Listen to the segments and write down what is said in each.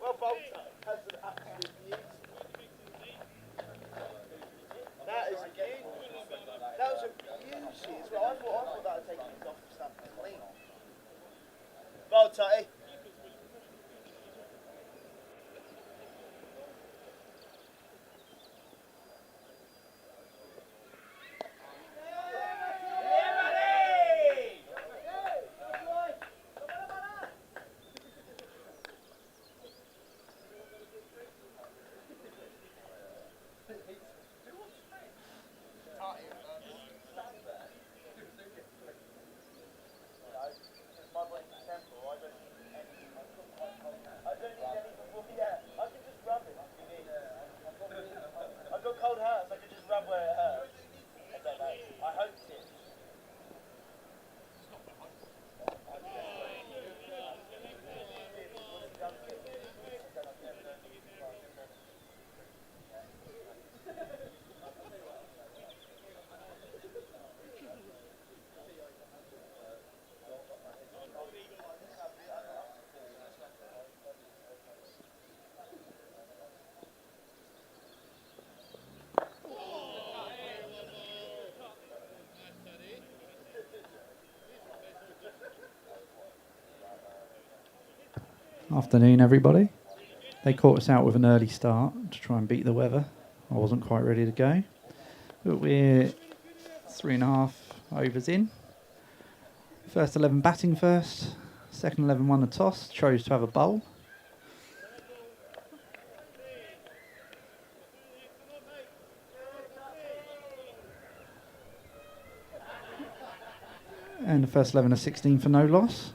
Well, Bolter has an absolute beauty. That is a beauty. That was a beauty as well. I thought that would take things off the stump clean. Bolter, I've got cold hands, I could just rub where it hurts. I don't know. I hoped it. Afternoon, everybody. They caught us out with an early start to try and beat the weather. I wasn't quite ready to go. But we're 3.5 overs in. First 11 batting first. Second 11 won the toss. Chose to have a bowl. And the first 11 are 16 for no loss.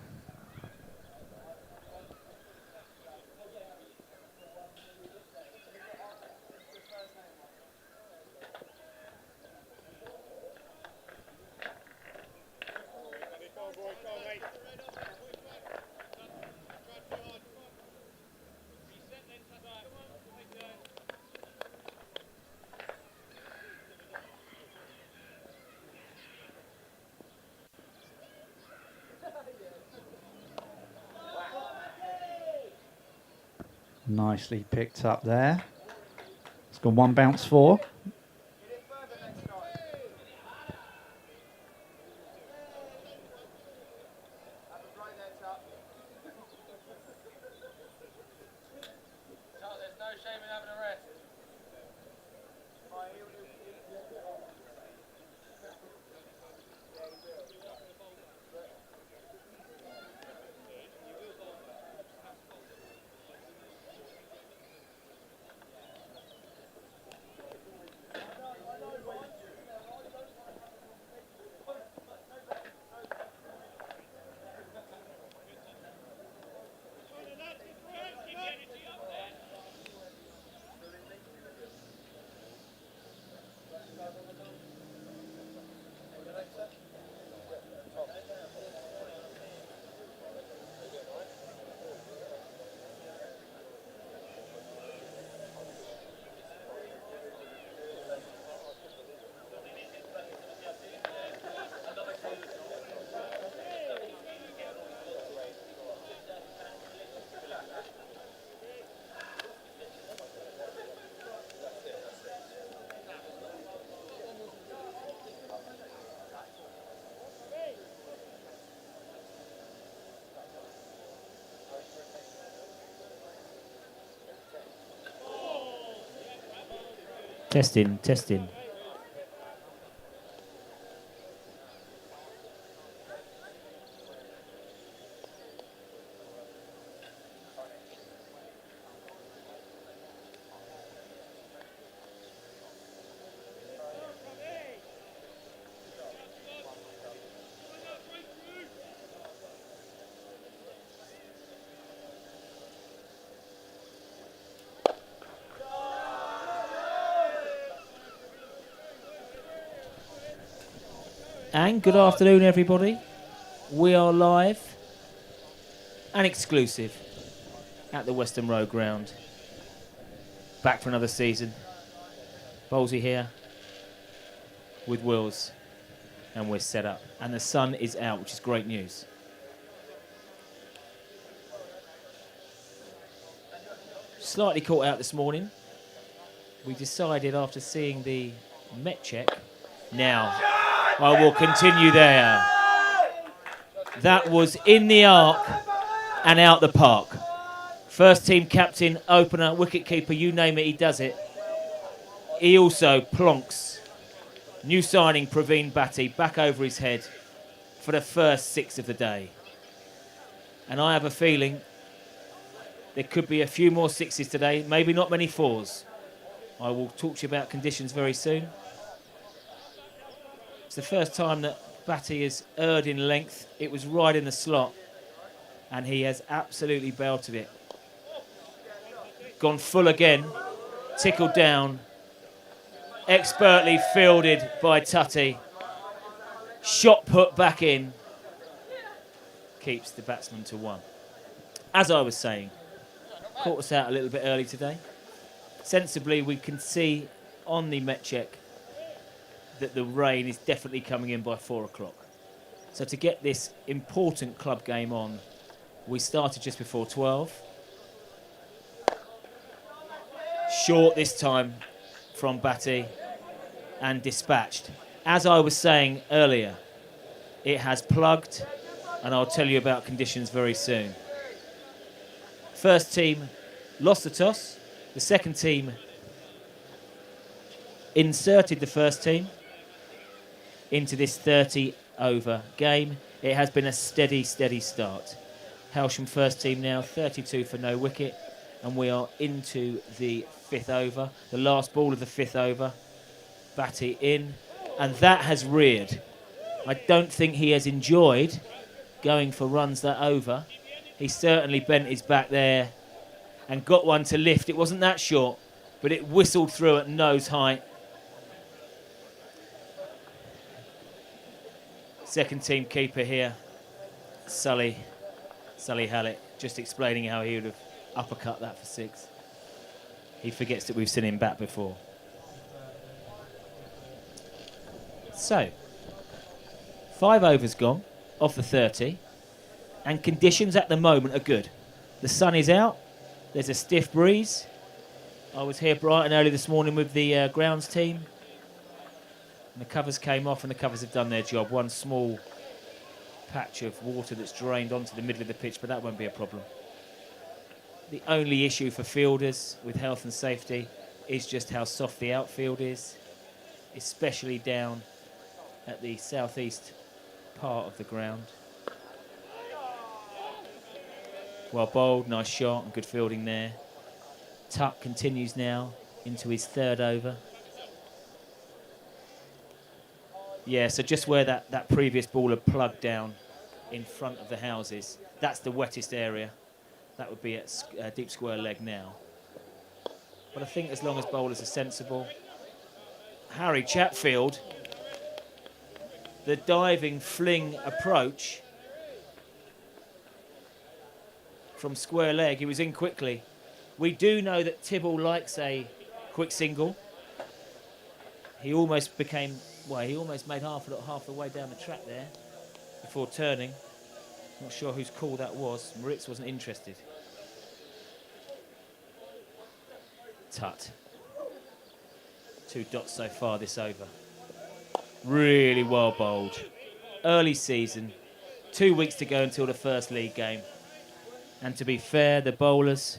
Nicely picked up there. It's gone one bounce for. Testing, testing. And good afternoon, everybody. We are live and exclusive at the Western Road Ground. Back for another season. Bowlsy here with Wills, and we're set up. And the sun is out, which is great news. slightly caught out this morning. We decided after seeing the Met check. Now, I will continue there. That was in the arc and out the park. First team captain, opener, wicket keeper, you name it, he does it. He also plonks new signing Praveen Bhatti back over his head for the first 6 of the day. And I have a feeling there could be a few more 6s today, maybe not many 4s. I will talk to you about conditions very soon. It's the first time that Bhatti has erred in length. It was right in the slot, and he has absolutely belted it. Gone full again, tickled down, expertly fielded by Tutty. Shot put back in, keeps the batsman to 1. As I was saying, caught us out a little bit early today. Sensibly, we can see on the Met check that the rain is definitely coming in by 4 o'clock. So to get this important club game on, we started just before 12. Short this time from Bhatti and dispatched. As I was saying earlier, it has plugged, and I'll tell you about conditions very soon. First team lost the toss. The second team inserted the first team into this 30-over game. It has been a steady start. Hailsham first team now, 32 for no wicket, and we are into the 5th over. The last ball of the 5th over. Bhatti in, and that has reared. I don't think he has enjoyed going for runs that over. He certainly bent his back there and got one to lift. It wasn't that short, but it whistled through at nose height. Second team keeper here, Sully Hallett, just explaining how he would have uppercut that for 6. He forgets that we've seen him bat before. So, 5 overs gone off the 30, and conditions at the moment are good. The sun is out, there's a stiff breeze. I was here bright and early this morning with the grounds team, and the covers came off, and the covers have done their job. One small patch of water that's drained onto the middle of the pitch, but that won't be a problem. The only issue for fielders with health and safety is just how soft the outfield is, especially down at the southeast part of the ground. Well bowled, nice shot and good fielding there. Tuck continues now into his 3rd over. Yeah, so just where that previous ball had plugged down in front of the houses, that's the wettest area. That would be at deep square leg now. But I think as long as bowlers are sensible. Harry Chatfield, the diving fling approach from square leg, he was in quickly. We do know that Tibble likes a quick single. He almost made half the way down the track there before turning. Not sure whose call that was. Moritz wasn't interested. Tut. 2 dots so far this over. Really well bowled. Early season. 2 weeks to go until the first league game. And to be fair, the bowlers,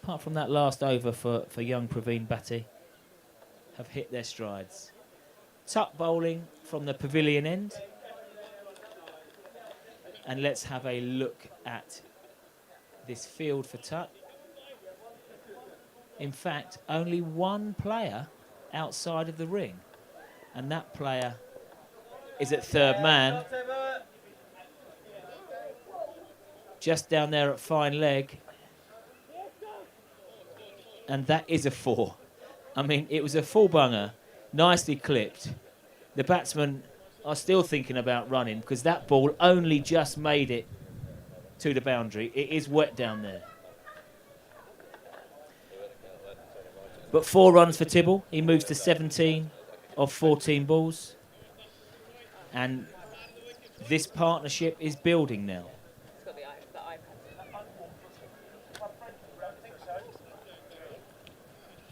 apart from that last over for young Praveen Bhatti, have hit their strides. Tuck bowling from the pavilion end. And let's have a look at this field for Tuck. In fact, only one player outside of the ring. And that player is at 3rd man. Just down there at fine leg. And that is a 4. I mean, it was a full bunger, nicely clipped. The batsmen are still thinking about running because that ball only just made it to the boundary. It is wet down there. But 4 runs for Tibble. He moves to 17 of 14 balls. And this partnership is building now.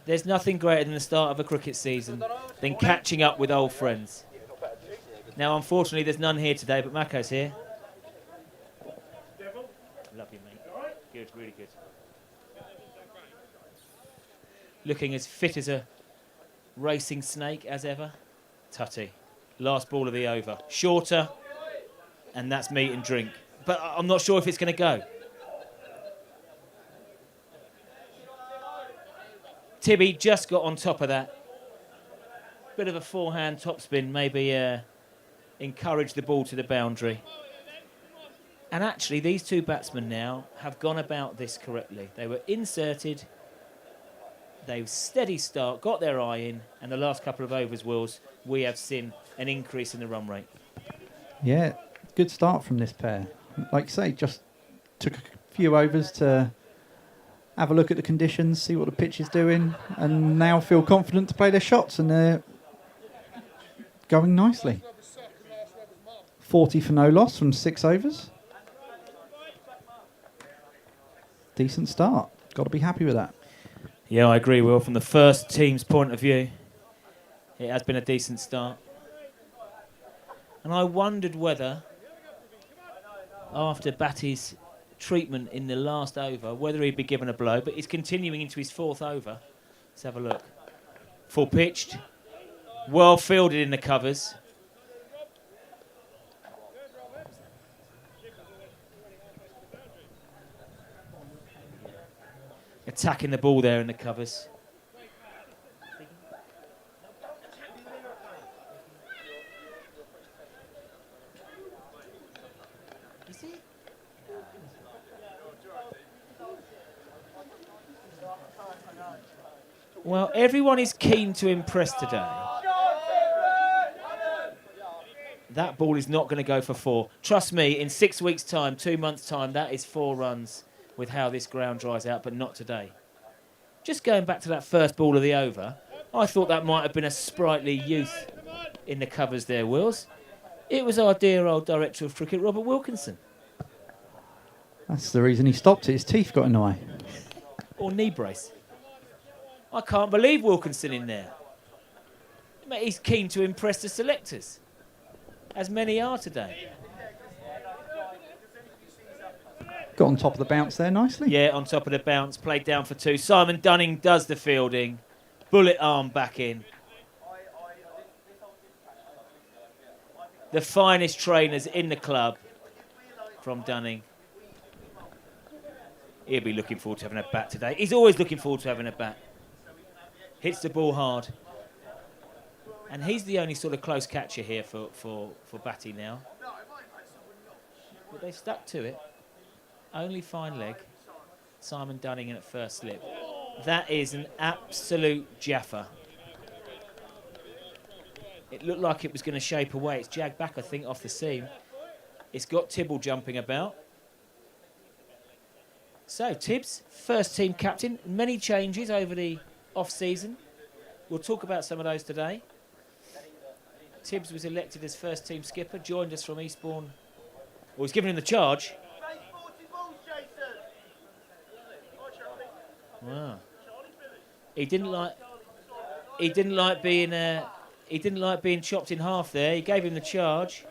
There's nothing greater than the start of a cricket season than catching up with old friends. Now, unfortunately, there's none here today, but Mako's here. Love you, mate. Good, really good. Looking as fit as a racing snake as ever. Tutty. Last ball of the over. Shorter, and that's meat and drink. But I'm not sure if it's going to go. Tibby just got on top of that. Bit of a forehand topspin, maybe encourage the ball to the boundary. And actually, these two batsmen now have gone about this correctly. They were inserted, they've steady start, got their eye in, and the last couple of overs, Wills, we have seen an increase in the run rate. Yeah, good start from this pair. Like you say, just took a few overs to have a look at the conditions, see what the pitch is doing, and now feel confident to play their shots, and they're going nicely. 40 for no loss from 6 overs. Decent start. Got to be happy with that. Yeah, I agree, Will. From the first team's point of view, it has been a decent start. And I wondered whether, after Batty's treatment in the last over, whether he'd be given a blow, but he's continuing into his 4th over. Let's have a look. Full pitched, well fielded in the covers. Attacking the ball there in the covers. Is he? Well, everyone is keen to impress today. That ball is not going to go for 4. Trust me, in 6 weeks' time, 2 months' time, that is 4 runs with how this ground dries out, but not today. Just going back to that first ball of the over, I thought that might have been a sprightly youth in the covers there, Wills. It was our dear old director of cricket, Robert Wilkinson. That's the reason he stopped it. His teeth got in the way. Or knee brace. I can't believe Wilkinson in there. Mate, he's keen to impress the selectors, as many are today. Got on top of the bounce there nicely. Yeah, on top of the bounce, played down for 2. Simon Dunning does the fielding. Bullet arm back in. The finest trainers in the club from Dunning. He'll be looking forward to having a bat today. He's always looking forward to having a bat. Hits the ball hard. And he's the only sort of close catcher here for Batty now. But they stuck to it. Only fine leg. Simon Dunning in at first slip. That is an absolute jaffer. It looked like it was going to shape away. It's jagged back, I think, off the seam. It's got Tibble jumping about. So, Tibbs, first team captain. Many changes over the off-season. We'll talk about some of those today. Tibbs was elected as first team skipper, joined us from Eastbourne. Well, he's given him the charge. Wow. He didn't like being chopped in half there. He gave him the charge.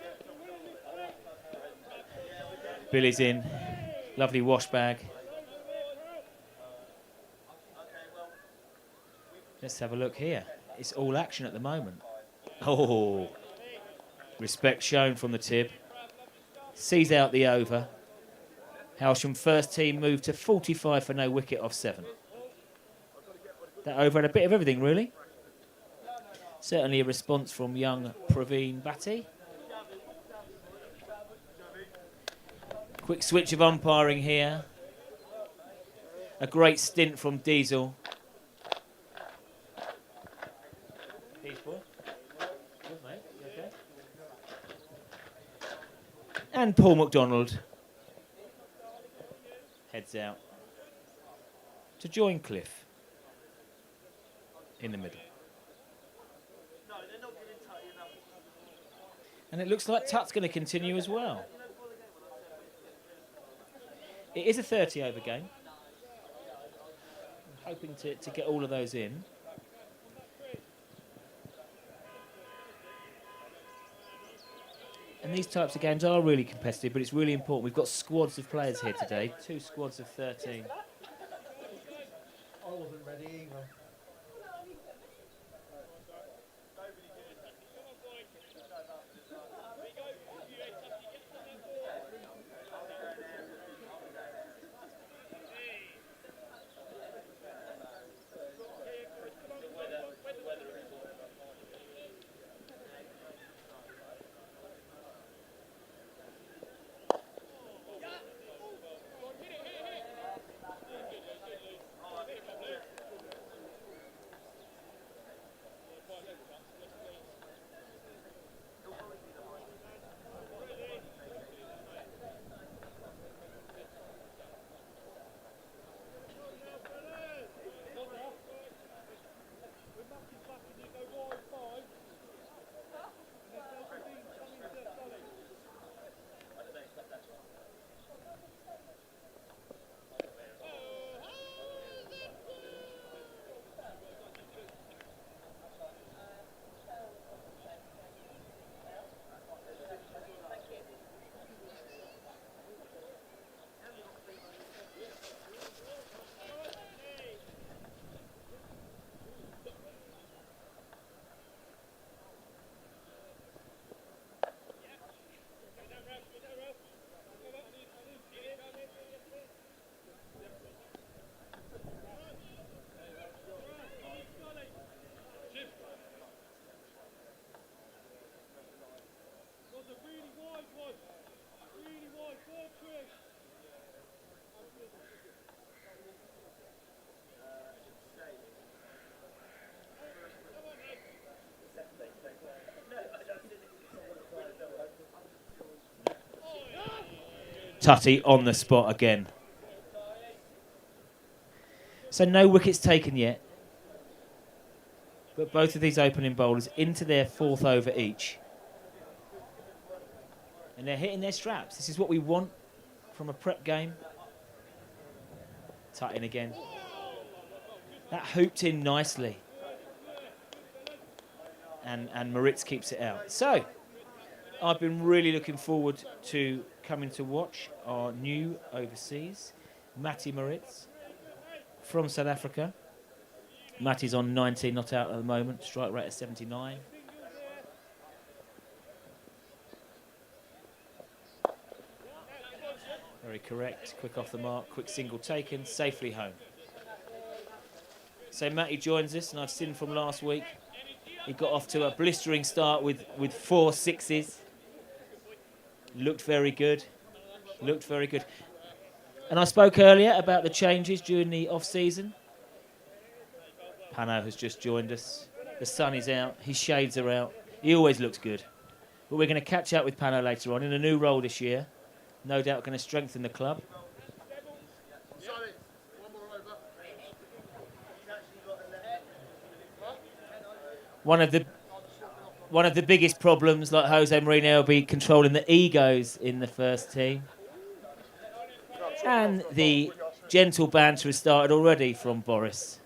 Billy's in. Lovely wash bag. Let's have a look here. It's all action at the moment. Oh, respect shown from the Tib. Sees out the over. Hailsham first team moved to 45 for no wicket off 7. That over had a bit of everything, really. Certainly a response from young Praveen Batty. Quick switch of umpiring here. A great stint from Diesel. And Paul McDonald heads out to join Cliff in the middle. And it looks like Tut's going to continue as well. It is a 30-over game. hoping to get all of those in. And these types of games are really competitive, but it's really important. We've got squads of players here today, 2 squads of 13. I wasn't ready either. Tutty on the spot again. So no wickets taken yet. But both of these opening bowlers into their 4th over each. And they're hitting their straps. This is what we want from a prep game. Tutt in again. That hooped in nicely. And Moritz keeps it out. So, I've been really looking forward to coming to watch our new overseas, Matti Moritz, from South Africa. Matty's on 19, not out at the moment, strike rate of 79. Very correct, quick off the mark, quick single taken, safely home. So Matty joins us, and I've seen from last week, he got off to a blistering start with 4 sixes. Looked very good. Looked very good. And I spoke earlier about the changes during the off-season. Pano has just joined us. The sun is out. His shades are out. He always looks good. But we're going to catch up with Pano later on in a new role this year. No doubt going to strengthen the club. One of the biggest problems, like Jose Mourinho, will be controlling the egos in the first team. And the gentle banter has started already from Boris.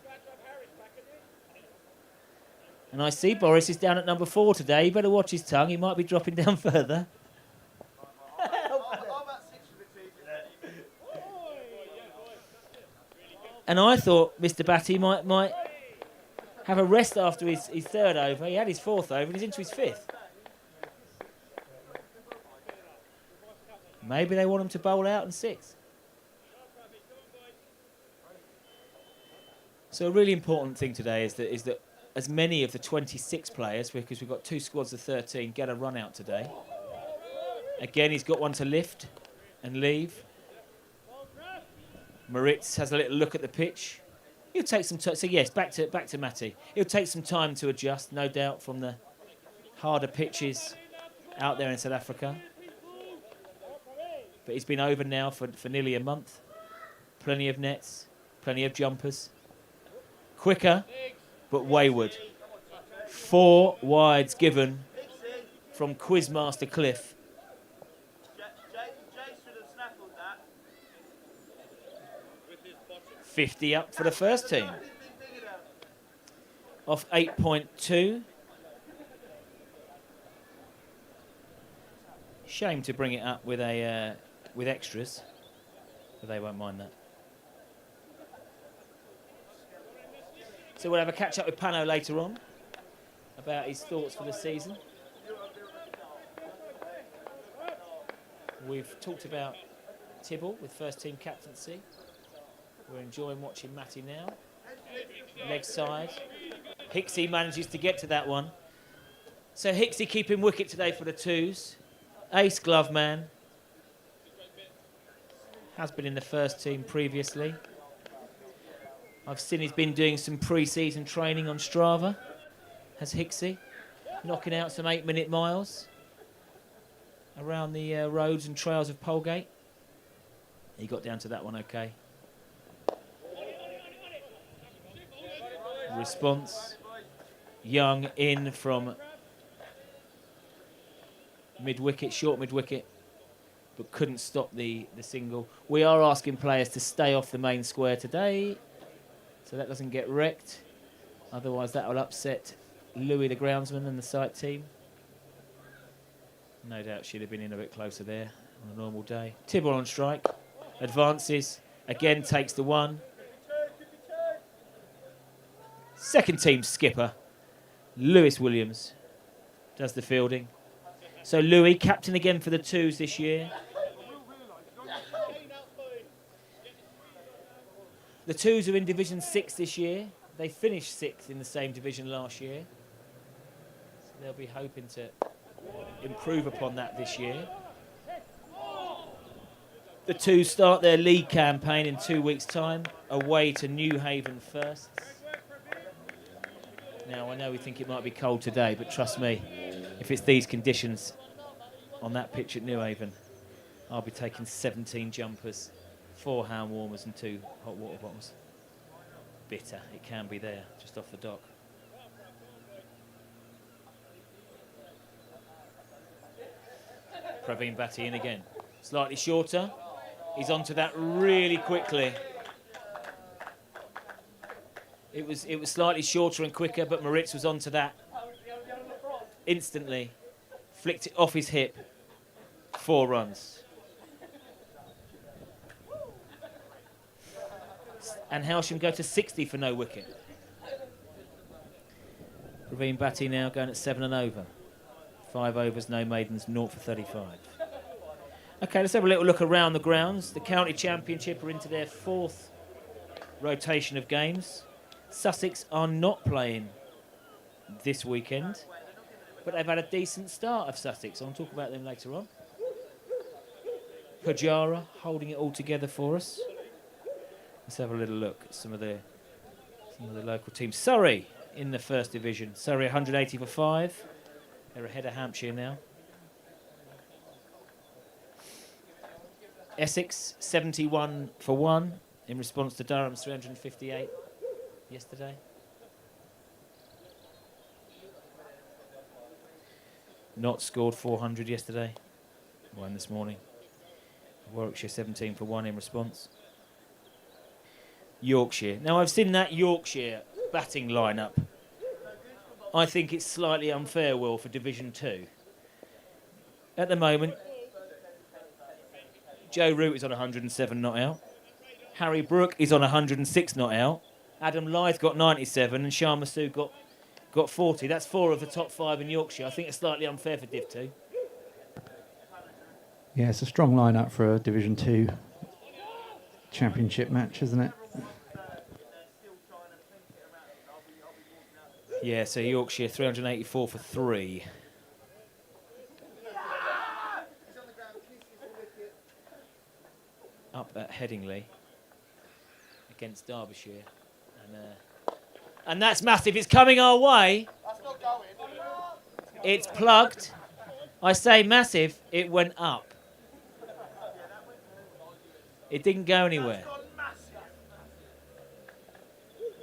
And I see Boris is down at number 4 today. You better watch his tongue. He might be dropping down further. And I thought Mr. Batty might have a rest after his 3rd over. He had his 4th over and he's into his 5th. Maybe they want him to bowl out in 6. So a really important thing today is that as many of the 26 players, because we've got 2 squads of 13, get a run out today. Again, he's got one to lift and leave. Moritz has a little look at the pitch. He'll take some time. So yes, back to Matty. He'll take some time to adjust, no doubt, from the harder pitches out there in South Africa. But he's been over now for nearly a month. Plenty of nets, plenty of jumpers. Quicker, but wayward. 4 wides given from Quizmaster Cliff. 50 up for the first team. Off 8.2. Shame to bring it up with a with extras, but they won't mind that. So we'll have a catch up with Pano later on about his thoughts for the season. We've talked about Tibble with first team captaincy. We're enjoying watching Matty now. Leg side. Hicksy manages to get to that one. So Hicksy keeping wicket today for the twos. Ace glove man. Has been in the first team previously. I've seen he's been doing some pre-season training on Strava. Has Hicksy. Knocking out some 8-minute miles around the roads and trails of Polegate. He got down to that one okay. Response. Young in from mid-wicket, short mid-wicket, but couldn't stop the single. We are asking players to stay off the main square today, so that doesn't get wrecked. Otherwise, that will upset Louis, the groundsman, and the site team. No doubt she'd have been in a bit closer there on a normal day. Tibble on strike, advances, again takes the one. Second team skipper, Lewis Williams, does the fielding. So Louis, captain again for the twos this year. The twos are in Division 6 this year. They finished 6th in the same division last year. So they'll be hoping to improve upon that this year. The twos start their league campaign in 2 weeks' time, away to New Haven Firsts. Now, I know we think it might be cold today, but trust me, if it's these conditions on that pitch at New Haven, I'll be taking 17 jumpers, 4 hand warmers and 2 hot water bottles. Bitter, it can be there, just off the dock. Praveen Bhatti in again. Slightly shorter. He's onto that really quickly. It was slightly shorter and quicker, but Moritz was onto that instantly. Flicked it off his hip. 4 runs. And Hailsham go to 60 for no wicket. Praveen Bhatti now going at 7 and over. 5 overs, no maidens, 0 for 35. OK, let's have a little look around the grounds. The County Championship are into their 4th rotation of games. Sussex are not playing this weekend, but they've had a decent start of Sussex. I'll talk about them later on. Pajara holding it all together for us. Let's have a little look at some of the local teams. Surrey in the first division. Surrey 180 for 5. They're ahead of Hampshire now. Essex 71 for 1 in response to Durham's 358 yesterday. Not scored 400 yesterday. 1 this morning. Warwickshire 17 for 1 in response. Yorkshire. Now I've seen that Yorkshire batting lineup. I think it's slightly unfair, Will, for Division 2. At the moment, Joe Root is on 107 not out. Harry Brook is on 106 not out. Adam Lyth got 97 and Shah Masood got 40. That's 4 of the top 5 in Yorkshire. I think it's slightly unfair for Div 2. Yeah, it's a strong lineup for a Division 2 championship match, isn't it? Yeah, so Yorkshire 384 for 3. Up at Headingley against Derbyshire. And that's massive. It's coming our way. It's plugged. I say massive, it went up. It didn't go anywhere.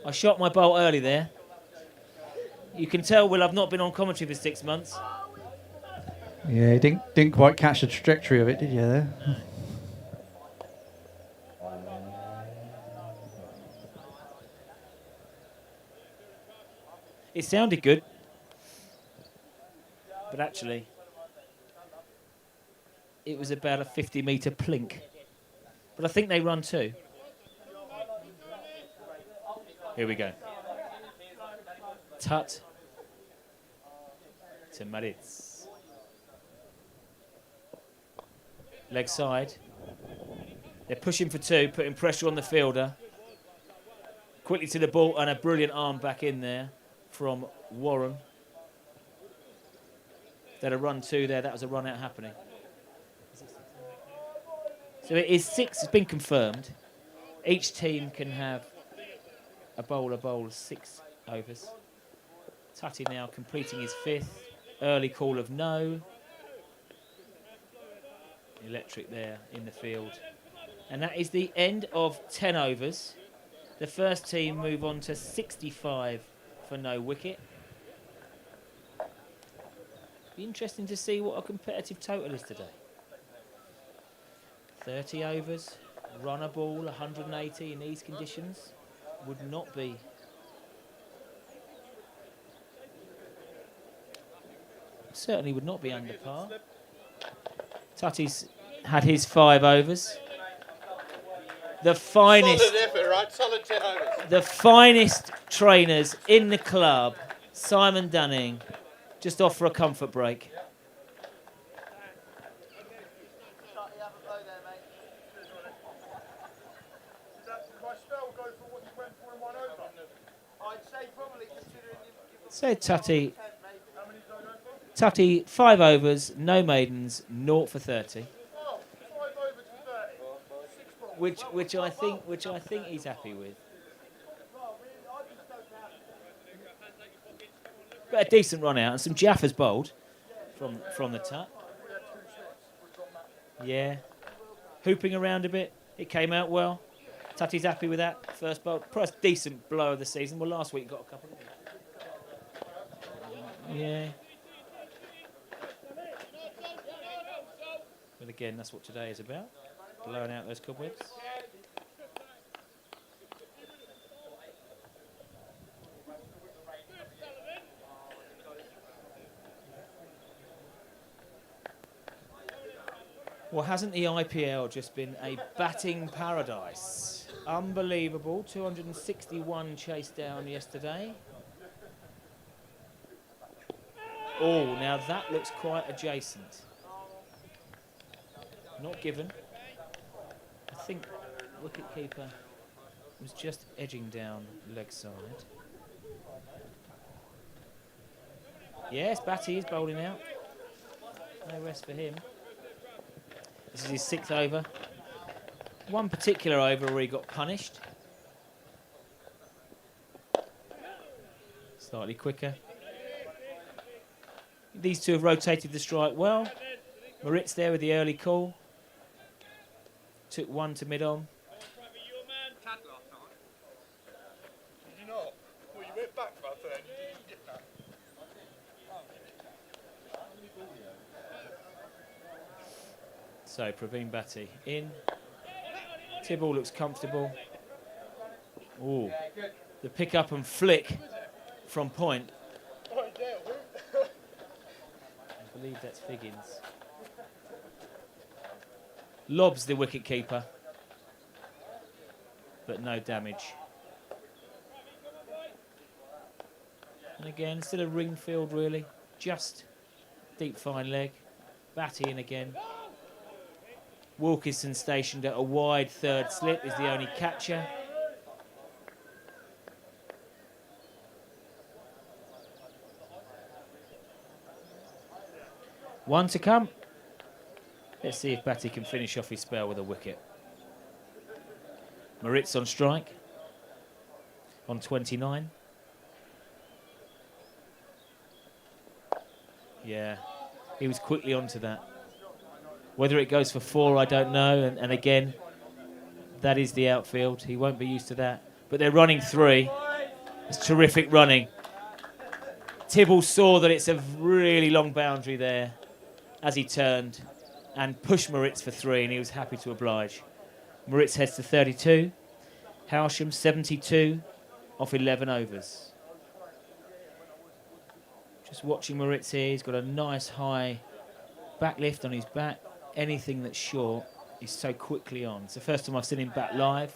I shot my bolt early there. You can tell, Will, I've not been on commentary for 6 months. Yeah, you didn't quite catch the trajectory of it, did you, there? It sounded good, but actually, it was about a 50-metre plink. But I think they run 2. Here we go. Tut to Maritz. Leg side. They're pushing for 2, putting pressure on the fielder. Quickly to the ball, and a brilliant arm back in there from Warren. They had a run 2 there. That was a run out happening. So it is 6. It's been confirmed. Each team can have a bowl 6 overs. Tutty now completing his 5th. Early call of no. Electric there in the field. And that is the end of 10 overs. The first team move on to 65 for no wicket. Be interesting to see what a competitive total is today. 30 overs, run a ball, 180 in these conditions would not be. Certainly would not be under par. Tutty's had his 5 overs. The finest, solid effort, right? Solid 10 overs. the finest trainers in the club, Simon Dunning, just off for a comfort break. So Tutty, 5 overs, no maidens, 0 for 30. Which I think he's happy with. But a decent run out and some Jaffers bowled from the Tut. Yeah, hooping around a bit. It came out well. Tutty's happy with that first bowl. Probably a decent blow of the season. Well, last week he got a couple. Yeah. But again, that's what today is about. Blowing out those cobwebs. Well, hasn't the IPL just been a batting paradise? Unbelievable. 261 chased down yesterday. Oh, now that looks quite adjacent. Not given. I think wicketkeeper was just edging down leg side. Yes, Batty is bowling out. No rest for him. This is his 6th over. One particular over where he got punished. Slightly quicker. These two have rotated the strike well. Maritz there with the early call. Took 1 to mid-on. Did you not? Well, you went back about 30. You didn't get that. So Praveen Batty in. Tibble looks comfortable. Ooh, the pick up and flick from point. I believe that's Figgins. Lobs the wicket keeper, but no damage. And again, still a ring field really, just deep fine leg. Batty in again. Wilkinson stationed at a wide 3rd slip, is the only catcher. One to come. Let's see if Batty can finish off his spell with a wicket. Maritz on strike. On 29. Yeah, he was quickly onto that. Whether it goes for 4, I don't know. And again, that is the outfield. He won't be used to that. But they're running 3. It's terrific running. Tibble saw that it's a really long boundary there as he turned and pushed Maritz for 3, and he was happy to oblige. Maritz heads to 32. Hailsham 72 off 11 overs. Just watching Moritz here. He's got a nice high back lift on his back. Anything that's short is so quickly on. It's the first time I've seen him bat live.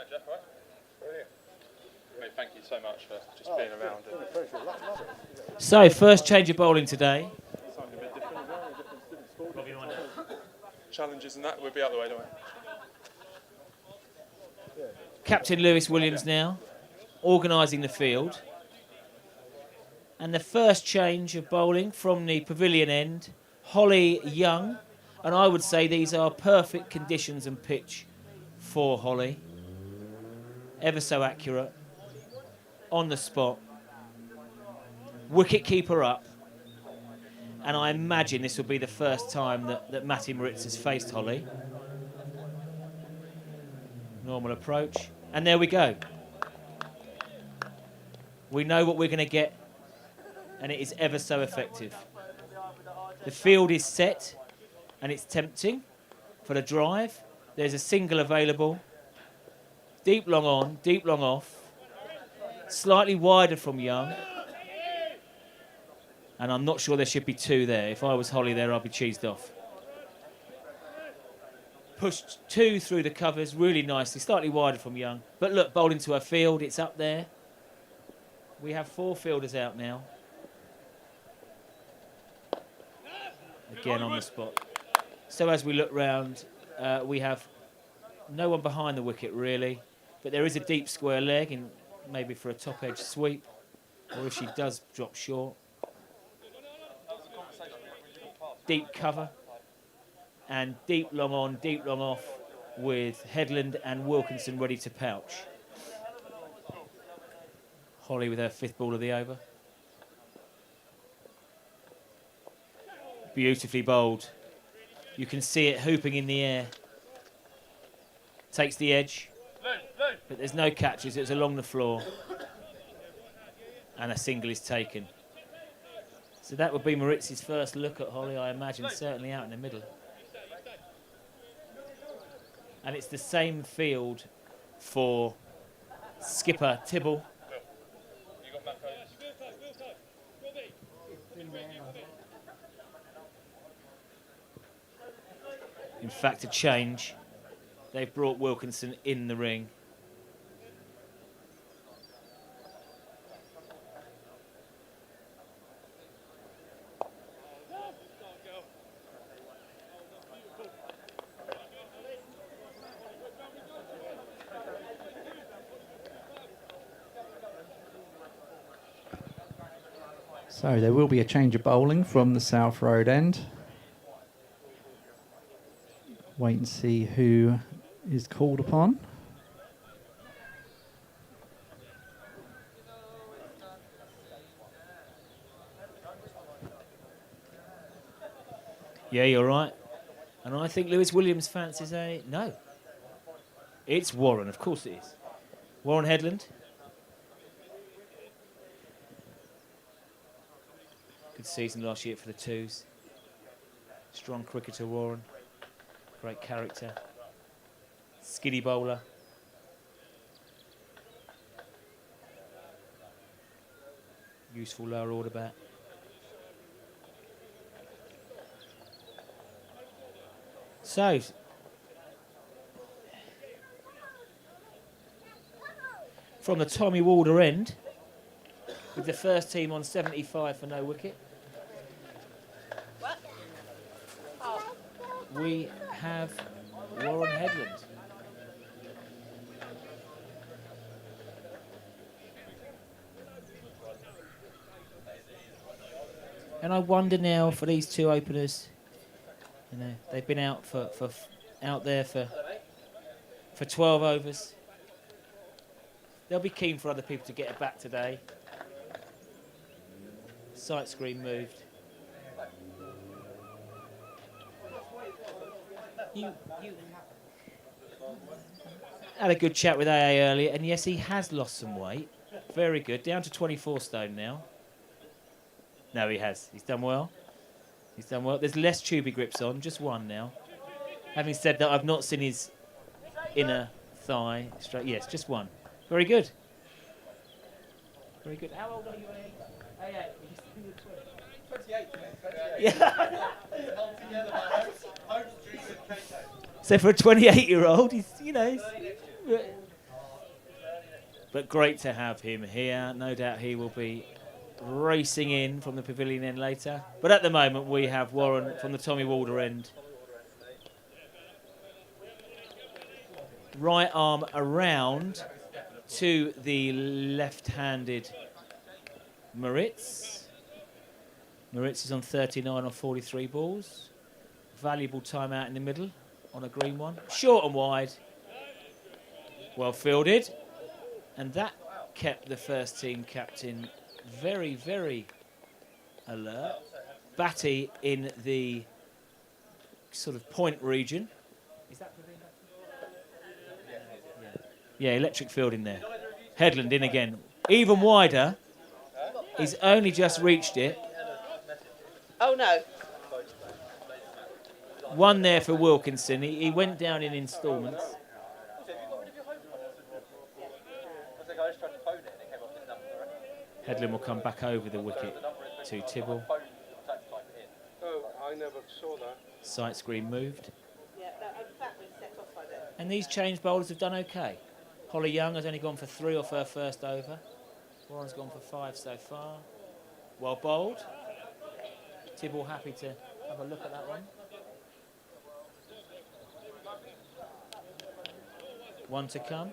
Jeff, right? Brilliant. Mate, thank you so much for just being around. So, first change of bowling today. Something a bit different as well, different sport. Challenges and that, we'll be out of the way, don't we? Captain Lewis Williams now, organising the field. And the first change of bowling from the pavilion end, Holly Young. And I would say these are perfect conditions and pitch for Holly. Ever so accurate, on the spot, wicket keeper up, and I imagine this will be the first time that Matty Moritz has faced Holly. Normal approach, and there we go. We know what we're going to get, and it is ever so effective. The field is set, and it's tempting for the drive. There's a single available. Deep long on, deep long off. Slightly wider from Young. And I'm not sure there should be two there. If I was Holly there, I'd be cheesed off. Pushed two through the covers really nicely. Slightly wider from Young. But look, bowling to her field. It's up there. We have 4 fielders out now. Again on the spot. So as we look round, we have no one behind the wicket really. But there is a deep square leg, in maybe for a top edge sweep, or if she does drop short. Deep cover, and deep long on, deep long off, with Headland and Wilkinson ready to pouch. Holly with her 5th ball of the over. Beautifully bowled. You can see it hooping in the air. Takes the edge. But there's no catches, it's along the floor. And a single is taken. So that would be Moritz's first look at Holly, I imagine, certainly out in the middle. And it's the same field for skipper Tibble. In fact, a change. They've brought Wilkinson in the ring. So there will be a change of bowling from the South Road end. Wait and see who is called upon. Yeah, you're right. And I think Lewis Williams fancies a... No. It's Warren, of course it is. Warren Headland. Good season last year for the twos. Strong cricketer, Warren. Great character. Skiddy bowler. Useful lower order bat. So, from the Tommy Walder end, with the first team on 75 for no wicket. We have Warren Headland. And I wonder now for these two openers, you know, they've been out out there for 12 overs. They'll be keen for other people to get a bat today. Sight screen moved. You had a good chat with AA earlier, and yes, he has lost some weight. Very good, down to 24 stone now. No, he has. He's done well. He's done well. There's less tubey grips on, just one now. Having said that, I've not seen his inner thigh. Yes, just one. Very good. Very good. How old are you, AA? 28. Yeah. So for a 28-year-old, he's, you know... But great to have him here. No doubt he will be racing in from the pavilion end later. But at the moment, we have Warren from the Tommy Walder end. Right arm around to the left-handed Moritz. Moritz is on 39 on 43 balls. Valuable time out in the middle on a green one. Short and wide. Well fielded. And that kept the first team captain very, very alert. Batty in the sort of point region. Is that yeah, electric field in there. Headland in again. Even wider. He's only just reached it. Oh no. One there for Wilkinson. He went down in instalments. Headland will come back over the wicket to Tibble. Oh, I never saw that. Sight screen moved. Yeah, in fact, we set off by then. And these change bowlers have done okay. Holly Young has only gone for 3 off her first over. Warren's gone for 5 so far. Well bowled. Tibble happy to have a look at that one. One to come.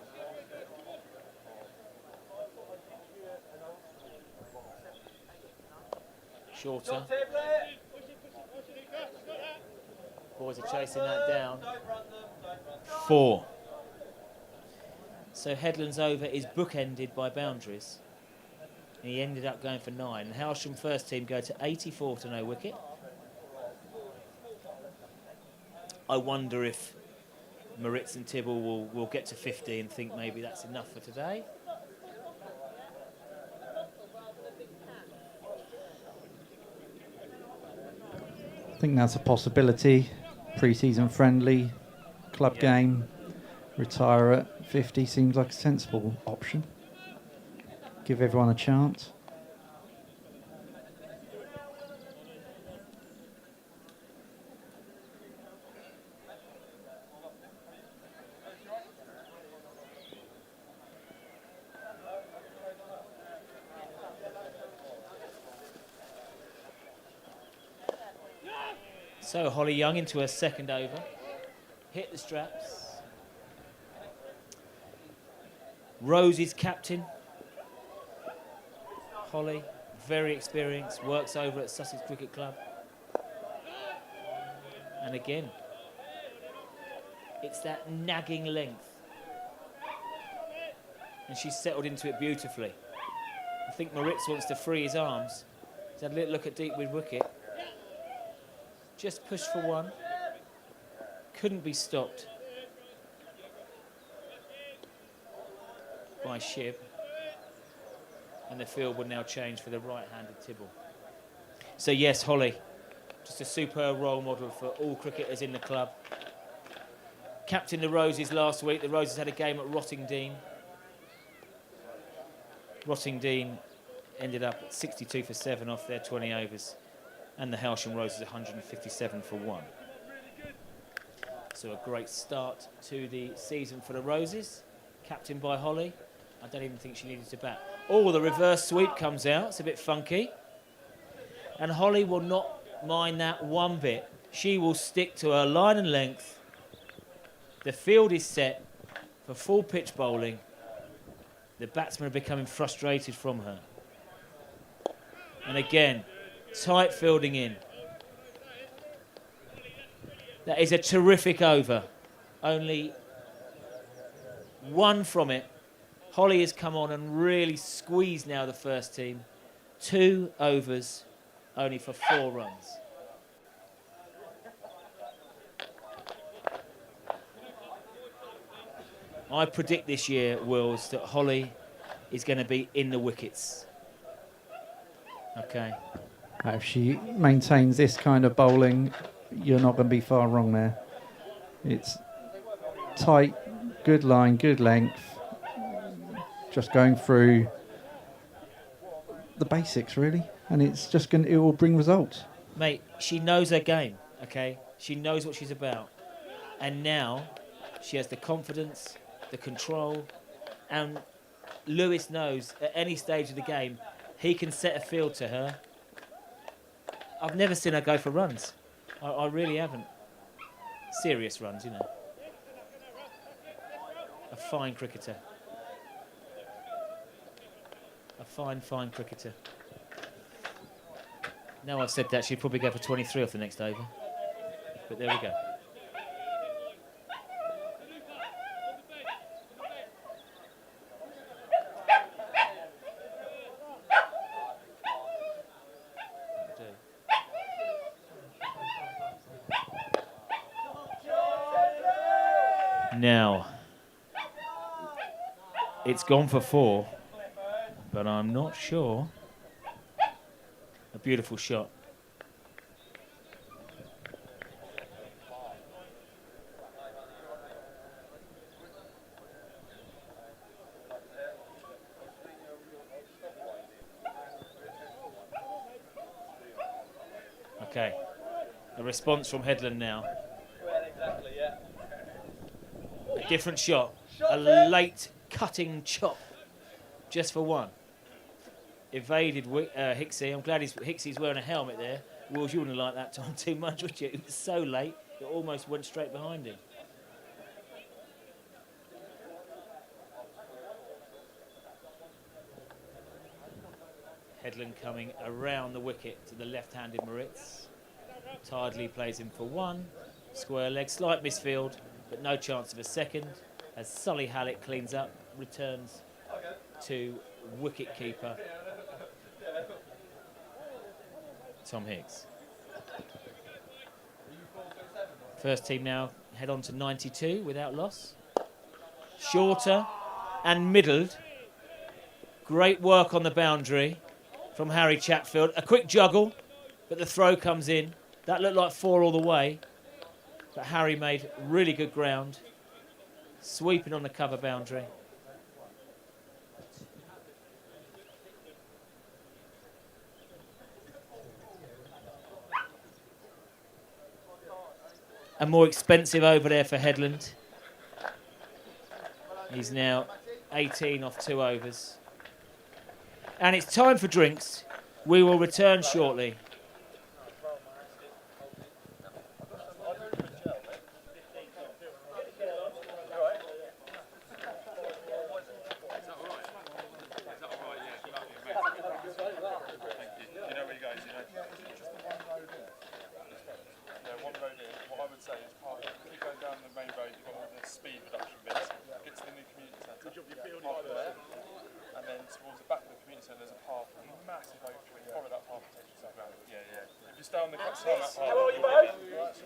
Shorter. Boys are chasing that down. 4. So Headland's over is bookended by boundaries. And he ended up going for 9. Hailsham first team go to 84 to no wicket. I wonder if Moritz and Tibble will get to 50 and think maybe that's enough for today. I think that's a possibility. Pre-season friendly, club game, retire at 50 seems like a sensible option. Give everyone a chance. So Holly Young into her second over. Hit the straps. Rose is captain. Holly, very experienced, works over at Sussex Cricket Club. And again, it's that nagging length. And she's settled into it beautifully. I think Moritz wants to free his arms. He's had a little look at deep mid wicket. Just pushed for 1. Couldn't be stopped by Shib. And the field will now change for the right-handed Tibble. So yes, Holly, just a superb role model for all cricketers in the club. Captained the Roses last week. The Roses had a game at Rottingdean. Rottingdean ended up at 62 for 7 off their 20 overs. And the Hailsham Roses 157 for 1. So a great start to the season for the Roses. Captained by Holly. I don't even think she needed to bat. Oh, the reverse sweep comes out. It's a bit funky. And Holly will not mind that one bit. She will stick to her line and length. The field is set for full pitch bowling. The batsmen are becoming frustrated from her. And again, tight fielding in. That is a terrific over. Only one from it. Holly has come on and really squeezed now the first team. 2 overs, only for 4 runs. I predict this year, Wills, that Holly is going to be in the wickets. Okay. If she maintains this kind of bowling, you're not going to be far wrong there. It's tight, good line, good length. Just going through the basics, really. And it's just going to, it will bring results. Mate, she knows her game, okay? She knows what she's about. And now she has the confidence, the control, and Lewis knows at any stage of the game he can set a field to her. I've never seen her go for runs. I really haven't. Serious runs, you know. A fine cricketer. A fine, fine cricketer. Now I've said that, she'd probably go for 23 off the next over. But there we go. Now, it's gone for 4, but I'm not sure. A beautiful shot. Okay, a response from Headland now. A different shot, a late cutting chop, just for 1. Evaded Hicksy. I'm glad Hicksy's wearing a helmet there. Wills, you wouldn't like that time too much, would you? It was so late, it almost went straight behind him. Headland coming around the wicket to the left-handed Moritz. Tidley plays him for 1. Square leg, slight misfield, but no chance of a second. As Sully Hallett cleans up, returns to wicket-keeper Tom Hicks. First team now head on to 92 without loss. Shorter and middled. Great work on the boundary from Harry Chatfield. A quick juggle, but the throw comes in. That looked like 4 all the way, but Harry made really good ground, sweeping on the cover boundary. A more expensive over there for Headland. He's now 18 off 2 overs. And it's time for drinks. We will return shortly.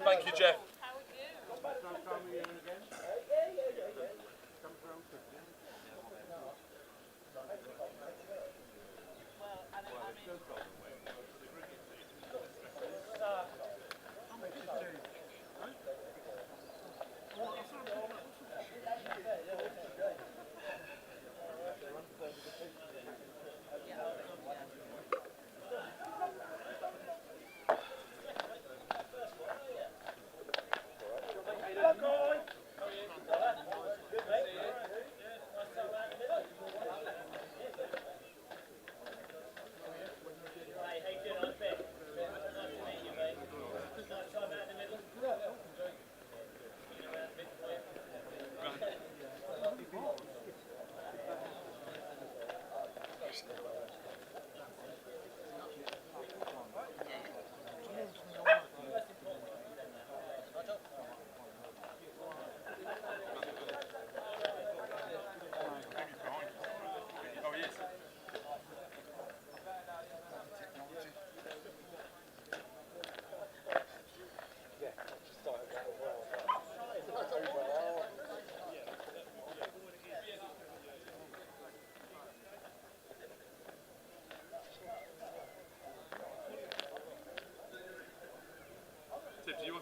Thank you, Jeff.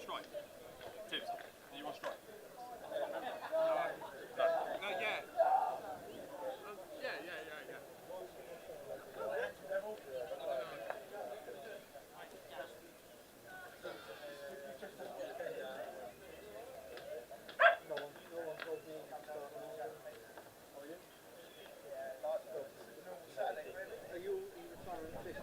strike? Tibbs, do you want strike? Are you retiring at 50?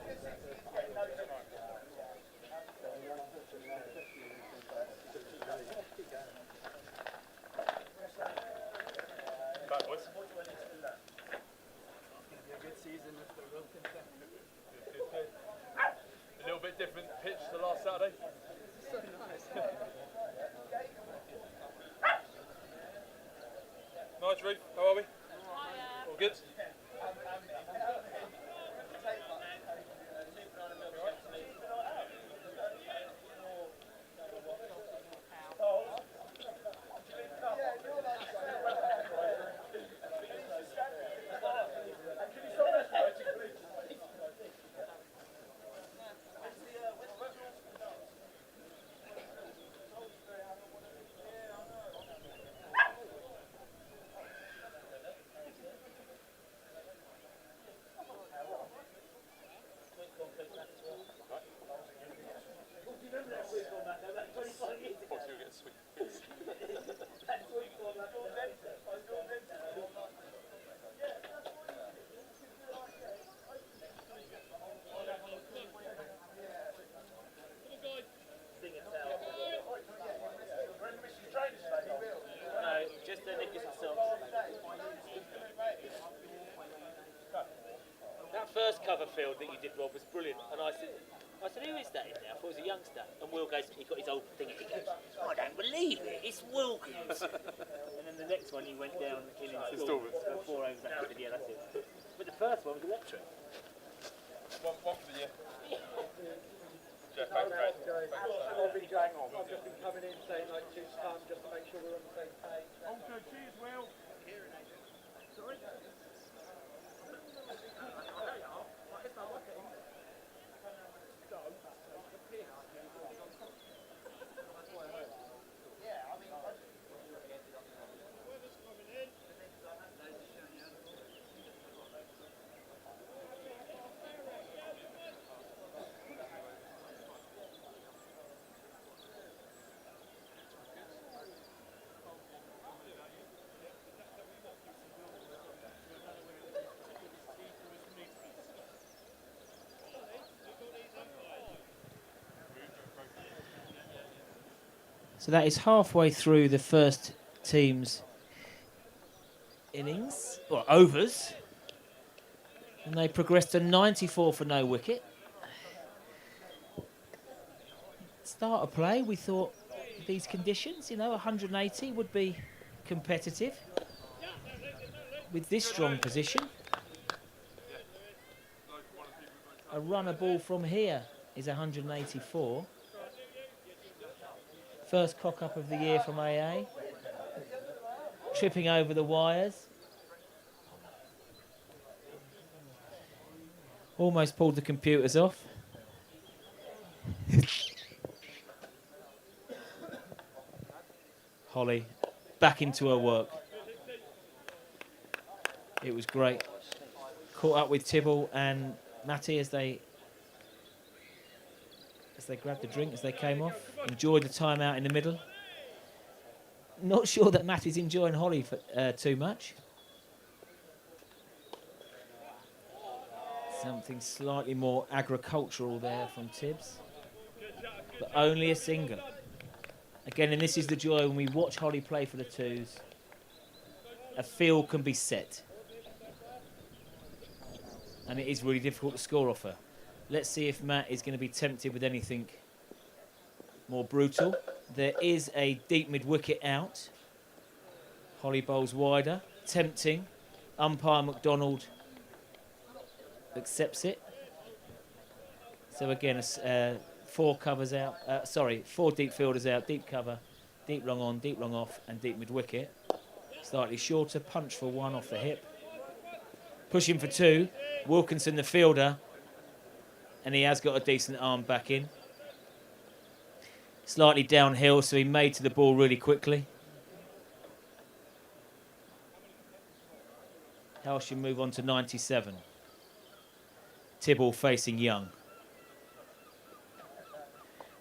Back, boys. A little bit different pitch to last Saturday. So nice. Nice, Ruth. How are we? All good? Fox, you'll get sweet. No, just the knickers and socks. That first cover field that you did, Rob, was brilliant. And I said, who is that in there? I thought it was a youngster. And Will goes, he got his old thing and he goes, I don't believe it, it's Wilkins. And then the next one you went down in installments. 4 overs that covered, yeah, that's it. But the first one was electric. One for the year. Jeff, thanks, mate. I've been going on. I've just been coming in saying like 2 times just to make sure we're on the same page. Okay, cheers, Will. Sorry? So that is halfway through the first team's innings, or overs. And they progressed to 94 for no wicket. Start of play, we thought these conditions, 180 would be competitive. With this strong position, a runner ball from here is 184. First cock up of the year from AA. Tripping over the wires. Almost pulled the computers off. Holly back into her work. It was great. Caught up with Tibble and Matty as they grabbed the drink as they came off. Enjoyed the time out in the middle. Not sure that Matty's enjoying Holly too much. Something slightly more agricultural there from Tibbs. But only a single. Again, and this is the joy when we watch Holly play for the twos. A field can be set. And it is really difficult to score off her. Let's see if Matt is going to be tempted with anything more brutal. There is a deep mid-wicket out. Holly bowls wider. Tempting. Umpire McDonald accepts it. So again, 4 covers out. 4 deep fielders out. Deep cover, deep long on, deep long off, and deep mid-wicket. Slightly shorter. Punch for 1 off the hip. Pushing for 2. Wilkinson, the fielder. And he has got a decent arm back in. Slightly downhill, so he made to the ball really quickly. Hailsham move on to 97. Tibble facing Young.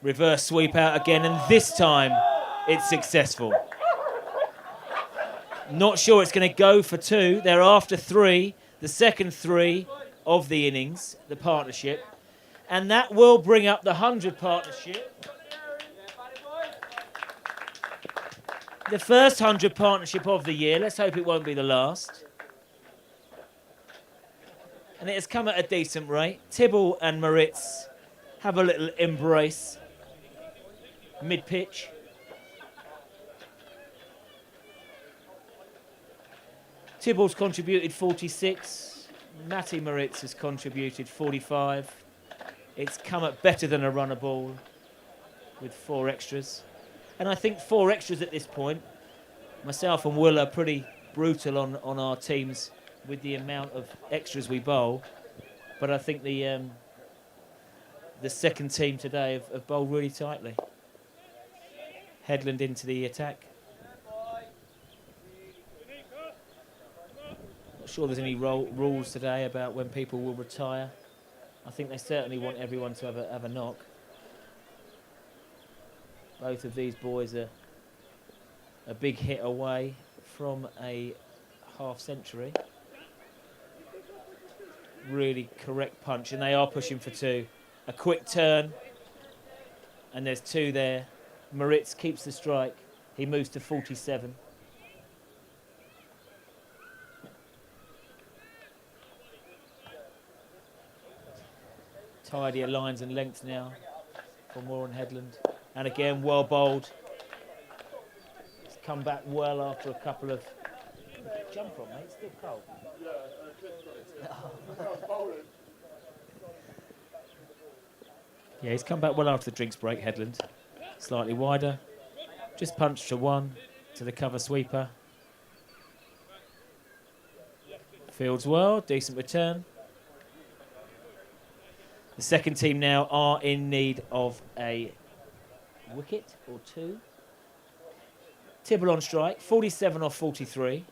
Reverse sweep out again, and this time it's successful. Not sure it's going to go for 2. They're after 3, the second 3 of the innings, the partnership. And that will bring up the 100 partnership. The first 100 partnership of the year. Let's hope it won't be the last. And it has come at a decent rate. Tibble and Moritz have a little embrace. Mid-pitch. Tibble's contributed 46. Matty Moritz has contributed 45. It's come at better than a runner ball with 4 extras. And I think 4 extras at this point. Myself and Will are pretty brutal on our teams with the amount of extras we bowl. But I think the second team today have bowled really tightly. Headland into the attack. Not sure there's any rules today about when people will retire. I think they certainly want everyone to have a knock. Both of these boys are a big hit away from a half century. Really correct punch, and they are pushing for 2. A quick turn, and there's 2 there. Moritz keeps the strike. He moves to 47. Tidier lines and lengths now from Warren Headland. And again, well bowled. It's come back well after a couple of... Jump on, mate. It's still cold. Yeah, he's come back well after the drinks break, Headland. Slightly wider. Just punched to 1 to the cover sweeper. Fields well, decent return. The second team now are in need of a wicket or 2. Tibble on strike, 47 off 43.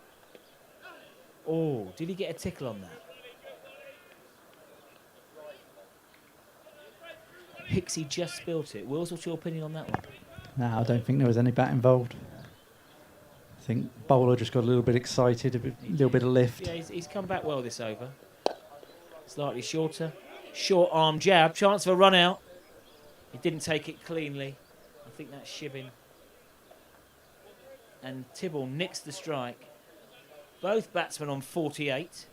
Oh, did he get a tickle on that? Hicksy just spilt it. Wills, what's your opinion on that one? No, I don't think there was any bat involved. I think bowler just got a little bit excited, a little bit of lift. Yeah, he's come back well this over. Slightly shorter. Short arm jab. Chance for a run out. He didn't take it cleanly. I think that's shibbing. And Tibble nicks the strike. Both batsmen on 48.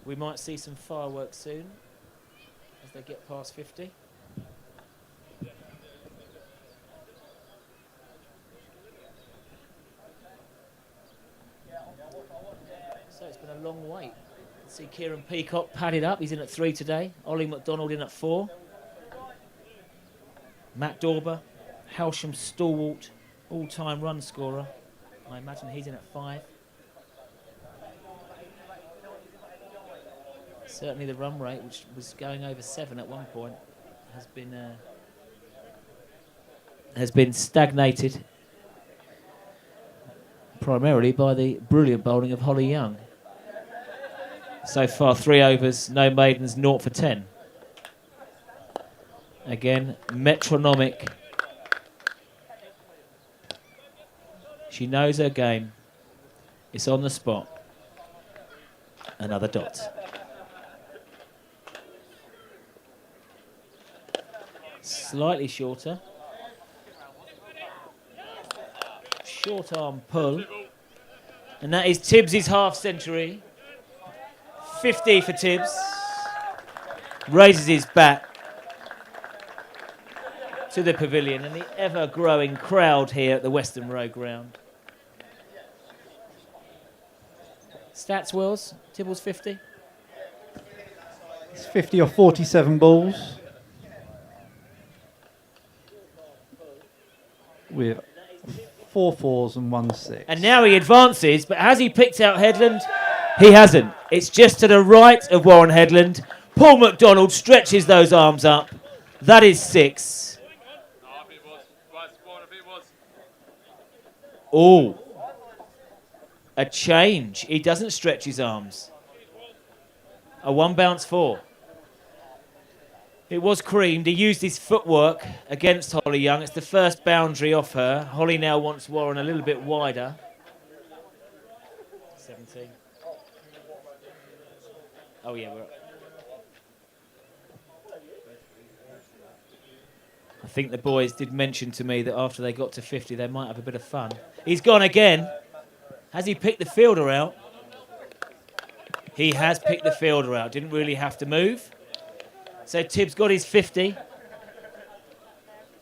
We might see some fireworks soon as they get past 50. So it's been a long wait. See Kieran Peacock padded up. He's in at 3 today. Ollie McDonald in at 4. Matt Dorber, Hailsham stalwart, all-time run scorer. I imagine he's in at 5. Certainly the run rate, which was going over 7 at one point, has been stagnated primarily by the brilliant bowling of Holly Young. So far, 3 overs, no maidens, 0 for 10. Again, metronomic. She knows her game. It's on the spot. Another dot. Slightly shorter. Short arm pull. And that is Tibbs' half century. 50 for Tibbs. Raises his bat to the pavilion and the ever-growing crowd here at the Western Road ground. Stats, Wills. Tibble's 50. It's 50 or 47 balls. With 4 fours and 1 6. And now he advances, but has he picked out Headland? He hasn't. It's just to the right of Warren Headland. Paul McDonald stretches those arms up. That is 6. Oh, a change. He doesn't stretch his arms. A 1 bounce 4. It was creamed. He used his footwork against Holly Young. It's the first boundary off her. Holly now wants Warren a little bit wider. 17. Oh, yeah, we're up. I think the boys did mention to me that after they got to 50, they might have a bit of fun. He's gone again. Has he picked the fielder out? He has picked the fielder out. Didn't really have to move. So Tibbs got his 50.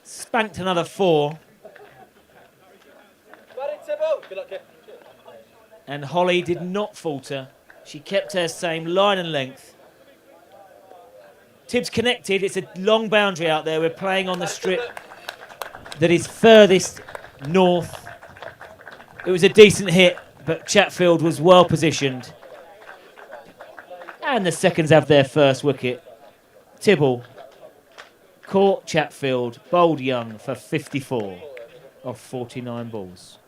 Spanked another 4. And Holly did not falter. She kept her same line and length. Tibbs connected. It's a long boundary out there. We're playing on the strip that is furthest north. It was a decent hit, but Chatfield was well positioned. And the seconds have their first wicket. Tibble caught Chatfield, bowled Young for 54 off 49 balls.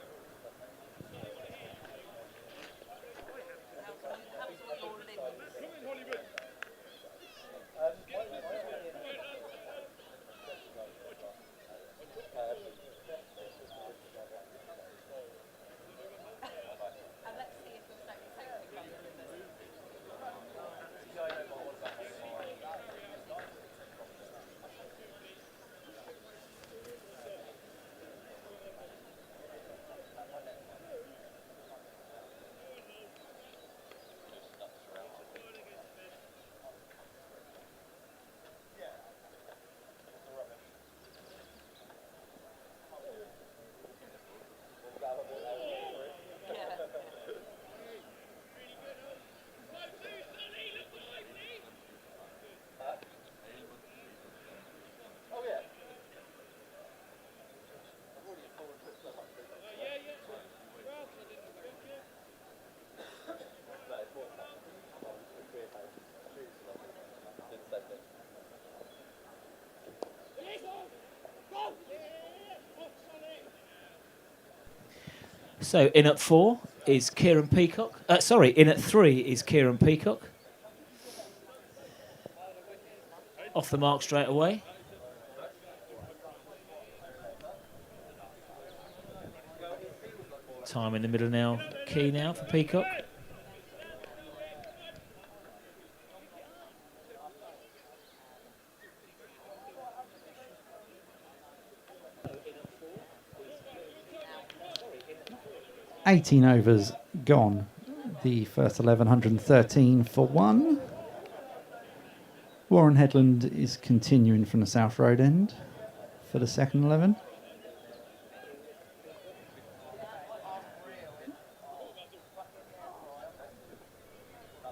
So in at 4 is Kieran Peacock. In at 3 is Kieran Peacock. Off the mark straight away. Time in the middle now. Key now for Peacock. $18 overs gone. The first 11, 113 for 1. Warren Headland is continuing from the South Road end for the second 11.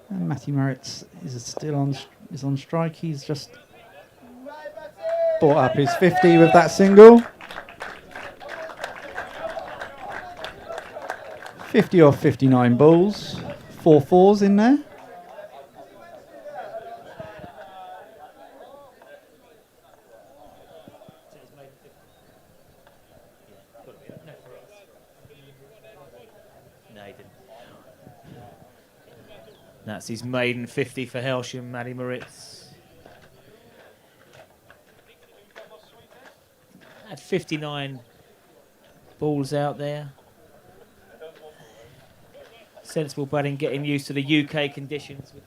And Matty Merritt is still on strike. He's just brought up his 50 with that single. 50 off 59 balls, 4 fours in there. No, he didn't. That's his maiden 50 for Hailsham, Matty Moritz. Had 59 balls out there. Sensible batting, getting used to the UK conditions, which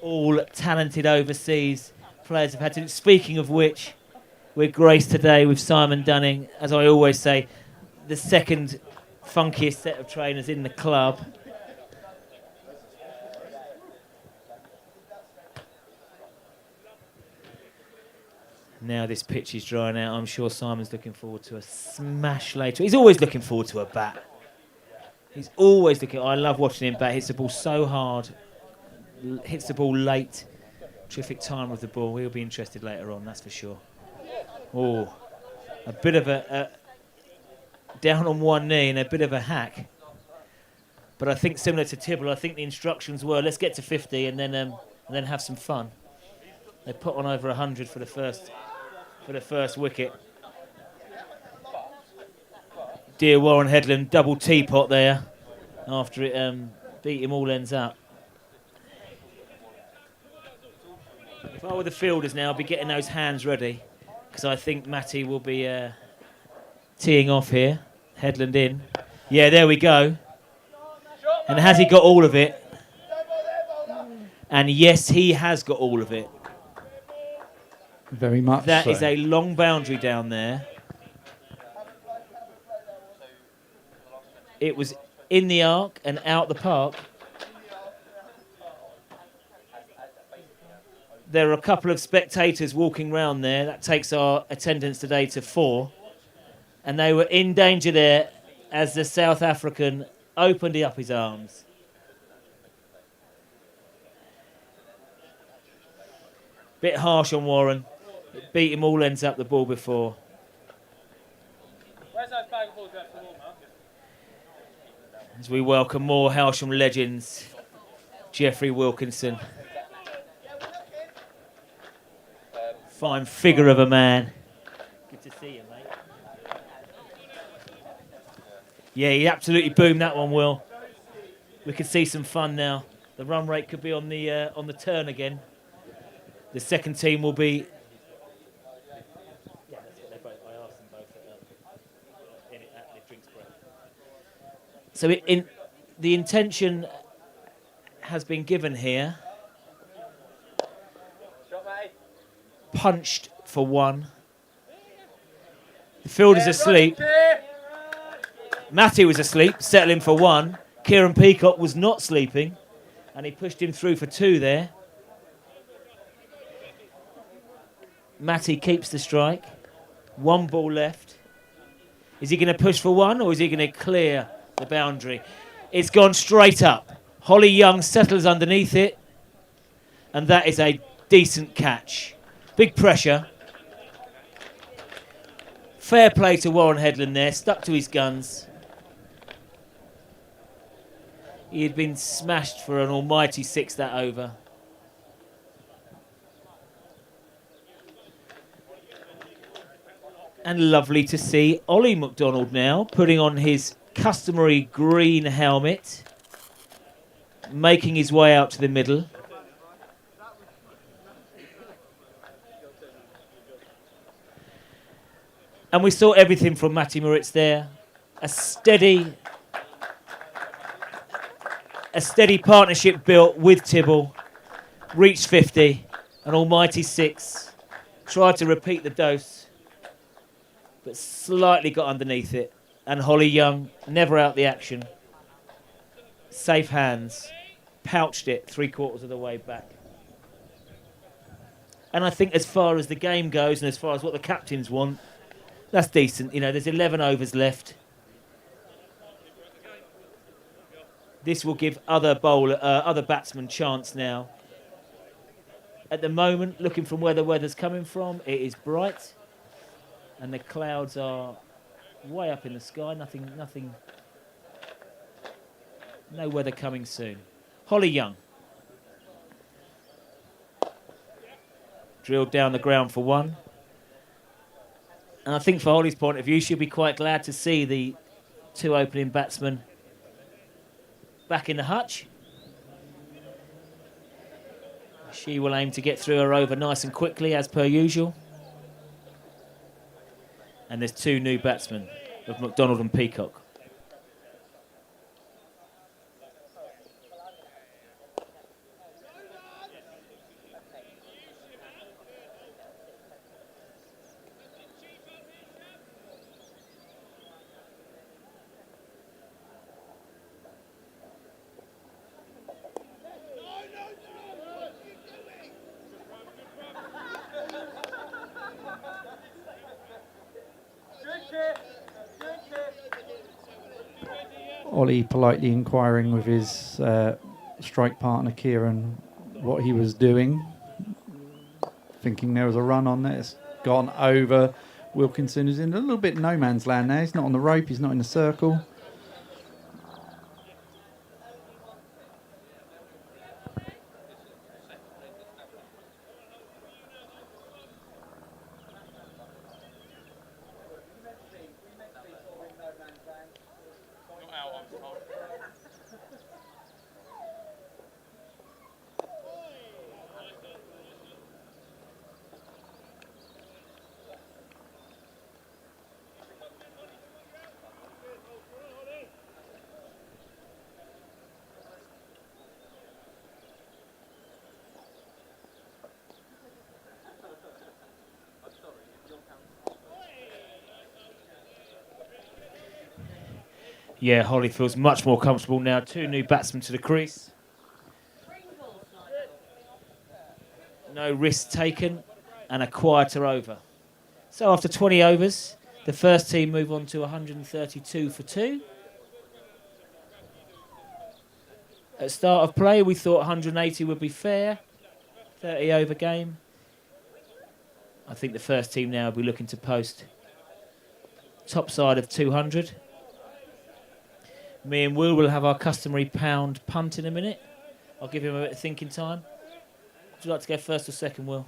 all talented overseas players have had to do. Speaking of which, we're graced today with Simon Dunning, as I always say, the second funkiest set of trainers in the club. Now this pitch is drying out. I'm sure Simon's looking forward to a smash later. He's always looking forward to a bat. He's always looking. I love watching him bat. Hits the ball so hard. Hits the ball late. Terrific time with the ball. He'll be interested later on, that's for sure. Oh, a bit of a down on one knee and a bit of a hack. But I think similar to Tibble, I think the instructions were let's get to 50 and then have some fun. They put on over 100 for the first wicket. Dear Warren Headland, double teapot there after it beat him all ends up. If I were the fielders now, I'd be getting those hands ready because I think Matty will be teeing off here. Headland in. Yeah, there we go. And has he got all of it? And yes, he has got all of it. Very much That so. is a long boundary down there. It was in the arc and out the park. There are a couple of spectators walking round there. That takes our attendance today to 4. And they were in danger there as the South African opened up his arms. Bit harsh on Warren. It beat him all ends up the ball before. Where's that bag of balls going for the wall, man? As we welcome more Hailsham legends. Jeffrey Wilkinson. Fine figure of a man. Good to see you, mate. Yeah, he absolutely boomed that one, Will. We could see some fun now. The run rate could be on the turn again. The second team will be. Yeah, that's what they both. I asked them both at the drinks break. So the intention has been given here. Punched for 1. The fielder's asleep. Matty was asleep, settling for 1. Kieran Peacock was not sleeping, and he pushed him through for 2 there. Matty keeps the strike. 1 ball left. Is he going to push for 1 or is he going to clear the boundary? It's gone straight up. Holly Young settles underneath it. And that is a decent catch. Big pressure. Fair play to Warren Headland there. Stuck to his guns. He had been smashed for an almighty 6 that over. And lovely to see Ollie McDonald now putting on his customary green helmet, making his way out to the middle. And we saw everything from Matty Moritz there. A steady partnership built with Tibble. Reached 50, an almighty 6. Tried to repeat the dose, but slightly got underneath it. And Holly Young, never out the action. Safe hands. Pouched it 3/4 of the way back. And I think as far as the game goes and as far as what the captains want, that's decent. You know, there's 11 overs left. This will give other batsmen chance now. At the moment, looking from where the weather's coming from, it is bright. And the clouds are way up in the sky. Nothing. No weather coming soon. Holly Young. Drilled down the ground for 1. And I think for Holly's point of view, she'll be quite glad to see the 2 opening batsmen back in the hutch. She will aim to get through her over nice and quickly, as per usual. And there's 2 new batsmen of McDonald and Peacock. Ollie politely inquiring with his strike partner Kieran what he was doing, thinking there was a run on there. It's gone over. Wilkinson is in a little bit no man's land now. He's not on the rope, he's not in the circle. Yeah, Holly feels much more comfortable now. 2 new batsmen to the crease. No risks taken and a quieter over. So after 20 overs, the first team move on to 132 for 2. At start of play, we thought 180 would be fair. 30 over game. I think the first team now will be looking to post top side of 200. Me and Will have our customary pound punt in a minute. I'll give him a bit of thinking time. Would you like to go first or second, Will?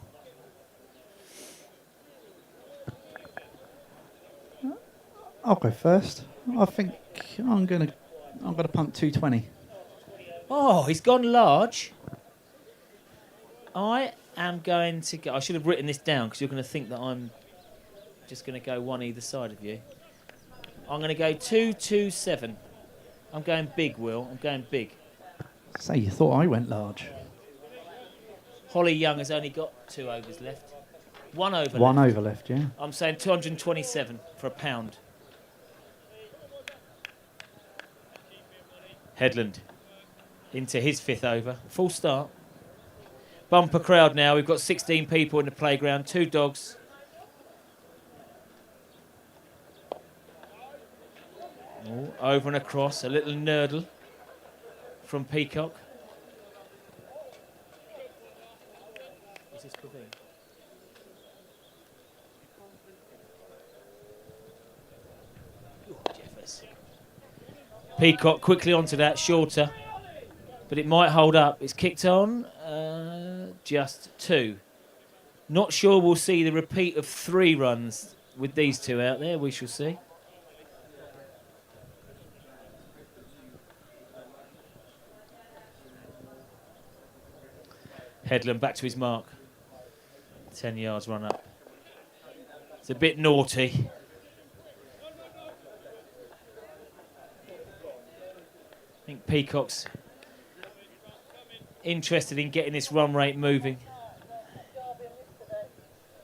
I'll go first. I think I'm gonna punt 220. Oh, he's gone large. I am going to go. I should have written this down because you're going to think that I'm just going to go one either side of you. I'm going to go 227. I'm going big, Will. I'm going big. Say, you thought I went large. Holly Young has only got 2 overs left. 1 over One left. over left, yeah. I'm saying 227 for a pound. Headland into his 5th over. Full start. Bumper crowd now. We've got 16 people in the playground. 2 dogs. Oh, over and across. A little nurdle from Peacock. Is this Kaveen? Ooh, Jeffers. Peacock quickly onto that, shorter. But it might hold up. It's kicked on. Just 2. Not sure we'll see the repeat of 3 runs with these 2 out there. We shall see. Headland back to his mark. 10 yards run up. It's a bit naughty. I think Peacock's interested in getting this run rate moving.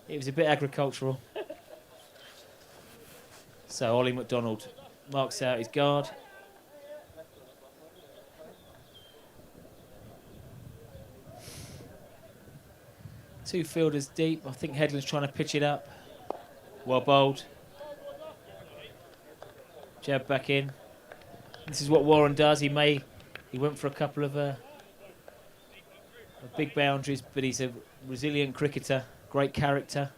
It was a bit agricultural. So Ollie McDonald marks out his guard. Two fielders deep. I think Headland's trying to pitch it up. Well bowled. Jab back in. This is what Warren does. He went for a couple of big boundaries, but he's a resilient cricketer. Great character.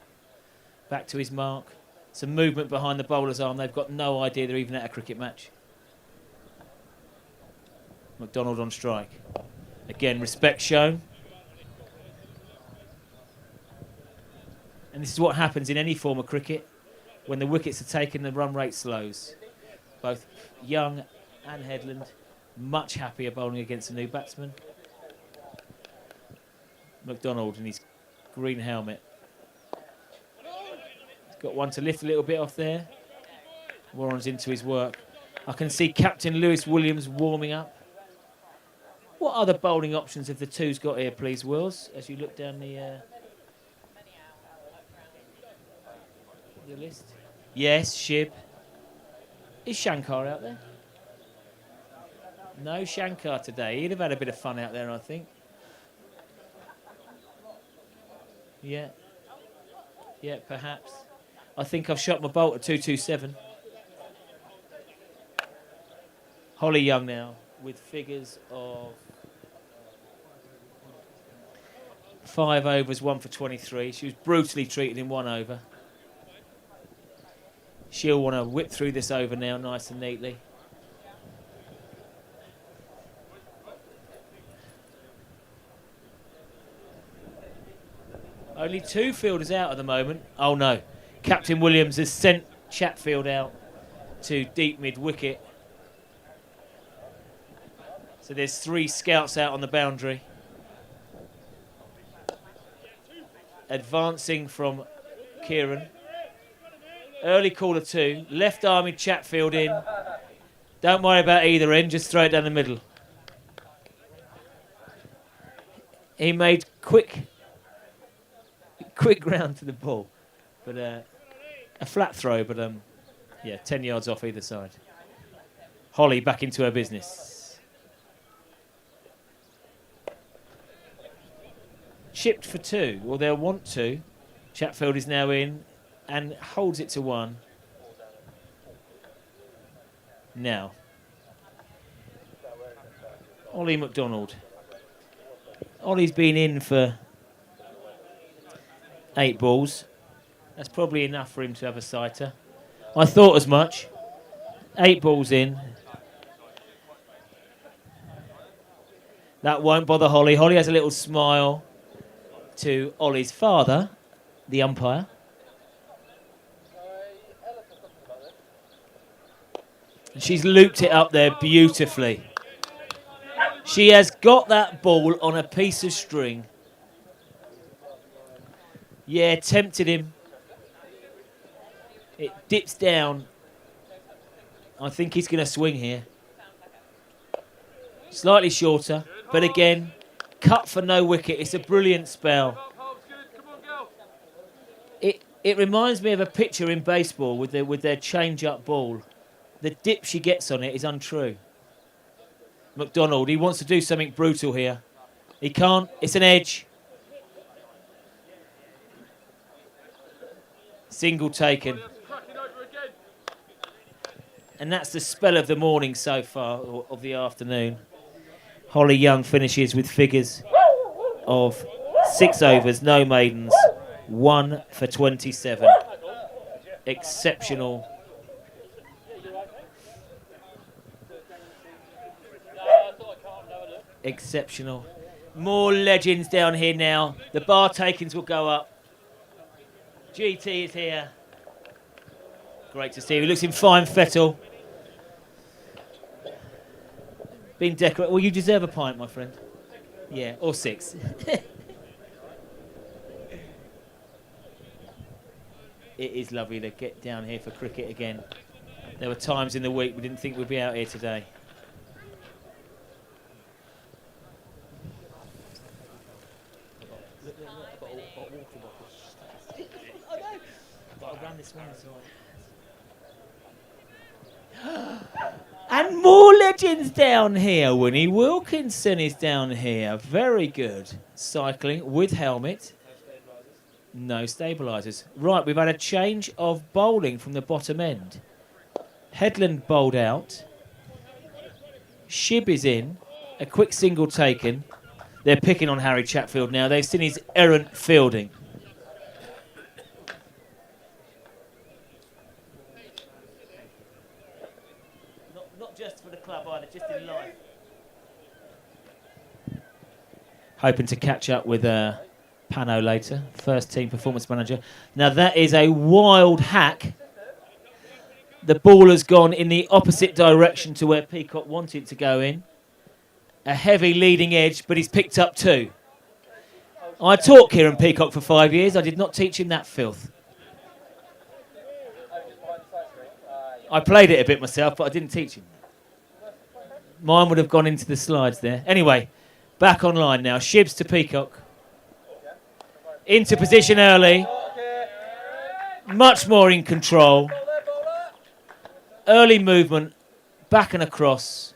Back to his mark. Some movement behind the bowler's arm. They've got no idea they're even at a cricket match. McDonald on strike. Again, respect shown. And this is what happens in any form of cricket. When the wickets are taken, the run rate slows. Both Young and Headland much happier bowling against a new batsman. McDonald in his green helmet. He's got one to lift a little bit off there. Warren's into his work. I can see Captain Lewis Williams warming up. What other bowling options have the twos got here, please, Wills, as you look down the list? Yes, Shib. Is Shankar out there? No Shankar today. He'd have had a bit of fun out there, I think. Yeah. Yeah, perhaps. I think I've shot my bolt at 227. Holly Young now with figures of 5 overs, 1 for 23. She was brutally treated in 1 over. She'll want to whip through this over now nice and neatly. Only 2 fielders out at the moment. Oh no. Captain Williams has sent Chatfield out to deep mid-wicket. So there's 3 scouts out on the boundary. Advancing from Kieran. Early caller 2. Left-armed Chatfield in. Don't worry about either end, just throw it down the middle. He made quick ground to the ball. But a flat throw, but yeah, 10 yards off either side. Holly back into her business. Chipped for 2. Well, they'll want to. Chatfield is now in and holds it to 1. Now, Ollie McDonald. Ollie's been in for 8 balls. That's probably enough for him to have a sighter. I thought as much. 8 balls in. That won't bother Holly. Holly has a little smile to Ollie's father, the umpire. And she's looped it up there beautifully. She has got that ball on a piece of string. Yeah, tempted him. It dips down. I think he's going to swing here. Slightly shorter, but again, cut for no wicket. It's a brilliant spell. It reminds me of a pitcher in baseball with their change-up ball. The dip she gets on it is untrue. McDonald, he wants to do something brutal here. He can't. It's an edge. Single taken. And that's the spell of the morning so far, or of the afternoon. Holly Young finishes with figures of 6 overs, no maidens, 1 for 27. Exceptional. Exceptional. More legends down here now. The bar takings will go up. GT is here. Great to see you. He looks in fine fettle. Been decorated. Well, you deserve a pint, my friend. Yeah, or 6. It is lovely to get down here for cricket again. There were times in the week we didn't think we'd be out here today. And more legends down here. Winnie Wilkinson is down here. Very good. Cycling with helmet. No stabilisers. Right, we've had a change of bowling from the bottom end. Headland bowled out. Shib is in. A quick single taken. They're picking on Harry Chatfield now. They've seen his errant fielding. Not just for the club either, just in life. Hoping to catch up with Pano later, first team performance manager. Now that is a wild hack. The ball has gone in the opposite direction to where Peacock wanted to go in. A heavy leading edge, but he's picked up 2. I taught Kieran Peacock for 5 years. I did not teach him that filth. I played it a bit myself, but I didn't teach him. Mine would have gone into the slides there. Anyway, back online now. Shibs to Peacock. Into position early. Much more in control. Early movement. Back and across.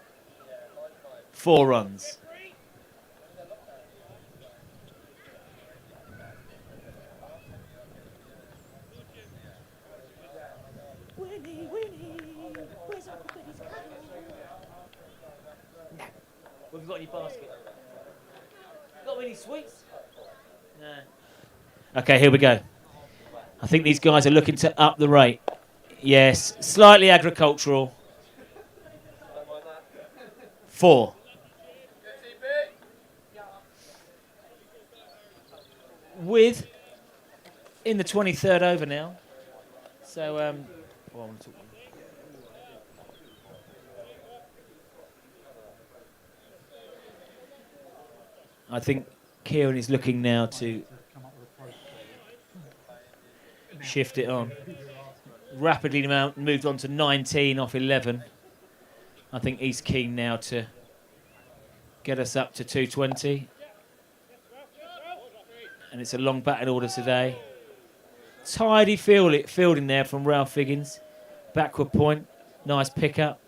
4 runs. Winnie, where's Uncle Benny's car? No. Have you got any basket? Got any sweets? No. Okay, here we go. I think these guys are looking to up the rate. Yes, slightly agricultural. 4. With in the 23rd over now. So, I want to talk. I think Kieran is looking now to shift it on. Rapidly moved on to 19 off 11. I think he's keen now to get us up to 220. And it's a long batting order today. Tidy fielding there from Ralph Figgins. Backward point. Nice pick up.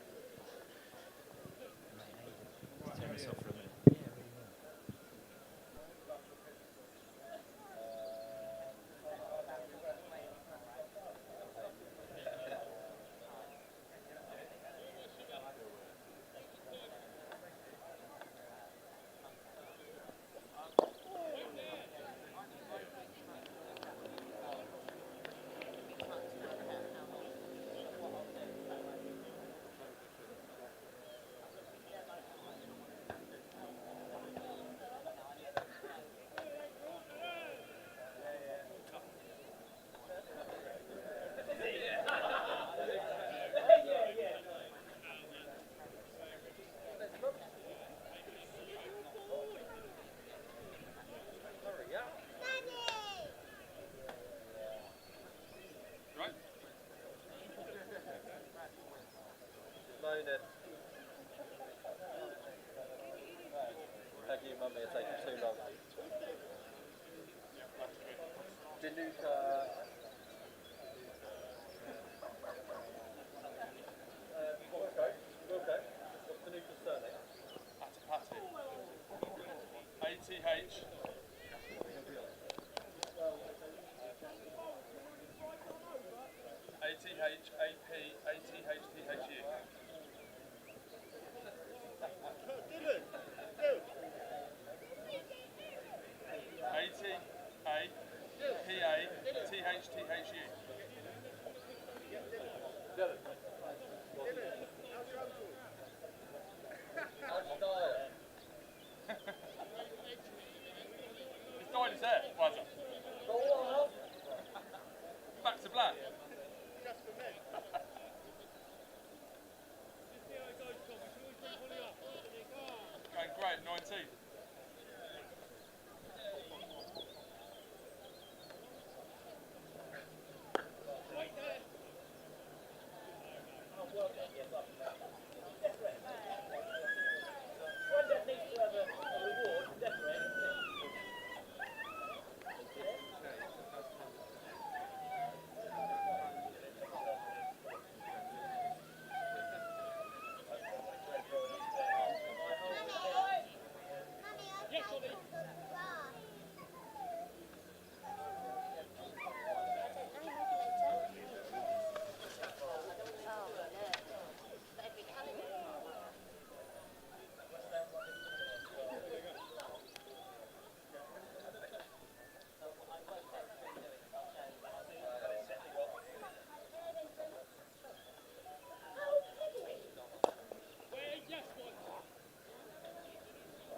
minutes. Peggy and Mummy are taking too long. Danuka. Okay. What's Danuka's surname? Atapati. ATH. ATHAPATHTHU. ATAPATHTHU. His died is there, Wiser. Back to black. Going great, 19.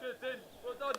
Good, Din. Well done.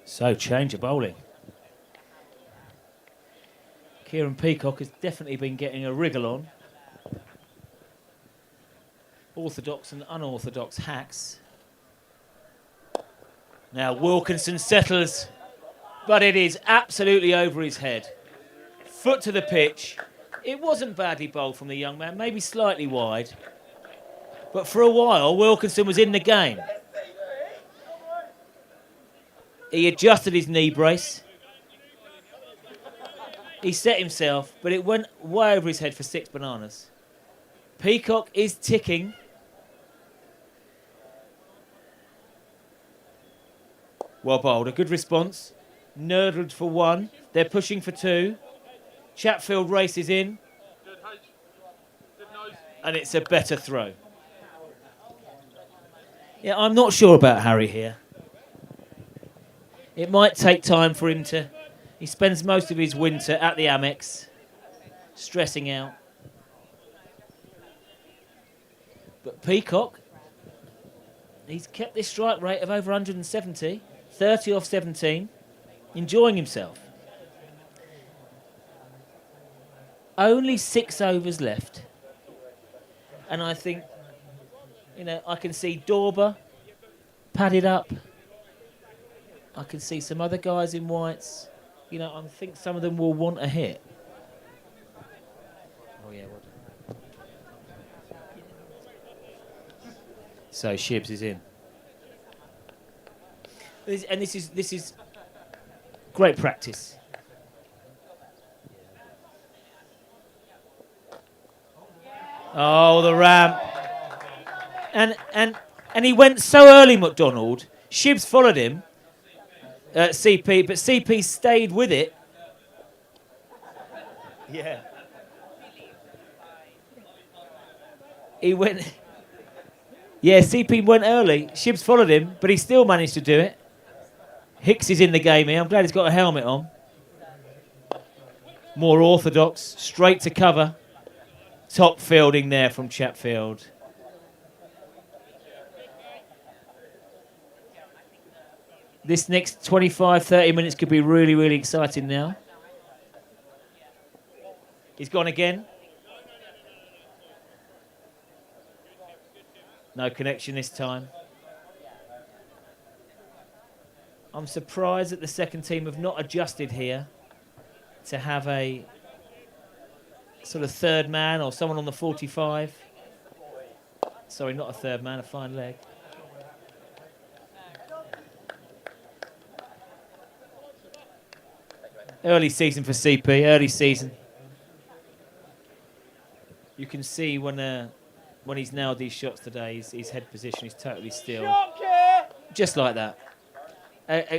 So, change of bowling. Kieran Peacock has definitely been getting a wriggle on. Orthodox and unorthodox hacks. Now Wilkinson settles, but it is absolutely over his head. Foot to the pitch. It wasn't badly bowled from the young man, maybe slightly wide. But for a while, Wilkinson was in the game. He adjusted his knee brace. He set himself, but it went way over his head for 6 bananas. Peacock is ticking. Well bowled, a good response. Nurdled for 1. They're pushing for 2. Chatfield races in. Good, H. Good nose. And it's a better throw. Yeah, I'm not sure about Harry here. It might take time for him to... He spends most of his winter at the Amex, stressing out. But Peacock, he's kept this strike rate of over 170, 30 off 17, enjoying himself. Only 6 overs left. And I think, I can see Dorber padded up. I can see some other guys in whites. I think some of them will want a hit. Oh, yeah, what? So Shibbs is in. This is great practice. Oh, the ramp. And he went so early, McDonald. Shibbs followed him. CP, but CP stayed with it. Yeah. He went... Yeah, CP went early. Shibbs followed him, but he still managed to do it. Hicks is in the game here. I'm glad he's got a helmet on. More orthodox, straight to cover. Top fielding there from Chatfield. This next 25, 30 minutes could be really, really exciting now. He's gone again. No connection this time. I'm surprised that the second team have not adjusted here to have a sort of third man or someone on the 45. Sorry, not a third man, a fine leg. Early season for CP, early season. You can see when he's nailed these shots today, his head position is totally still. Just like that.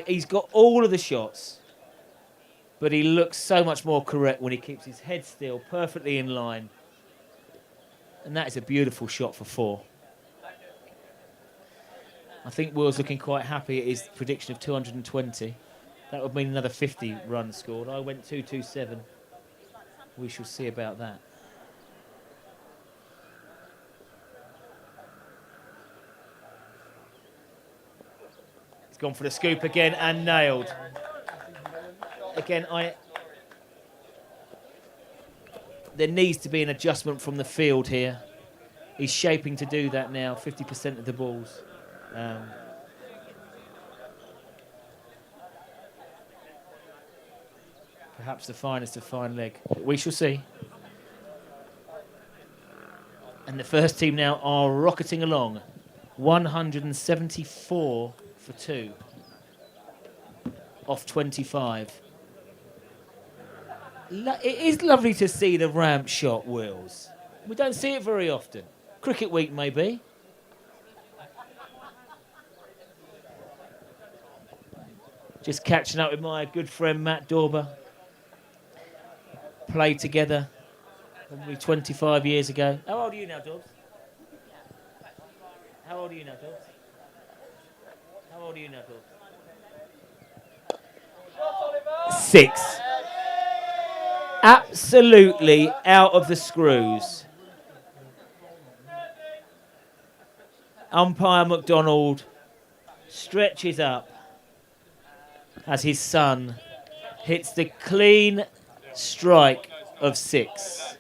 He's got all of the shots, but he looks so much more correct when he keeps his head still, perfectly in line. And that is a beautiful shot for 4. I think Will's looking quite happy at his prediction of 220. That would mean another 50 runs scored. I went 227. We shall see about that. He's gone for the scoop again and nailed. Again, there needs to be an adjustment from the field here. He's shaping to do that now, 50% of the balls. Perhaps the finest of fine leg. We shall see. And the first team now are rocketing along. 174 for 2. Off 25. It is lovely to see the ramp shot, Wills. We don't see it very often. Cricket week, maybe. Just catching up with my good friend Matt Dorber. Played together probably 25 years ago. How old are you now, Dobbs? How old are you now, Dobbs? How old are you now, Dobbs? 6. Absolutely out of the screws. Umpire McDonald stretches up as his son hits the clean strike of 6.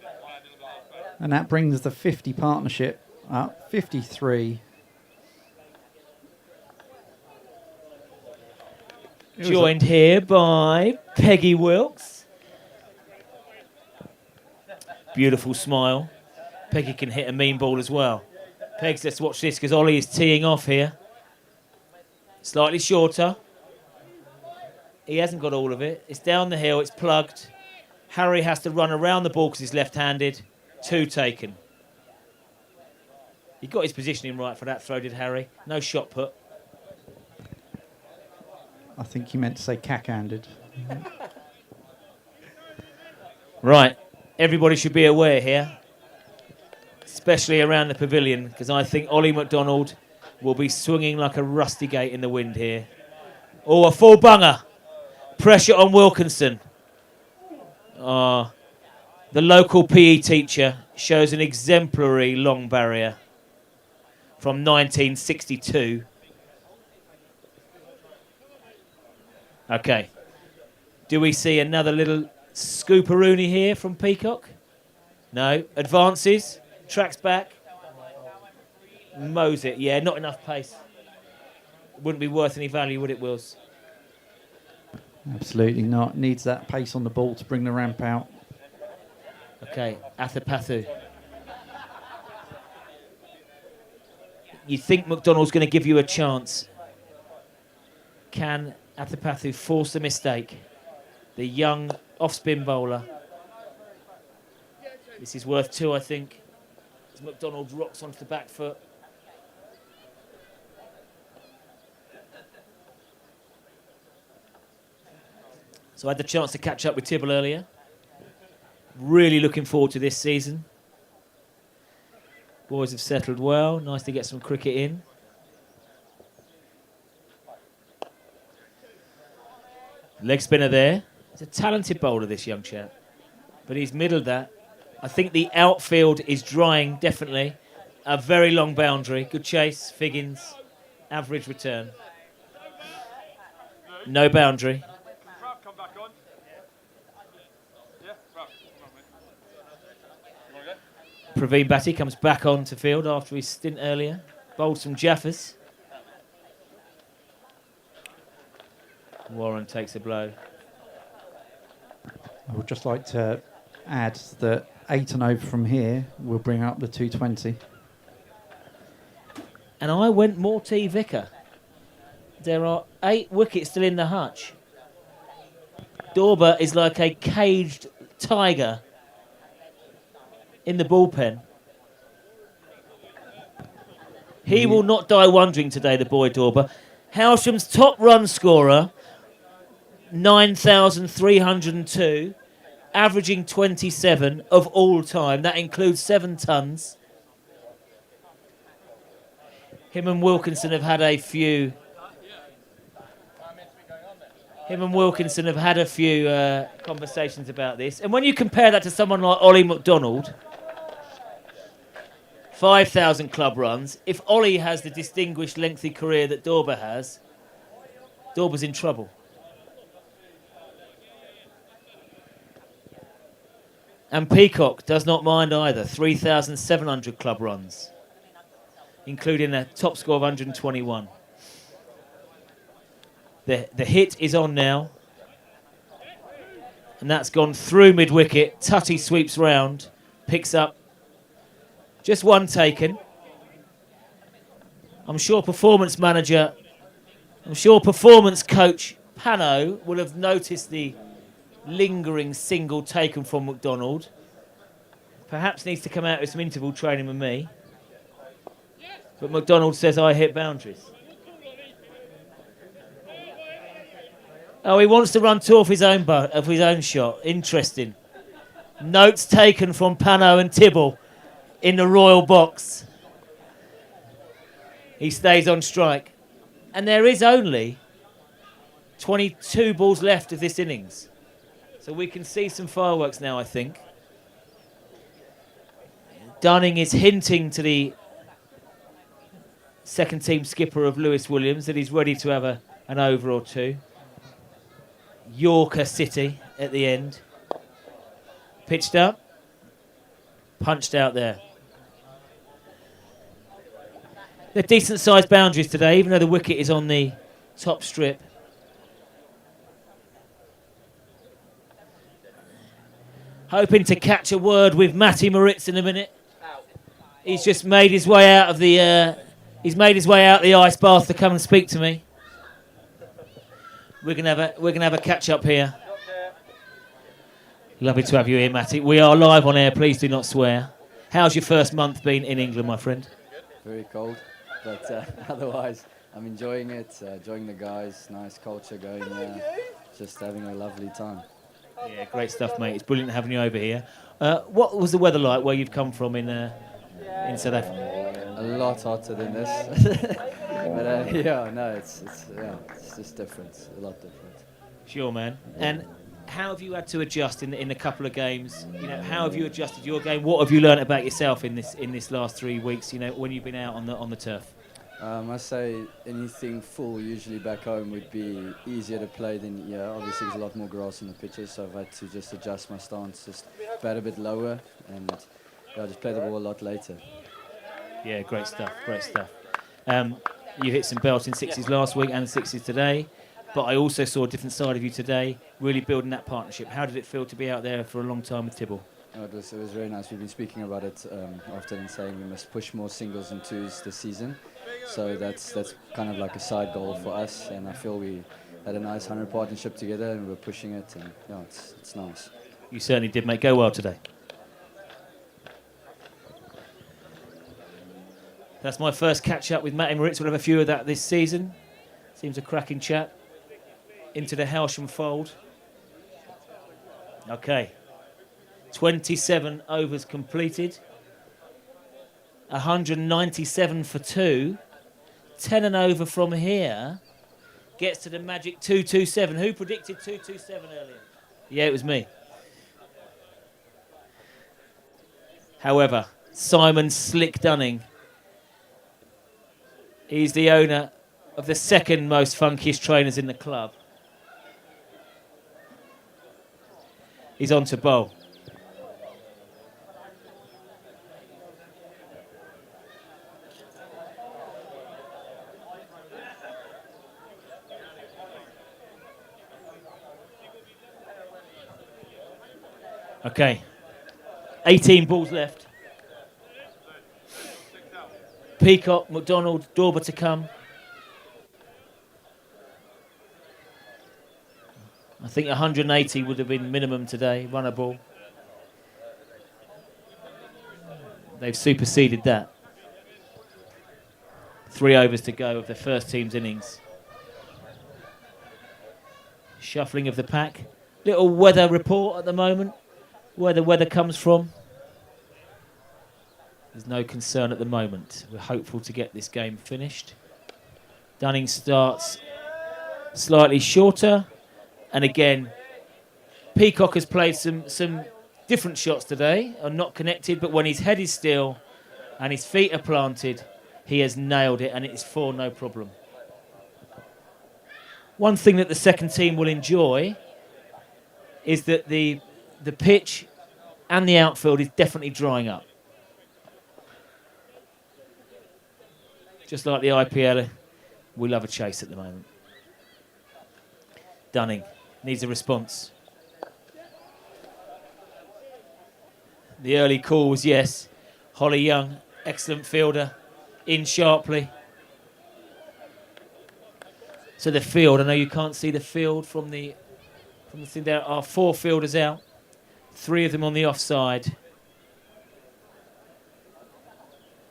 And that brings the 50 partnership up, 53. Joined here by Peggy Wilkes. Beautiful smile. Peggy can hit a mean ball as well. Pegs, let's watch this because Ollie is teeing off here. Slightly shorter. He hasn't got all of it. It's down the hill, it's plugged. Harry has to run around the ball because he's left-handed. 2 taken. He got his positioning right for that throw, did Harry? No shot put. I think he meant to say cack-handed. Right. Everybody should be aware here, especially around the pavilion, because I think Ollie McDonald will be swinging like a rusty gate in the wind here. Oh, a full bunger. Pressure on Wilkinson. The local PE teacher shows an exemplary long barrier from 1962. Okay. Do we see another little scooperoonie here from Peacock? No. Advances. Tracks back. Mows it. Yeah, not enough pace. Wouldn't be worth any value, would it, Wills? Absolutely not. Needs that pace on the ball to bring the ramp out. Okay, Athapathu. You think McDonald's going to give you a chance. Can Athapathu force a mistake? The young off-spin bowler. This is worth 2, I think. As McDonald rocks onto the back foot. So I had the chance to catch up with Tibble earlier. Really looking forward to this season. Boys have settled well. Nice to get some cricket in. Leg spinner there. He's a talented bowler, this young chap. But he's middled that. I think the outfield is drying, definitely. A very long boundary. Good chase, Figgins. Average return. No boundary. Rob, come back on. Yeah, Rob, come on, mate. You want to go? Praveen Batty comes back onto field after his stint earlier. Bowls from Jaffers. Warren takes a blow. I would just like to add that 8 and over from here will bring up the 220. And I went Morty Vicar. There are 8 wickets still in the hutch. Dorber is like a caged tiger in the bullpen. He will not die wondering today, the boy Dorber. Hailsham's top run scorer, 9,302, averaging 27 of all time. That includes 7 tons. Him and Wilkinson have had a few. Conversations about this. And when you compare that to someone like Ollie McDonald, 5,000 club runs. If Ollie has the distinguished lengthy career that Dorber has, Dorber's in trouble. And Peacock does not mind either. 3,700 club runs, including a top score of 121. The hit is on now. And that's gone through mid-wicket. Tutty sweeps round, picks up just one taken. I'm sure performance coach Pano will have noticed the lingering single taken from McDonald. Perhaps needs to come out with some interval training with me. But McDonald says I hit boundaries. Oh, he wants to run two off his own shot. Interesting. Notes taken from Pano and Tibble in the royal box. He stays on strike. And there is only 22 balls left of this innings. So we can see some fireworks now, I think. Dunning is hinting to the second team skipper of Lewis Williams that he's ready to have an over or two. Yorker City at the end. Pitched up. Punched out there. They're decent sized boundaries today, even though the wicket is on the top strip. Hoping to catch a word with Matty Moritz in a minute. He's just made his way out of the ice bath to come and speak to me. We're gonna have a catch up here. Lovely to have you here, Matty. We are live on air. Please do not swear. How's your first month been in England, my friend? Very cold, but otherwise I'm enjoying it. Enjoying the guys. Nice culture going there. Just having a lovely time. Yeah, great stuff, mate. It's brilliant having you over here. What was the weather like where you've come from in South Africa? A lot hotter than this, but it's just different. A lot different. Sure, man. And how have you had to adjust in a couple of games? You know, how have you adjusted your game? What have you learnt about yourself in this last 3 weeks? You know, when you've been out on the turf. I say anything full usually back home would be easier to play than here. Obviously, there's a lot more grass on the pitches, so I've had to just adjust my stance, just bat a bit lower, and just play the ball a lot later. Yeah, great stuff. You hit some belting sixes last week and sixes today, but I also saw a different side of you today, really building that partnership. How did it feel to be out there for a long time with Tibble? It was very nice. We've been speaking about it often and saying we must push more singles and twos this season. So that's kind of like a side goal for us, and I feel we had a nice 100 partnership together and we're pushing it, and it's nice. You certainly did, mate. Go well today. That's my first catch up with Matty Moritz. We'll have a few of that this season. Seems a cracking chap. Into the Hailsham fold. Okay. 27 overs completed. 197 for 2. 10 and over from here. Gets to the magic 227. Who predicted 227 earlier? Yeah, it was me. However, Simon Slick Dunning, he's the owner of the second most funkiest trainers in the club. is on to bowl. Okay, 18 balls left. Peacock, McDonald, Dorber to come. I think 180 would have been minimum today, run a ball. They've superseded that. 3 overs to go of the first team's innings. Shuffling of the pack. Little weather report at the moment. Where the weather comes from. There's no concern at the moment. We're hopeful to get this game finished. Dunning starts slightly shorter. And again, Peacock has played some different shots today. Are not connected, but when his head is still and his feet are planted, he has nailed it, and it is 4 no problem. One thing that the second team will enjoy is that the pitch and the outfield is definitely drying up. Just like the IPL, we love a chase at the moment. Dunning needs a response. The early call was yes. Holly Young, excellent fielder, in sharply. So the field, I know you can't see the field from the thing. There are 4 fielders out, 3 of them on the offside.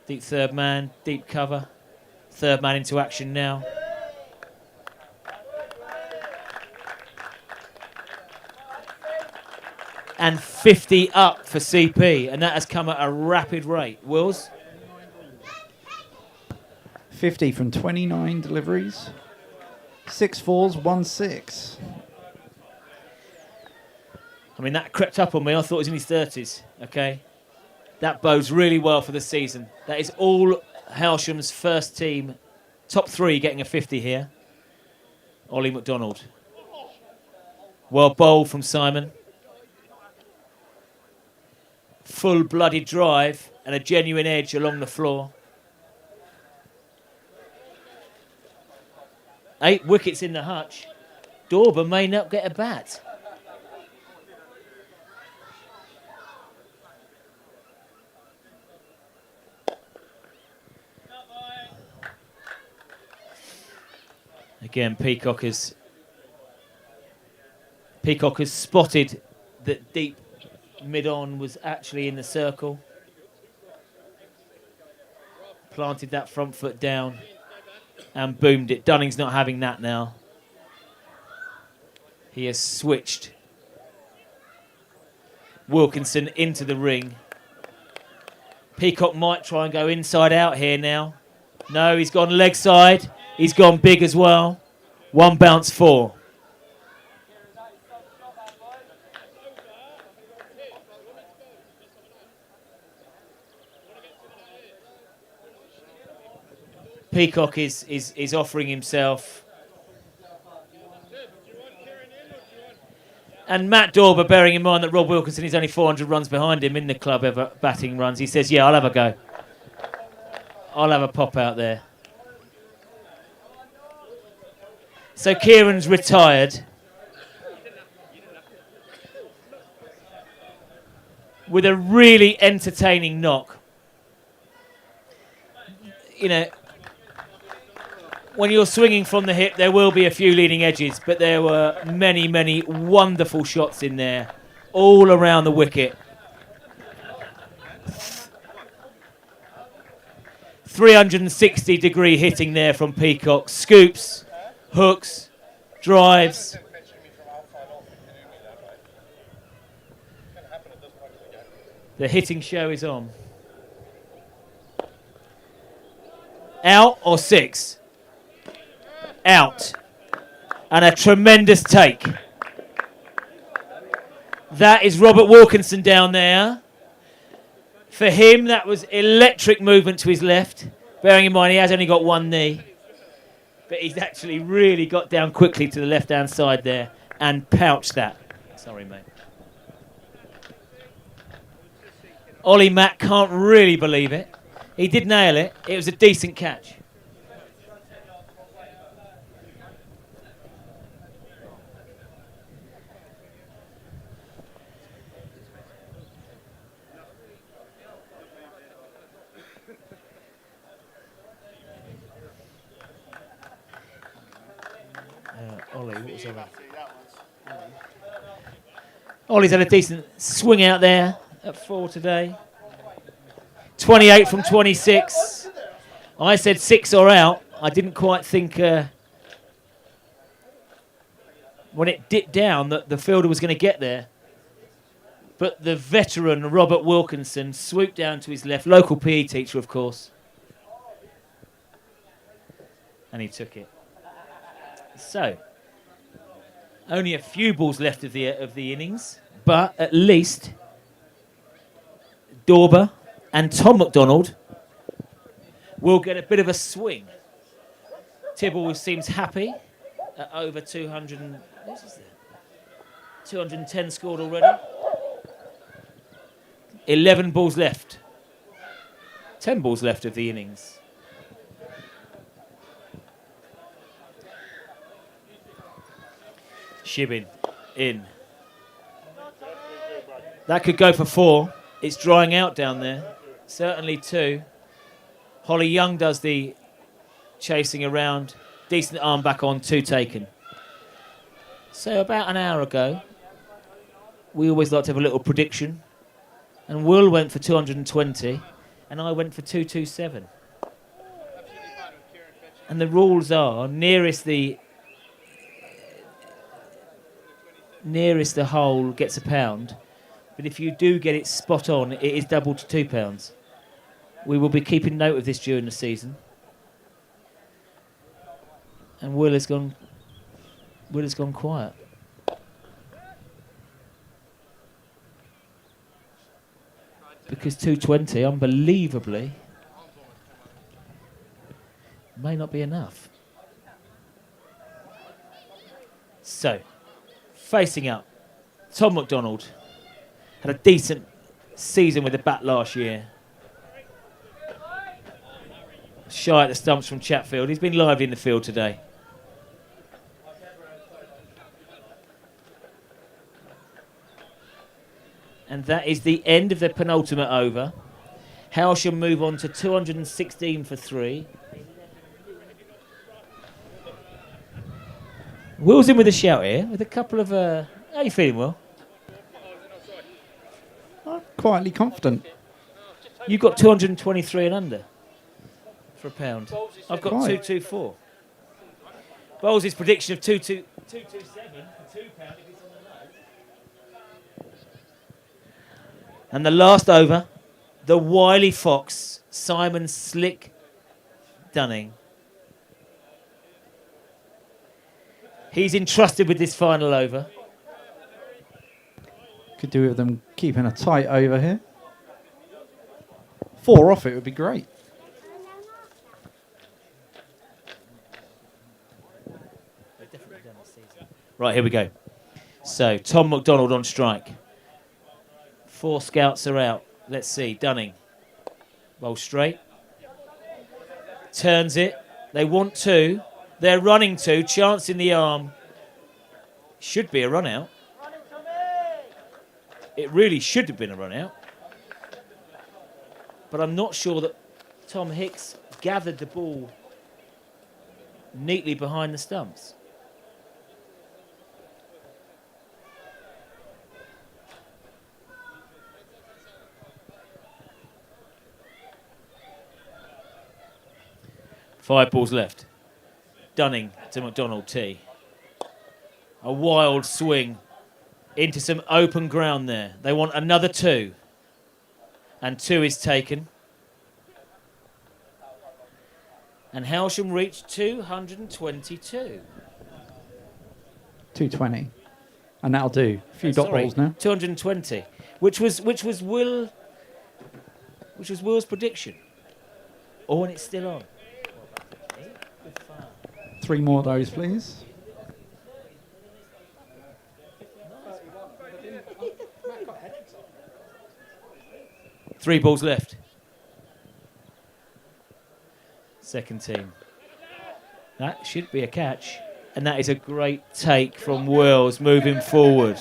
Deep third man, deep cover. Third man into action now. And 50 up for CP, and that has come at a rapid rate. Wills? 50 from 29 deliveries. 6 fours, 1 6. I mean, that crept up on me. I thought he was in his 30s, okay? That bodes really well for the season. That is all Hailsham's first team, top 3 getting a 50 here. Ollie McDonald. Well bowled from Simon. Full-blooded drive and a genuine edge along the floor. 8 wickets in the hutch. Dorber may not get a bat. Again, Peacock has spotted that deep mid-on was actually in the circle. Planted that front foot down and boomed it. Dunning's not having that now. He has switched Wilkinson into the ring. Peacock might try and go inside out here now. No, he's gone leg side. He's gone big as well. 1 bounce 4. Peacock is offering himself. And Matt Dorber, bearing in mind that Rob Wilkinson is only 400 runs behind him in the club ever batting runs, he says, yeah, I'll have a go. I'll have a pop out there. So Kieran's retired. With a really entertaining knock. You know, when you're swinging from the hip, there will be a few leading edges, but there were many, many wonderful shots in there, all around the wicket. 360-degree hitting there from Peacock. Scoops, hooks, drives. The hitting show is on. Out or 6? Out. And a tremendous take. That is Robert Wilkinson down there. For him, that was electric movement to his left. Bearing in mind, he has only got 1 knee. But he's actually really got down quickly to the left-hand side there and pouched that. Sorry, mate. Ollie Mack can't really believe it. He did nail it. It was a decent catch. Ollie, what was Ollie? Ollie's had a decent swing out there at 4 today. 28 from 26. I said 6 or out. I didn't quite think when it dipped down that the fielder was going to get there. But the veteran Robert Wilkinson swooped down to his left, local PE teacher, of course, and he took it. So, only a few balls left of the innings, but at least Dorber and Tom McDonald will get a bit of a swing. Tibble seems happy at over 200. What is that? 210 scored already. 11 balls left. 10 balls left of the innings. Shibin in. That could go for 4. It's drying out down there. Certainly 2. Holly Young does the chasing around. Decent arm back on, 2 taken. So about an hour ago, we always like to have a little prediction. And Will went for 220, and I went for 227. And the rules are nearest the hole gets £1. But if you do get it spot on, it is doubled to £2. We will be keeping note of this during the season. And Will has gone quiet. Because 220, unbelievably, may not be enough. So, facing up, Tom McDonald had a decent season with the bat last year. Shy at the stumps from Chatfield. He's been lively in the field today. And that is the end of the penultimate over. Hailsham move on to 216 for 3. Will's in with a shout here, with a couple of... how are you feeling, Will? I'm quietly confident. You've got 223 and under for £1. I've got Quite. 224. Bowles' prediction of 227 for £2 if it's on the low. And the last over, the wily fox, Simon Slick Dunning. He's entrusted with this final over. Could do with them keeping a tight over here. 4 off it would be great. Right, here we go. So, Tom McDonald on strike. 4 scouts are out. Let's see, Dunning. Roll straight. Turns it. They want 2. They're running 2. Chance in the arm. Should be a run out. It really should have been a run out. But I'm not sure that Tom Hicks gathered the ball neatly behind the stumps. Five balls left. Dunning to McDonald T. A wild swing into some open ground there. They want another 2. And 2 is taken. And Hailsham reached 222. 220. And that'll do. A few dot balls now. 220. Which was Will's prediction. Oh, and it's still on. 3 more of those, please. 3 balls left. Second team. That should be a catch. And that is a great take from Wells moving forward.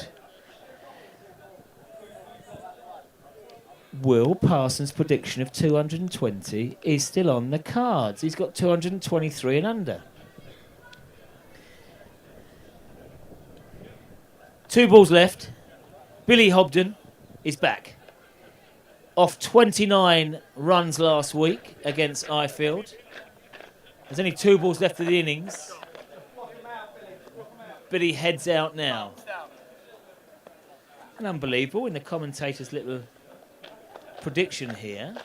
Will Parsons' prediction of 220 is still on the cards. He's got 223 and under. 2 balls left. Billy Hobden is back. Off 29 runs last week against Ifield. There's only 2 balls left of the innings. Billy heads out now. And unbelievable in the commentator's little prediction here.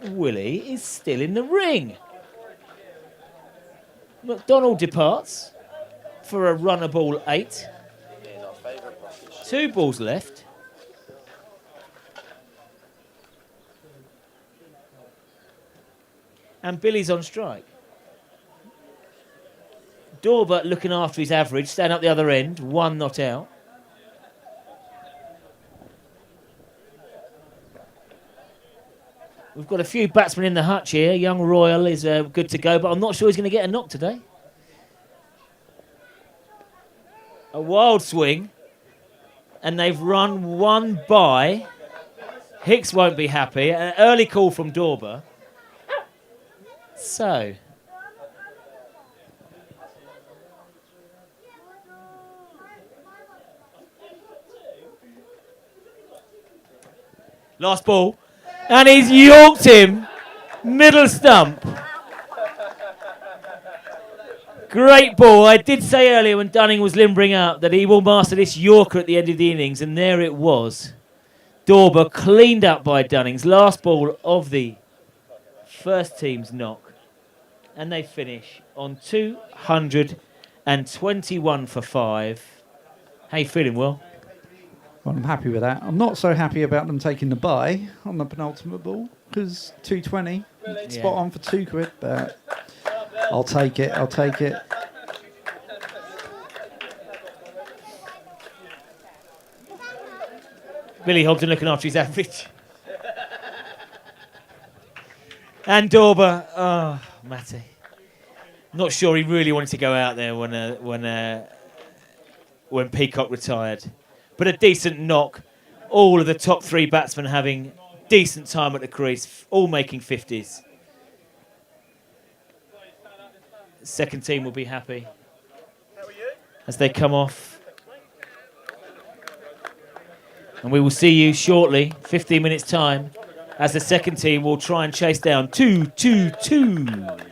Willie is still in the ring. McDonald departs for a runner ball 8. 2 balls left. And Billy's on strike. Dorber looking after his average, stand up the other end, 1 not out. We've got a few batsmen in the hutch here. Young Royal is good to go, but I'm not sure he's going to get a knock today. A wild swing, and they've run 1 by. Hicks won't be happy. An early call from Dorber. So, last ball, and he's yorked him, middle stump. Great ball. I did say earlier when Dunning was limbering up that he will master this yorker at the end of the innings, and there it was. Dorber cleaned up by Dunning's last ball of the first team's knock, and they finish on 221 for 5. How you feeling, Will? Well, I'm happy with that. I'm not so happy about them taking the bye on the penultimate ball, because 220, spot on for £2, but I'll take it. Billy Hobden looking after his average. And Dorber, oh, Matty. Not sure he really wanted to go out there when Peacock retired. But a decent knock. All of the top 3 batsmen having decent time at the crease, all making 50s. Second team will be happy as they come off. And we will see you shortly, 15 minutes time, as the second team will try and chase down 2-2-2.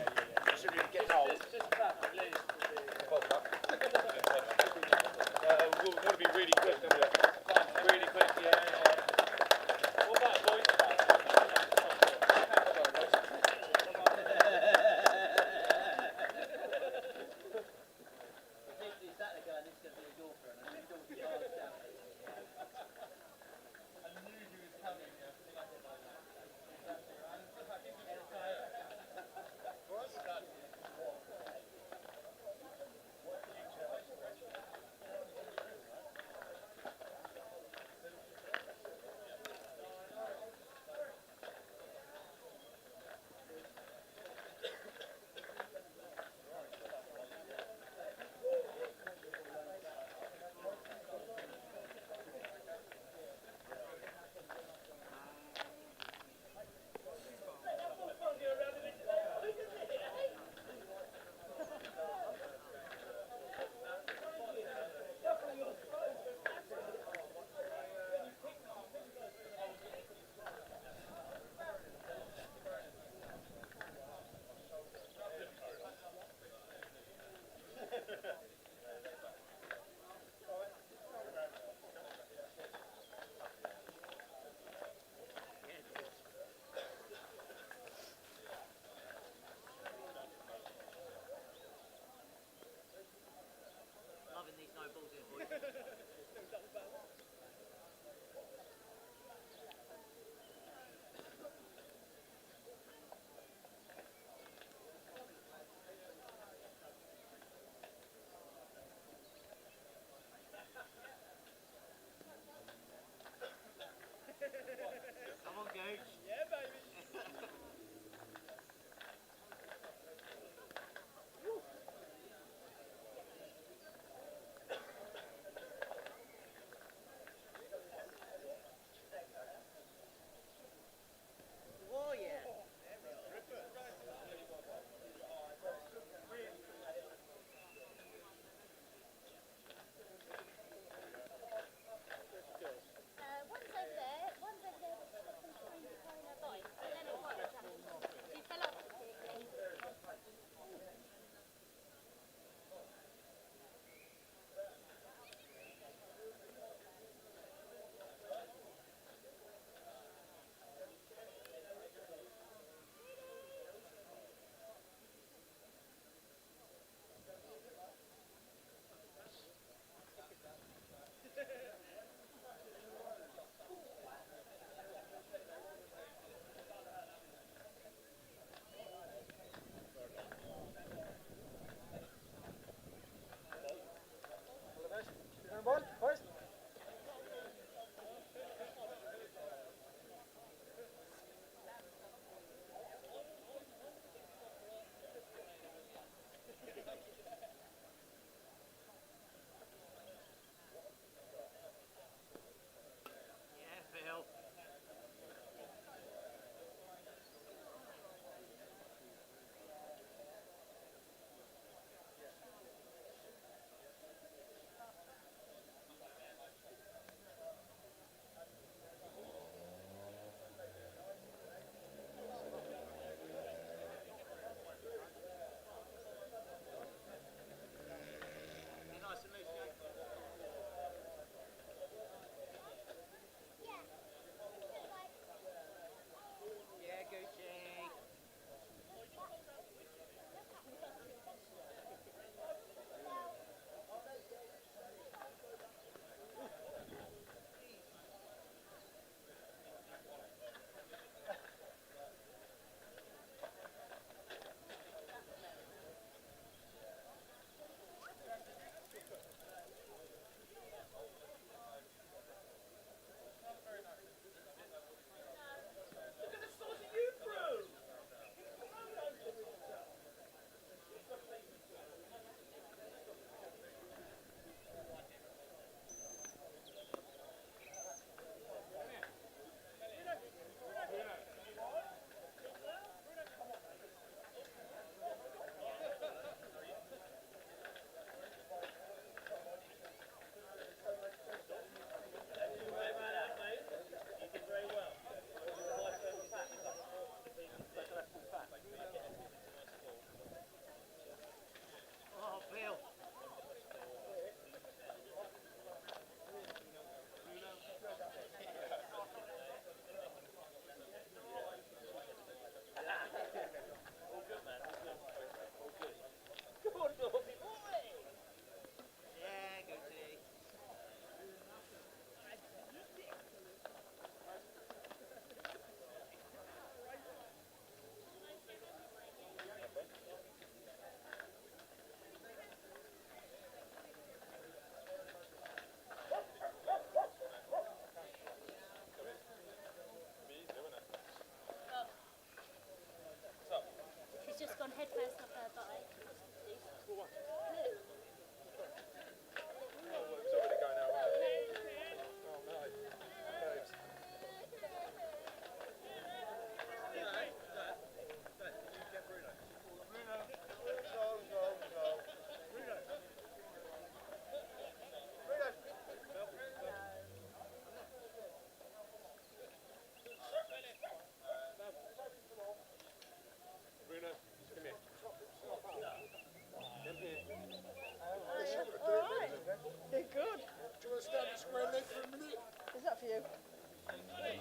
They're good. Do you want to stand at square leg for a minute? Is that for you? Me?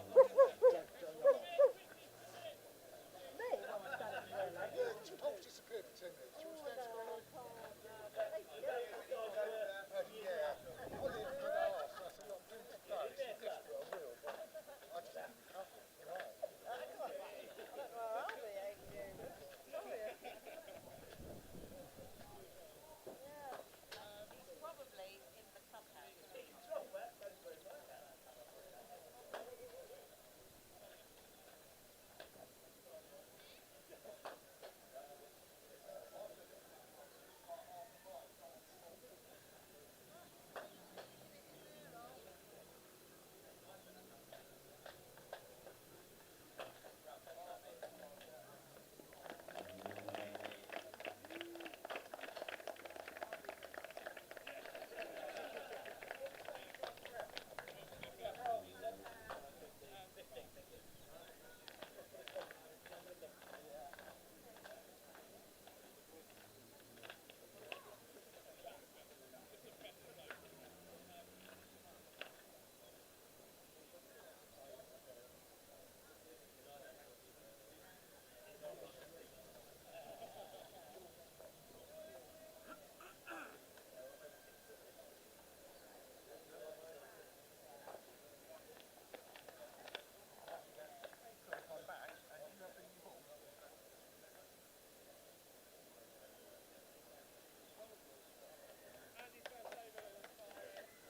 Yeah, Paul's disappeared for 10 minutes. Do you want to stand at square leg? Yeah. I didn't even ask. I said, look, no, it's desperate, I will, but I just didn't cover it. Right.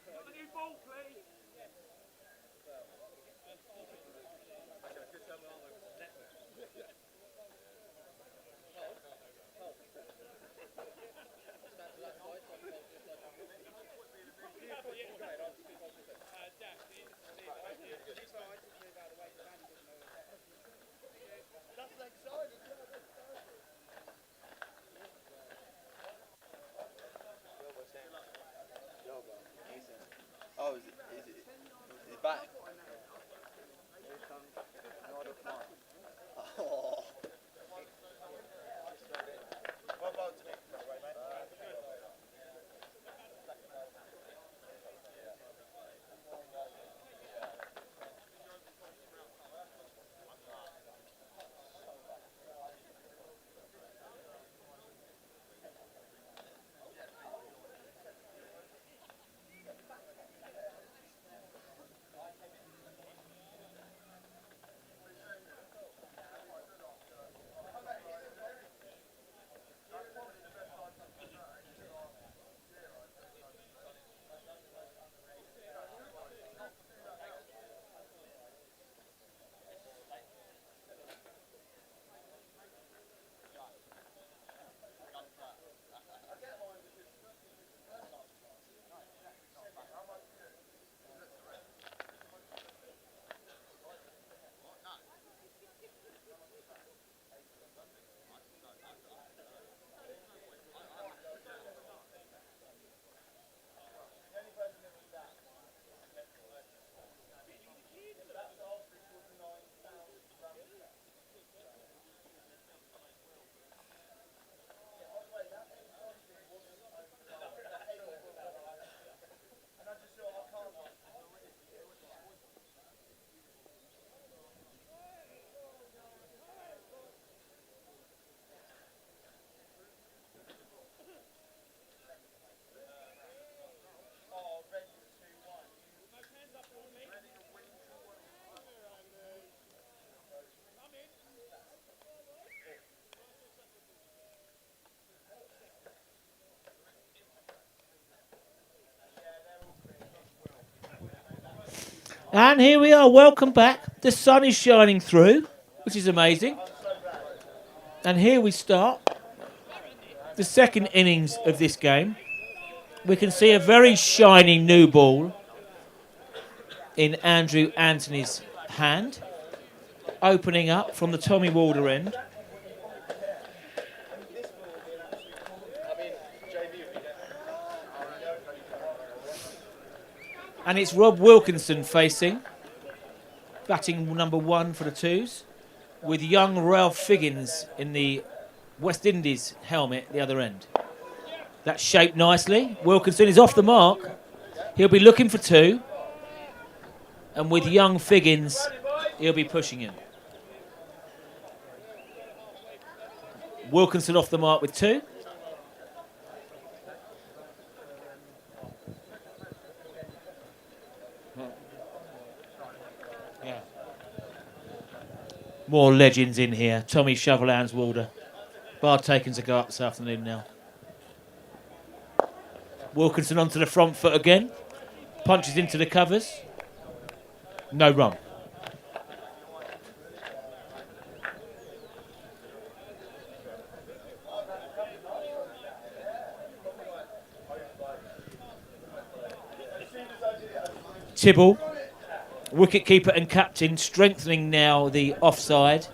Probably in the clubhouse. Oh, is it back? Oh. Well done to me, mate. And here we are, welcome back. The sun is shining through, which is amazing. And here we start the second innings of this game. We can see a very shiny new ball in Andrew Anthony's hand, opening up from the Tommy Walder end. And it's Rob Wilkinson facing, batting number 1 for the twos, with young Ralph Figgins in the West Indies helmet at the other end. That's shaped nicely. Wilkinson is off the mark. He'll be looking for 2. And with young Figgins, he'll be pushing him. Wilkinson off the mark with 2. Yeah. More legends in here. Tommy Shovelhands Walder. Bar taken to go up this afternoon now. Wilkinson onto the front foot again. Punches into the covers. No run. Tibble, wicket-keeper and captain, strengthening now the offside.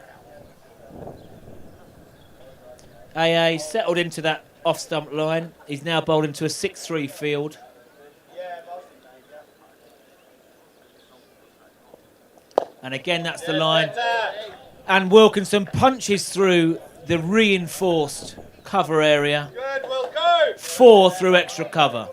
AA settled into that off-stump line. He's now bowled into a 6-3 field. And again, that's the line. And Wilkinson punches through the reinforced cover area. 4 through extra cover.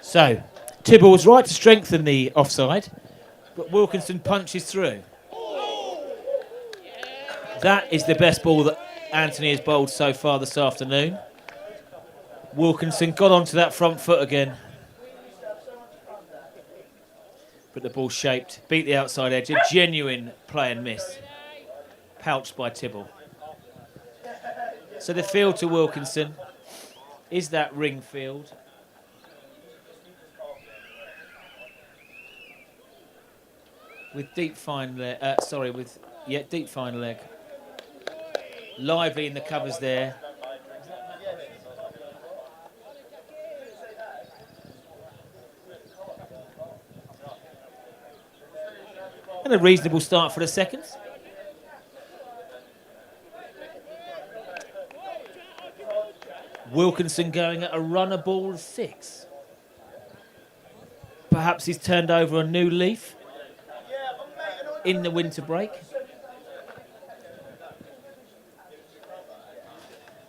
So, Tibble was right to strengthen the offside, but Wilkinson punches through. That is the best ball that Anthony has bowled so far this afternoon. Wilkinson got onto that front foot again. But the ball shaped, beat the outside edge, a genuine play and miss. Pouched by Tibble. So the field to Wilkinson is that ring field. With deep fine leg, deep fine leg. Lively in the covers there. And a reasonable start for the seconds. Wilkinson going at a runner ball of 6. Perhaps he's turned over a new leaf in the winter break.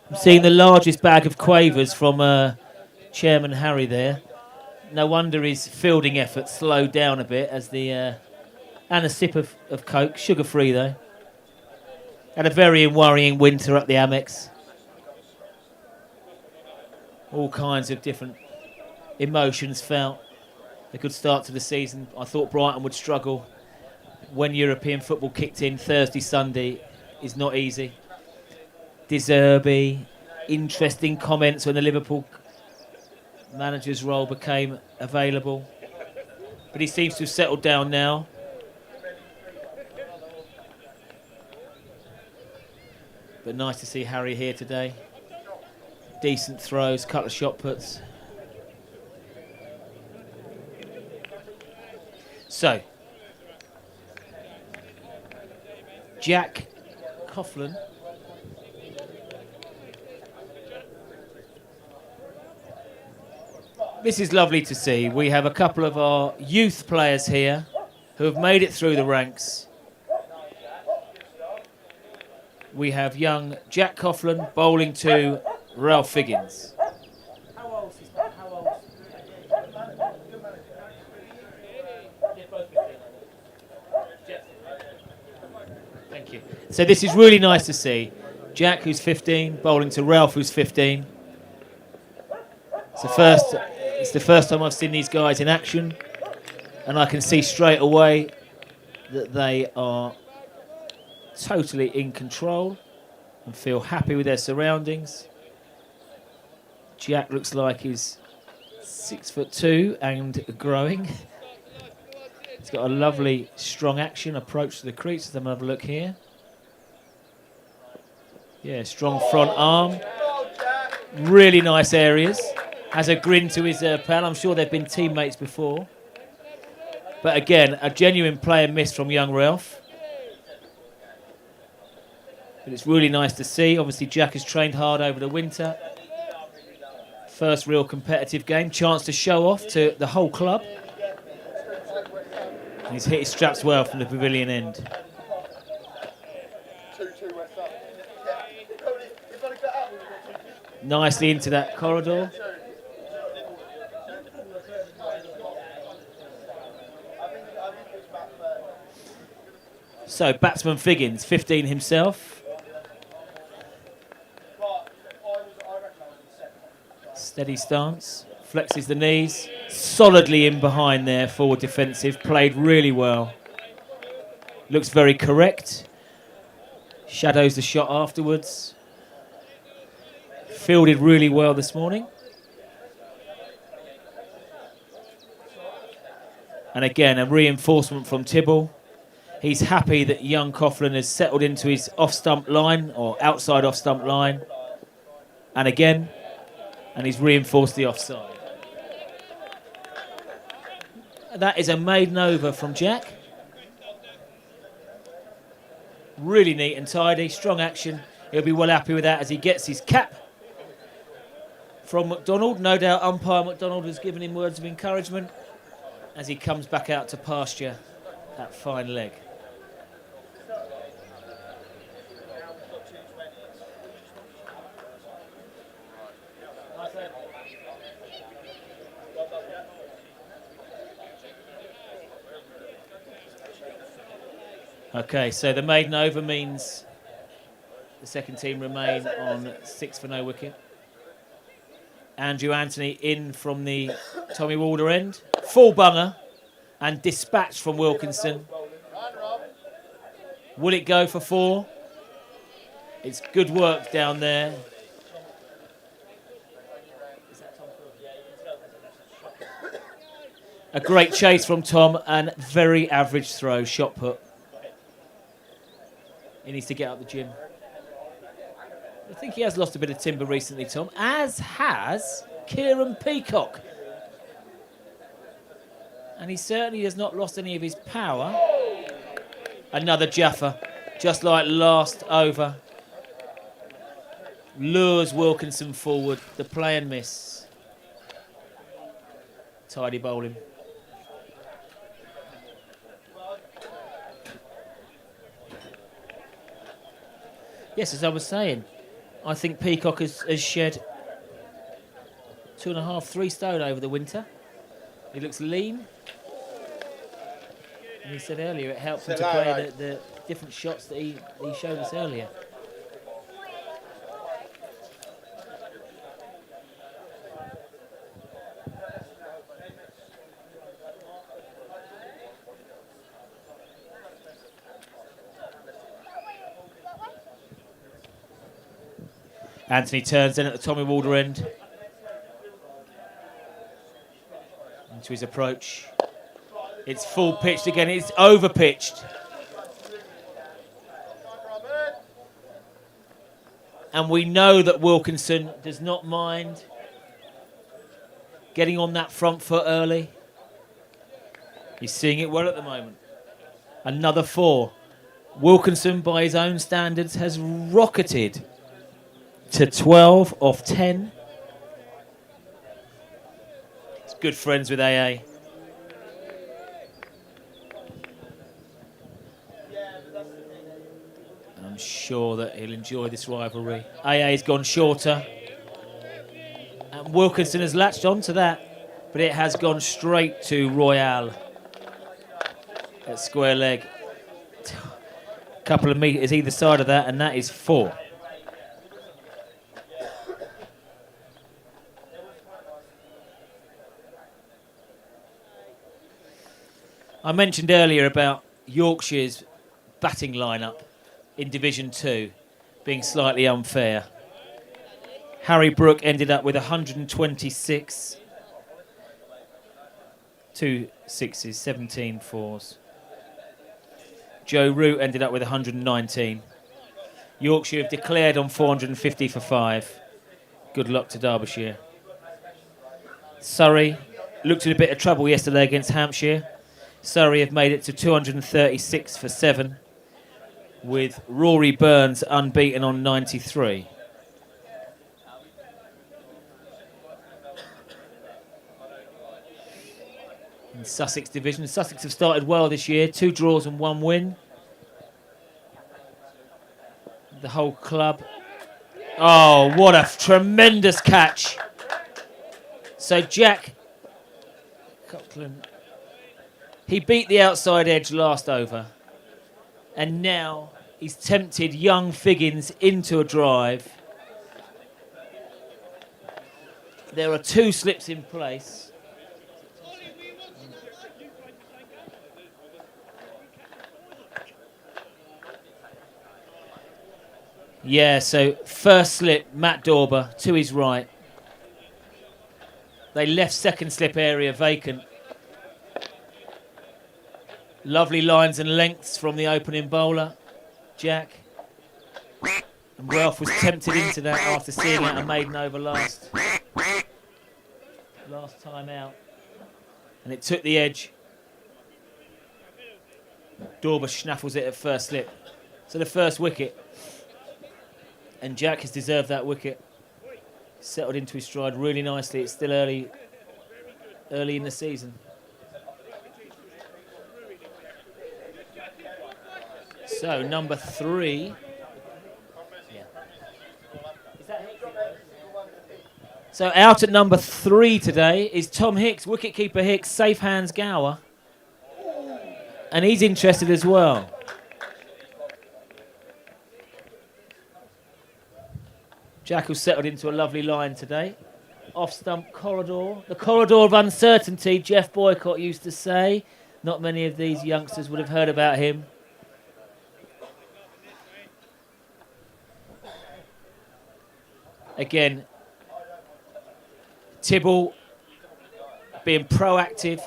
I'm seeing the largest bag of quavers from Chairman Harry there. No wonder his fielding effort slowed down a bit as the and a sip of Coke, sugar-free though. Had a very worrying winter at the Amex. All kinds of different emotions felt. A good start to the season. I thought Brighton would struggle. When European football kicked in Thursday, Sunday is not easy. De Zerbi, interesting comments when the Liverpool manager's role became available. But he seems to have settled down now. But nice to see Harry here today. Decent throws, couple of shot puts. So, Jack Coughlin. This is lovely to see. We have a couple of our youth players here who have made it through the ranks. We have young Jack Coughlin bowling to Ralph Figgins. How old is he? How old? Thank you. So this is really nice to see. Jack, who's 15, bowling to Ralph, who's 15. It's the first time I've seen these guys in action. And I can see straight away that they are totally in control and feel happy with their surroundings. Jack looks like he's 6'2" and growing. He's got a lovely strong action approach to the crease. Let's have another look here. Yeah, strong front arm. Really nice areas. Has a grin to his pal. I'm sure they've been teammates before. But again, a genuine player miss from young Ralph. But it's really nice to see. Obviously, Jack has trained hard over the winter. First real competitive game. Chance to show off to the whole club. And he's hit his straps well from the pavilion end. 2-2 West Ham. Nicely into that corridor. So, batsman Figgins, 15 himself. Steady stance, flexes the knees, solidly in behind there, forward defensive, played really well. Looks very correct. Shadows the shot afterwards. Fielded really well this morning. And again, a reinforcement from Tibble. He's happy that young Coughlin has settled into his off-stump line, or outside off-stump line. And again, and he's reinforced the offside. That is a maiden over from Jack. Really neat and tidy, strong action. He'll be well happy with that as he gets his cap from McDonald. No doubt umpire McDonald has given him words of encouragement as he comes back out to pasture that fine leg. Okay, so the maiden over means the second team remain on 6 for no wicket. Andrew Anthony in from the Tommy Walder end. Full bunger and dispatched from Wilkinson. Will it go for 4? It's good work down there. A great chase from Tom and very average throw, shot put. He needs to get up the gym. I think he has lost a bit of timber recently, Tom, as has Kieran Peacock. And he certainly has not lost any of his power. Another Jaffa, just like last over. Lures Wilkinson forward, the play and miss. Tidy bowling. Yes, as I was saying, I think Peacock has shed 2.5, 3 stone over the winter. He looks lean. And he said earlier it helped him to play the different shots that he showed us earlier. Anthony turns in at the Tommy Walder end. Into his approach. It's full pitched again. It's over pitched. And we know that Wilkinson does not mind getting on that front foot early. He's seeing it well at the moment. Another 4. Wilkinson, by his own standards, has rocketed to 12 off 10. He's good friends with AA. I'm sure that he'll enjoy this rivalry. AA's gone shorter. And Wilkinson has latched on to that, but it has gone straight to Royale at square leg. A couple of metres either side of that, and that is 4. I mentioned earlier about Yorkshire's batting lineup in Division 2 being slightly unfair. Harry Brook ended up with 126, 2 sixes, 17 fours. Joe Root ended up with 119. Yorkshire have declared on 450 for 5. Good luck to Derbyshire. Surrey looked in a bit of trouble yesterday against Hampshire. Surrey have made it to 236 for 7, with Rory Burns unbeaten on 93. In Sussex division, Sussex have started well this year, 2 draws and 1 win. The whole club. Oh, what a tremendous catch. So Jack Coughlin, he beat the outside edge last over, and now he's tempted young Figgins into a drive. There are 2 slips in place. Yeah, so first slip, Matt Dorber to his right. They left second slip area vacant. Lovely lines and lengths from the opening bowler, Jack. And Ralph was tempted into that after seeing out a maiden over last time out. And it took the edge. Dorber snaffles it at first slip. So the first wicket. And Jack has deserved that wicket. Settled into his stride really nicely. It's still early in the season. So number 3. Yeah. So out at number 3 today is Tom Hicks, wicketkeeper Hicks, safe hands Gower. And he's interested as well. Jackal settled into a lovely line today. Off stump corridor. The corridor of uncertainty, Jeff Boycott used to say. Not many of these youngsters would have heard about him. Again, Tibble being proactive,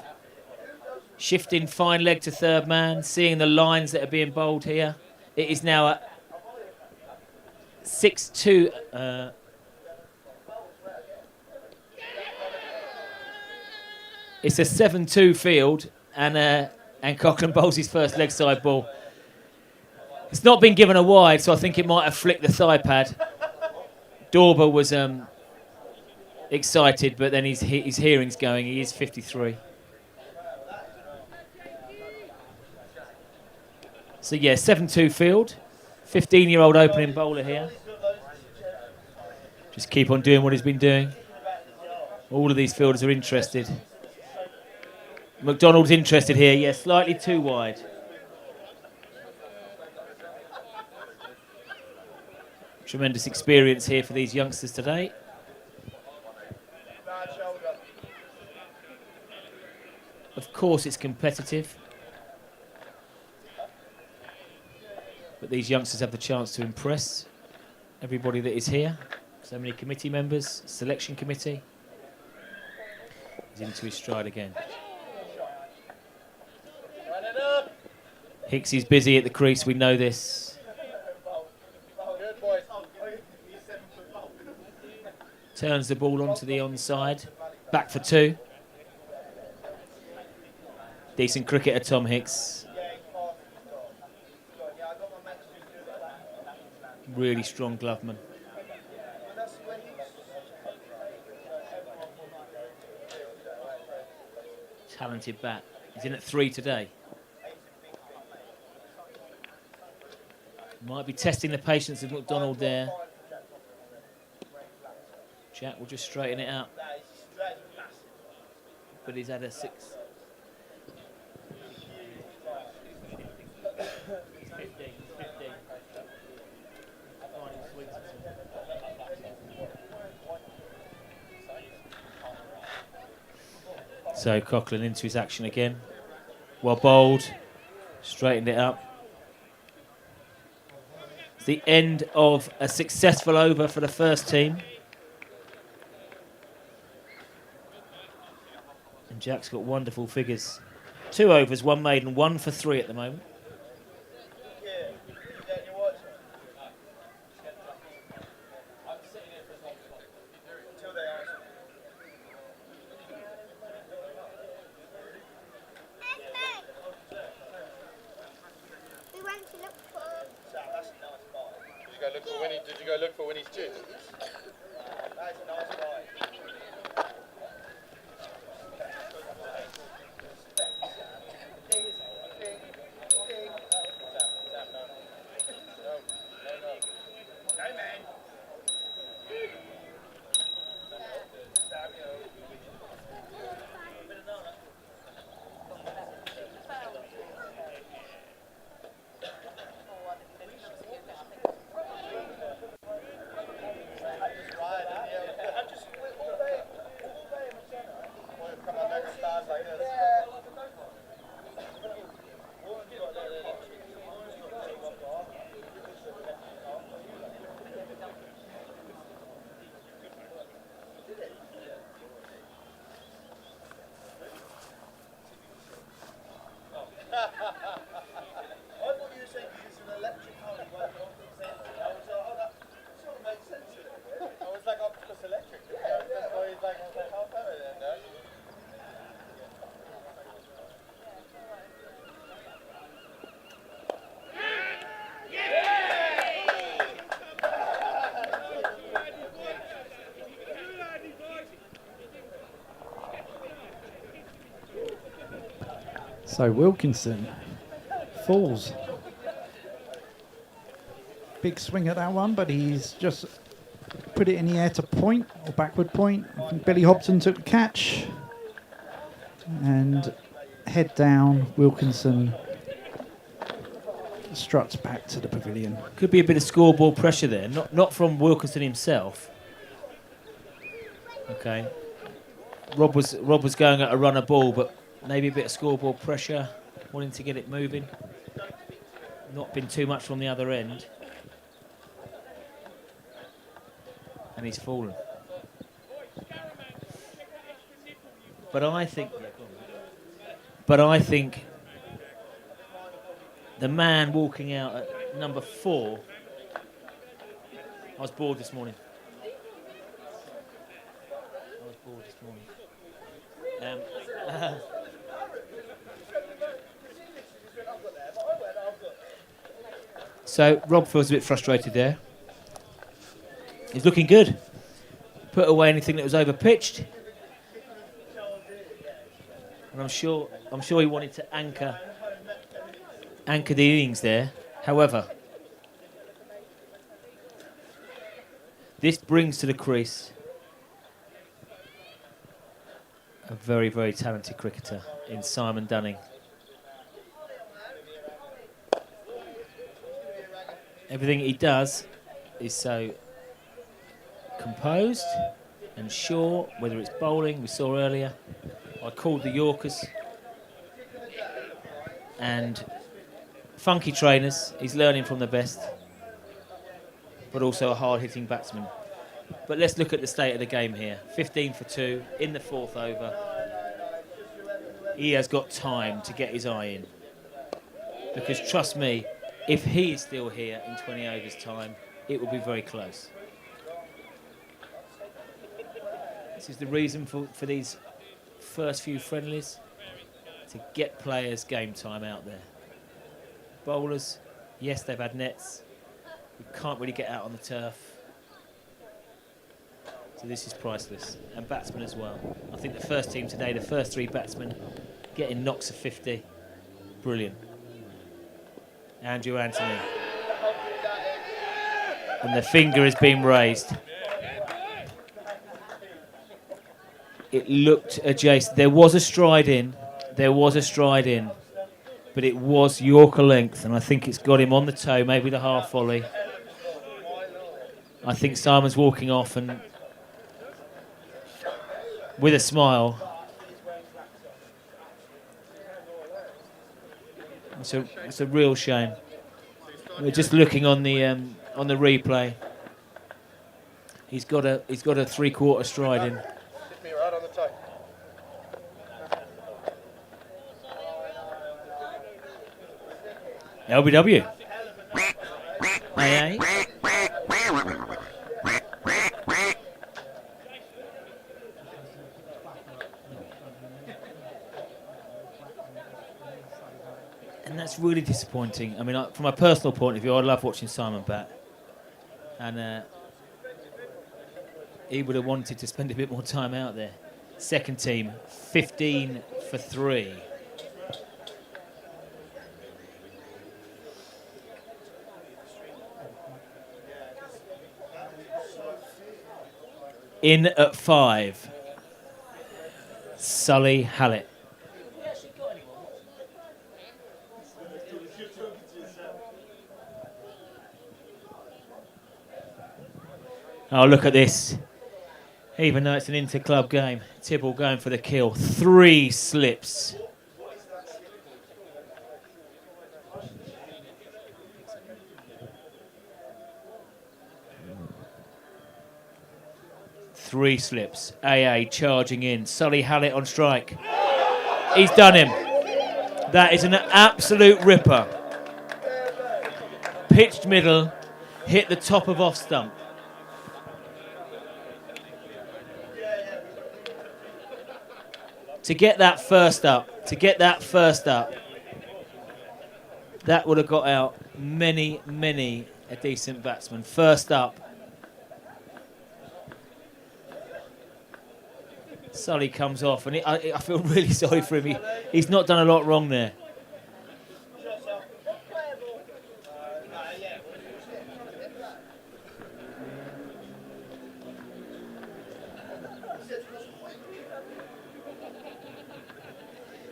shifting fine leg to third man, seeing the lines that are being bowled here. It is now a 6-2. It's a 7-2 field, and Cochrane bowls his first leg side ball. It's not been given a wide, so I think it might have flicked the thigh pad. Dorber was excited, but then his hearing's going. He is 53. So yeah, 7-2 field. 15-year-old opening bowler here. Just keep on doing what he's been doing. All of these fielders are interested. McDonald's interested here. Yeah, slightly too wide. Tremendous experience here for these youngsters today. Of course it's competitive. But these youngsters have the chance to impress everybody that is here. So many committee members, selection committee. He's into his stride again. Hicks is busy at the crease, we know this. Turns the ball onto the onside. Back for 2. Decent cricketer, Tom Hicks. Really strong gloveman. Talented bat. He's in at 3 today. Might be testing the patience of McDonald there. Jack will just straighten it out. But he's had a 6. So Coughlin into his action again. Well bowled. Straightened it up. It's the end of a successful over for the first team. And Jack's got wonderful figures. 2 overs, 1 maiden, 1 for 3 at the moment. We went to look for. Did you go look for Winnie's juice? That's a nice bite. I thought you were saying this is an electric car you weren't on the assembly. I was like, oh, that sort of makes sense a little bit. I was like Octopus Electric. That's why he's like, I was like, how come it then? So Wilkinson falls. Big swing at that one, but he's just put it in the air to point, or backward point. I think Billy Hobson took the catch. And head down, Wilkinson struts back to the pavilion. Could be a bit of scoreboard pressure there, not from Wilkinson himself. Okay. Rob was going at a runner ball, but maybe a bit of scoreboard pressure, wanting to get it moving. Not been too much from the other end. And he's fallen. But I think the man walking out at number 4, I was bored this morning. So Rob feels a bit frustrated there. He's looking good. Put away anything that was over pitched. And I'm sure he wanted to anchor the innings there. However, this brings to the crease a very, very talented cricketer in Simon Dunning. Everything he does is so composed and sure, whether it's bowling, we saw earlier. I called the Yorkers. And funky trainers, he's learning from the best, but also a hard-hitting batsman. But let's look at the state of the game here. 15 for 2 in the 4th over. He has got time to get his eye in. Because trust me, if he is still here in 20 overs time, it will be very close. This is the reason for these first few friendlies, to get players game time out there. Bowlers, yes, they've had nets. We can't really get out on the turf. So this is priceless. And batsmen as well. I think the first team today, the first 3 batsmen, getting knocks of 50. Brilliant. Andrew Anthony. And the finger has been raised. It looked adjacent. There was a stride in. But it was Yorker length, and I think it's got him on the toe, maybe the half volley. I think Simon's walking off and with a smile. It's a real shame. We're just looking on the replay. He's got a 3/4 stride in. Hit me right on the toe. LBW. AA. And that's really disappointing. I mean, from a personal point of view, I love watching Simon bat. And he would have wanted to spend a bit more time out there. Second team, 15 for 3. In at 5, Sully Hallett. Oh, look at this. Even though it's an inter-club game, Tibble going for the kill. 3 slips. Three slips. AA charging in. Sully Hallett on strike. He's done him. That is an absolute ripper. Pitched middle, hit the top of off stump. To get that first up, that would have got out many a decent batsman. First up. Sully comes off, and I feel really sorry for him. He's not done a lot wrong there.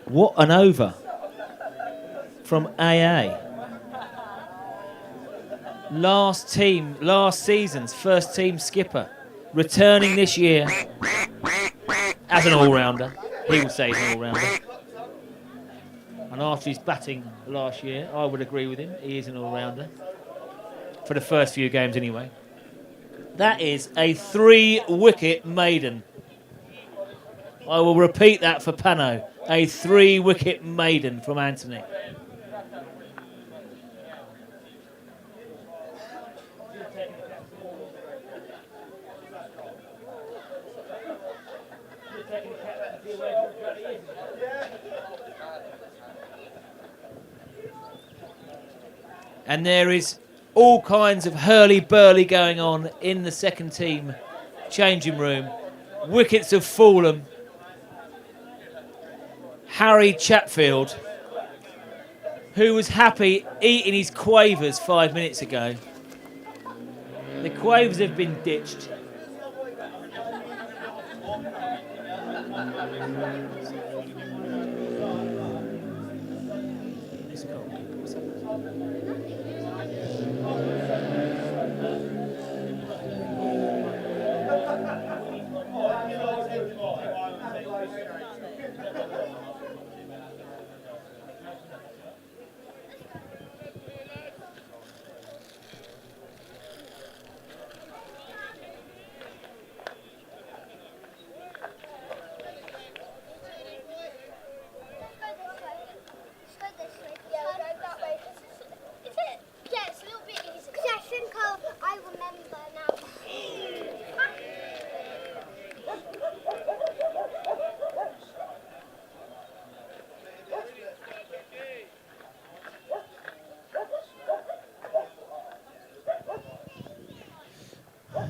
What an over from AA. Last season's first team skipper, returning this year as an all-rounder. He would say he's an all-rounder. And after his batting last year, I would agree with him. He is an all-rounder. For the first few games anyway. That is a 3-wicket maiden. I will repeat that for Pano. A 3-wicket maiden from Anthony. And there is all kinds of hurly-burly going on in the second team changing room. Wickets have fallen. Harry Chatfield, who was happy eating his quavers 5 minutes ago. The quavers have been ditched.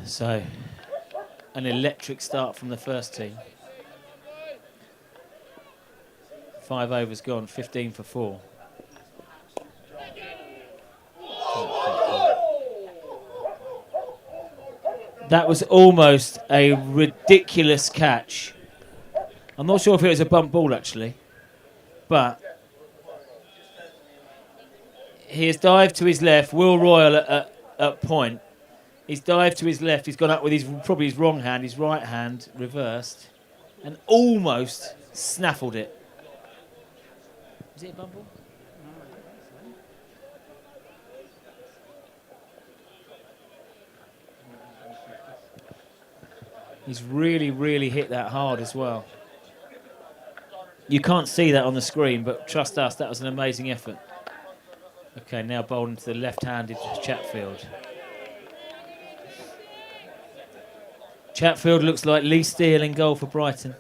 So, an electric start from the first team. 5 overs gone, 15 for 4. That was almost a ridiculous catch. I'm not sure if it was a bump ball actually, but he has dived to his left. Will Royal at point. He's dived to his left. He's gone up with probably his wrong hand, his right hand reversed, and almost snaffled it. Is it a bump ball? He's really, really hit that hard as well. You can't see that on the screen, but trust us, that was an amazing effort. Okay, now bowling to the left-handed Chatfield. Chatfield looks like Lee Steele in goal for Brighton.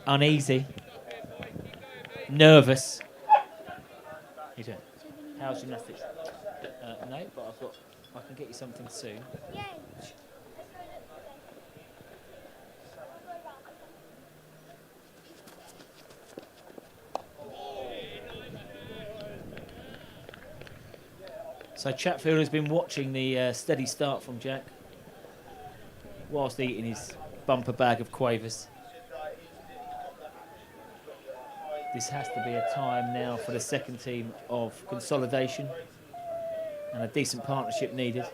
Uneasy. Nervous. How you doing? How's gymnastics? No, but I can get you something soon. So Chatfield has been watching the steady start from Jack whilst eating his bumper bag of quavers. This has to be a time now for the second team of consolidation and a decent partnership needed.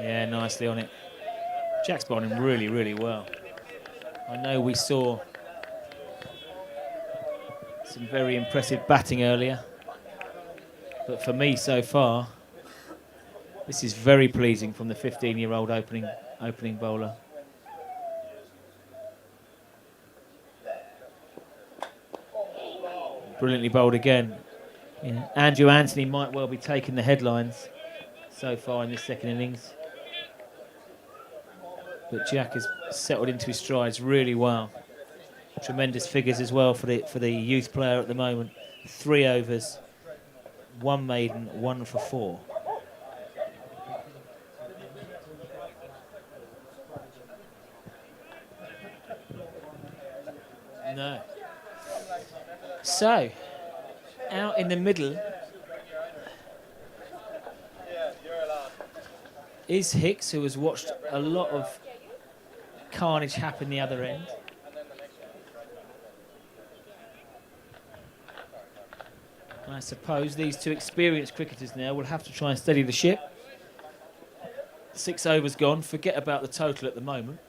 Yeah, nicely on it. Jack's bowling really, really well. I know we saw some very impressive batting earlier, but for me so far, this is very pleasing from the 15-year-old opening bowler. Brilliantly bowled again. Yeah. Andrew Anthony might well be taking the headlines so far in this second innings, but Jack has settled into his strides really well. Tremendous figures as well for the youth player at the moment. 3 overs, 1 maiden, 1 for 4. No. So, out in the middle is Hicks, who has watched a lot of carnage happen the other end. I suppose these two experienced cricketers now will have to try and steady the ship. 6 overs gone, forget about the total at the moment.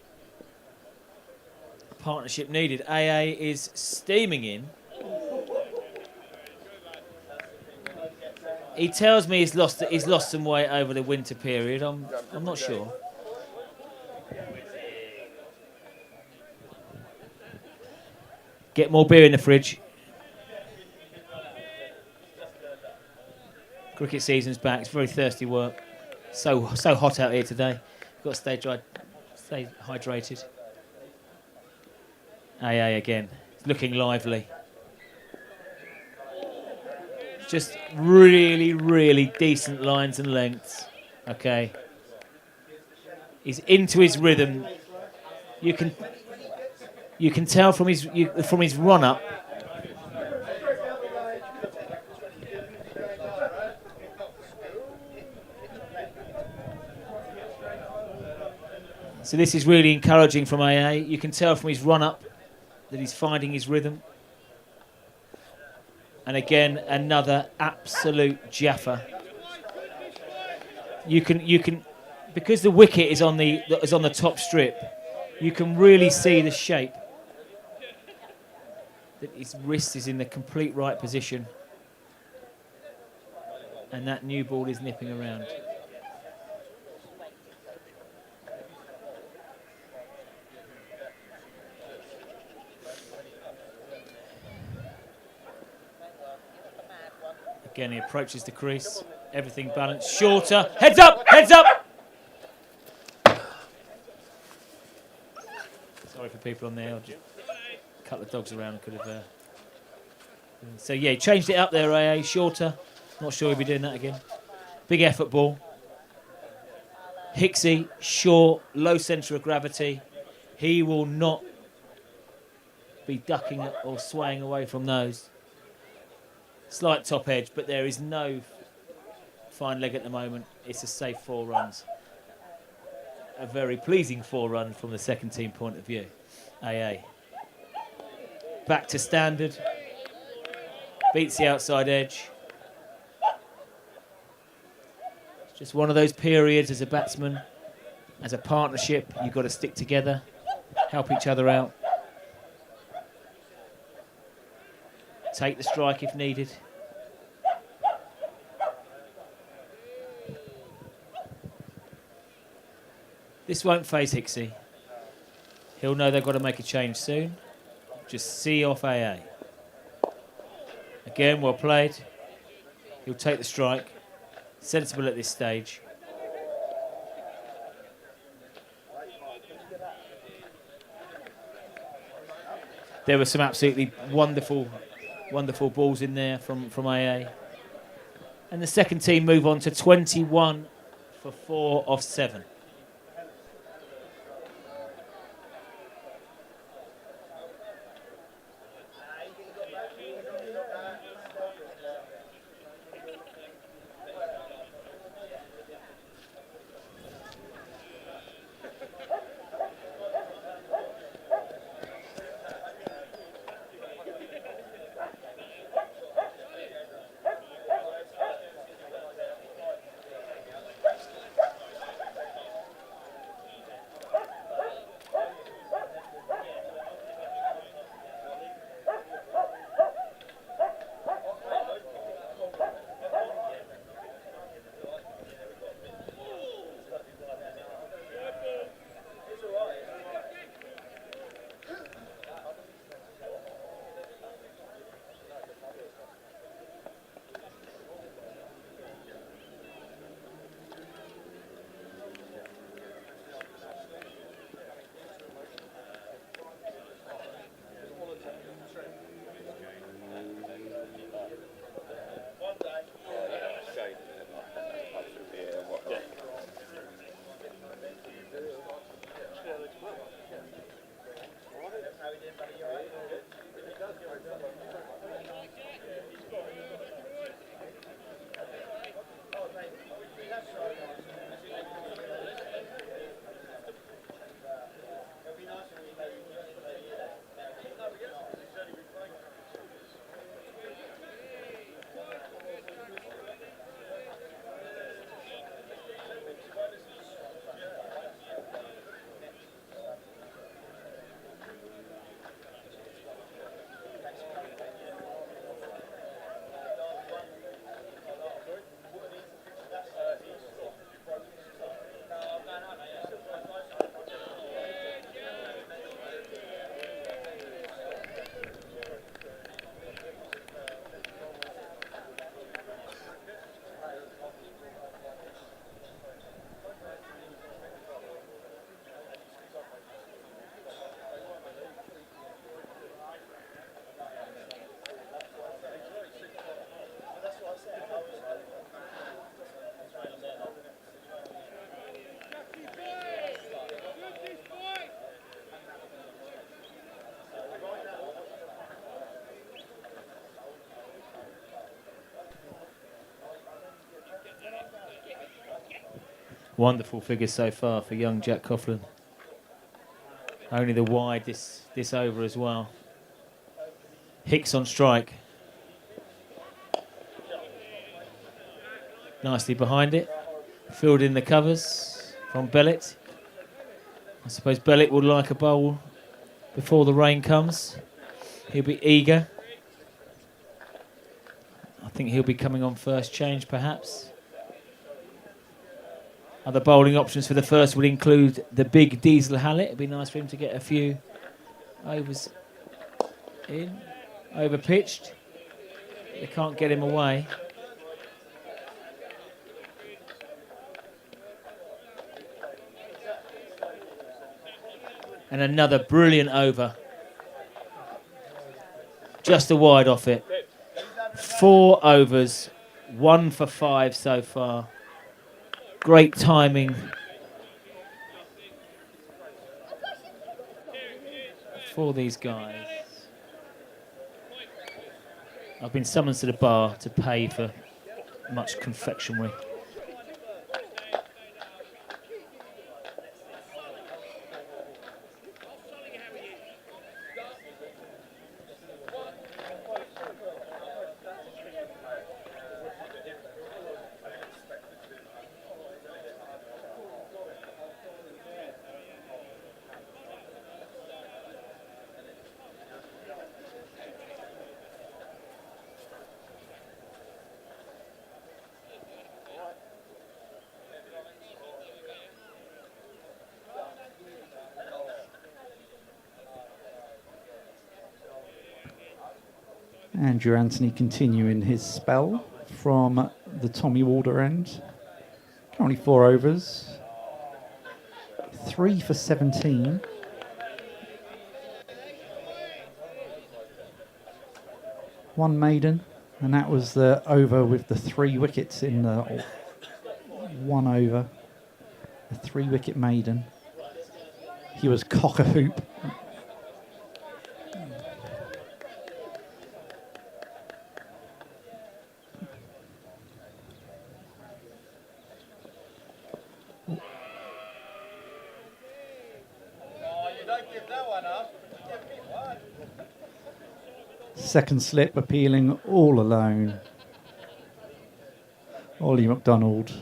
Partnership needed. AA is steaming in. He tells me he's lost some weight over the winter period. I'm not sure. Get more beer in the fridge. Cricket season's back. It's very thirsty work. So hot out here today. Got to stay dry, stay hydrated. AA again. It's looking lively. Just really, really decent lines and lengths. Okay. He's into his rhythm. You can tell from his run up. So this is really encouraging from AA. You can tell from his run up that he's finding his rhythm. And again, another absolute jaffer. You can, because the wicket is on the top strip, you can really see the shape. That his wrist is in the complete right position, and that new ball is nipping around. Again, he approaches the crease. Everything balanced. Shorter. Heads up! Heads up! Sorry for people on there. I'll just cut the dogs around. Could have. So yeah, he changed it up there. AA shorter. Not sure he'll be doing that again. Big effort ball. Hicksy short, low centre of gravity. He will not be ducking or swaying away from those. Slight top edge, but there is no fine leg at the moment. It's a safe 4 runs. A very pleasing 4 run from the second team point of view. AA. Back to standard. Beats the outside edge. It's just one of those periods as a batsman, as a partnership, you've got to stick together, help each other out. Take the strike if needed. This won't phase Hicksy. He'll know they've got to make a change soon. Just see off AA. Again, well played. He'll take the strike. Sensible at this stage. There were some absolutely wonderful balls in there from AA. And the second team move on to 21 for 4 off 7. Wonderful figures so far for young Jack Coughlin. Only the wide this over as well. Hicks on strike. Nicely behind it. Filled in the covers from Bellet. I suppose Bellet would like a bowl before the rain comes. He'll be eager. I think he'll be coming on first change perhaps. Other bowling options for the first would include the big Diesel Hallett. It'd be nice for him to get a few overs in. Over pitched. They can't get him away. And another brilliant over. Just a wide off it. 4 overs, 1 for 5 so far. Great timing for these guys. I've been summoned to the bar to pay for much confectionery. Andrew Anthony continuing his spell from the Tommy Walder end. Currently 4 overs. 3 for 17. One maiden, and that was the over with the 3 wickets in the 1 over. The 3 wicket maiden. He was cock a hoop. Second slip appealing all alone. Ollie McDonald.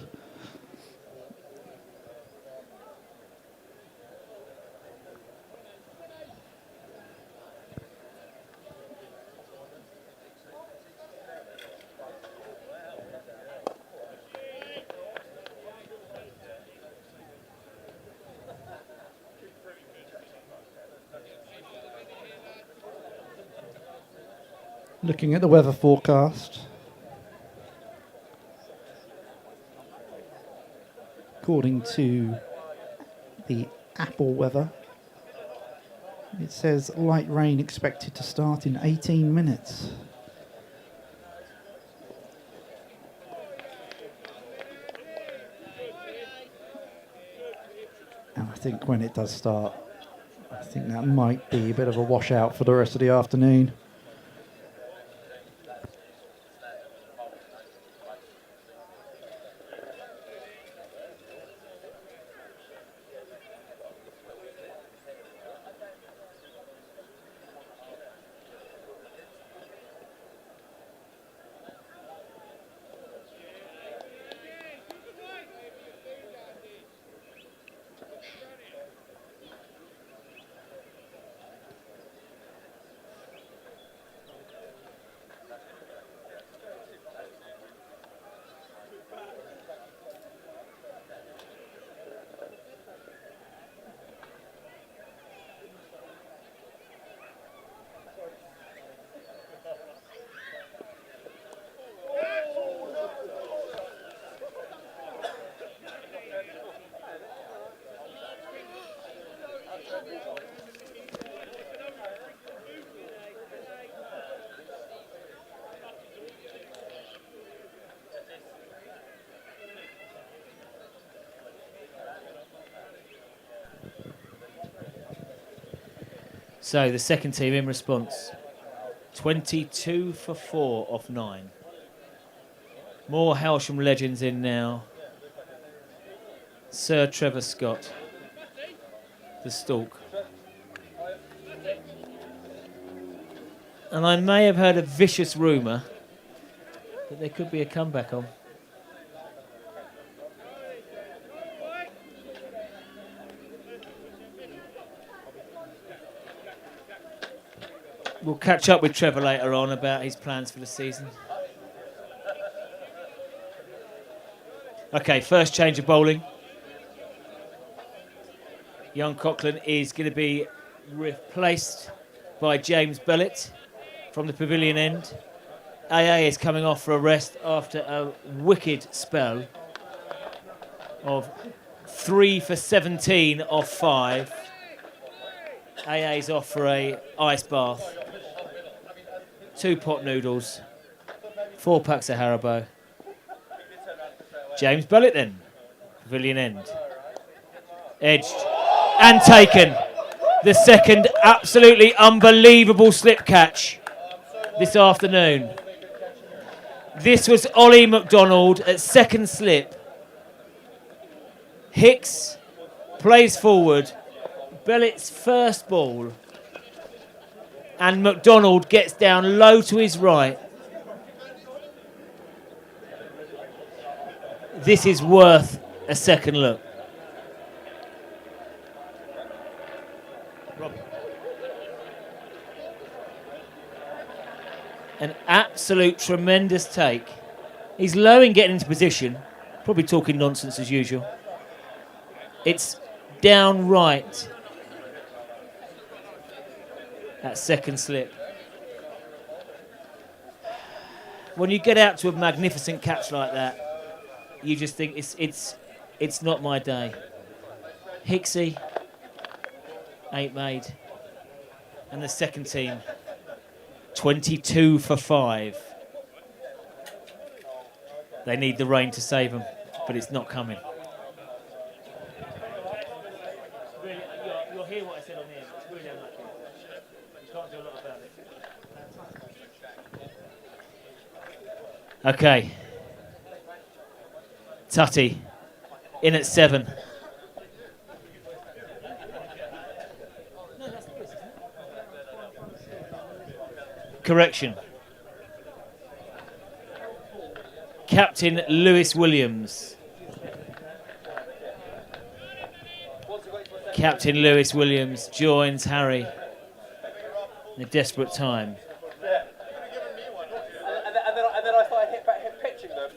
Looking at the weather forecast. According to the Apple weather, it says light rain expected to start in 18 minutes. And I think when it does start, I think that might be a bit of a washout for the rest of the afternoon. So the second team in response. 22 for 4 off 9. More Hailsham legends in now. Sir Trevor Scott, the stalk. And I may have heard a vicious rumour that there could be a comeback on. We'll catch up with Trevor later on about his plans for the season. Okay, first change of bowling. Young Coughlin is going to be replaced by James Bellett from the pavilion end. AA is coming off for a rest after a wicked spell of 3 for 17 off 5. AA's off for a ice bath. 2 pot noodles, 4 packs of Haribo. James Bellett then, pavilion end. Edged and taken. The second absolutely unbelievable slip catch this afternoon. This was Ollie McDonald at second slip. Hicks plays forward. Bellett's first ball. And McDonald gets down low to his right. This is worth a second look. An absolute tremendous take. He's low in getting into position. Probably talking nonsense as usual. It's down right. That second slip. when you get out to a magnificent catch like that, you just think it's not my day. Hicksy, 8 made. And the second team, 22 for 5. They need the rain to save them, but it's not coming. Really, you'll hear what I said on here. It's really unlucky. You can't do a lot about it. Okay. Tutty, in at 7. Correction. Captain Lewis Williams. Captain Lewis Williams joins Harry in a desperate time. And then I started hit pitching them.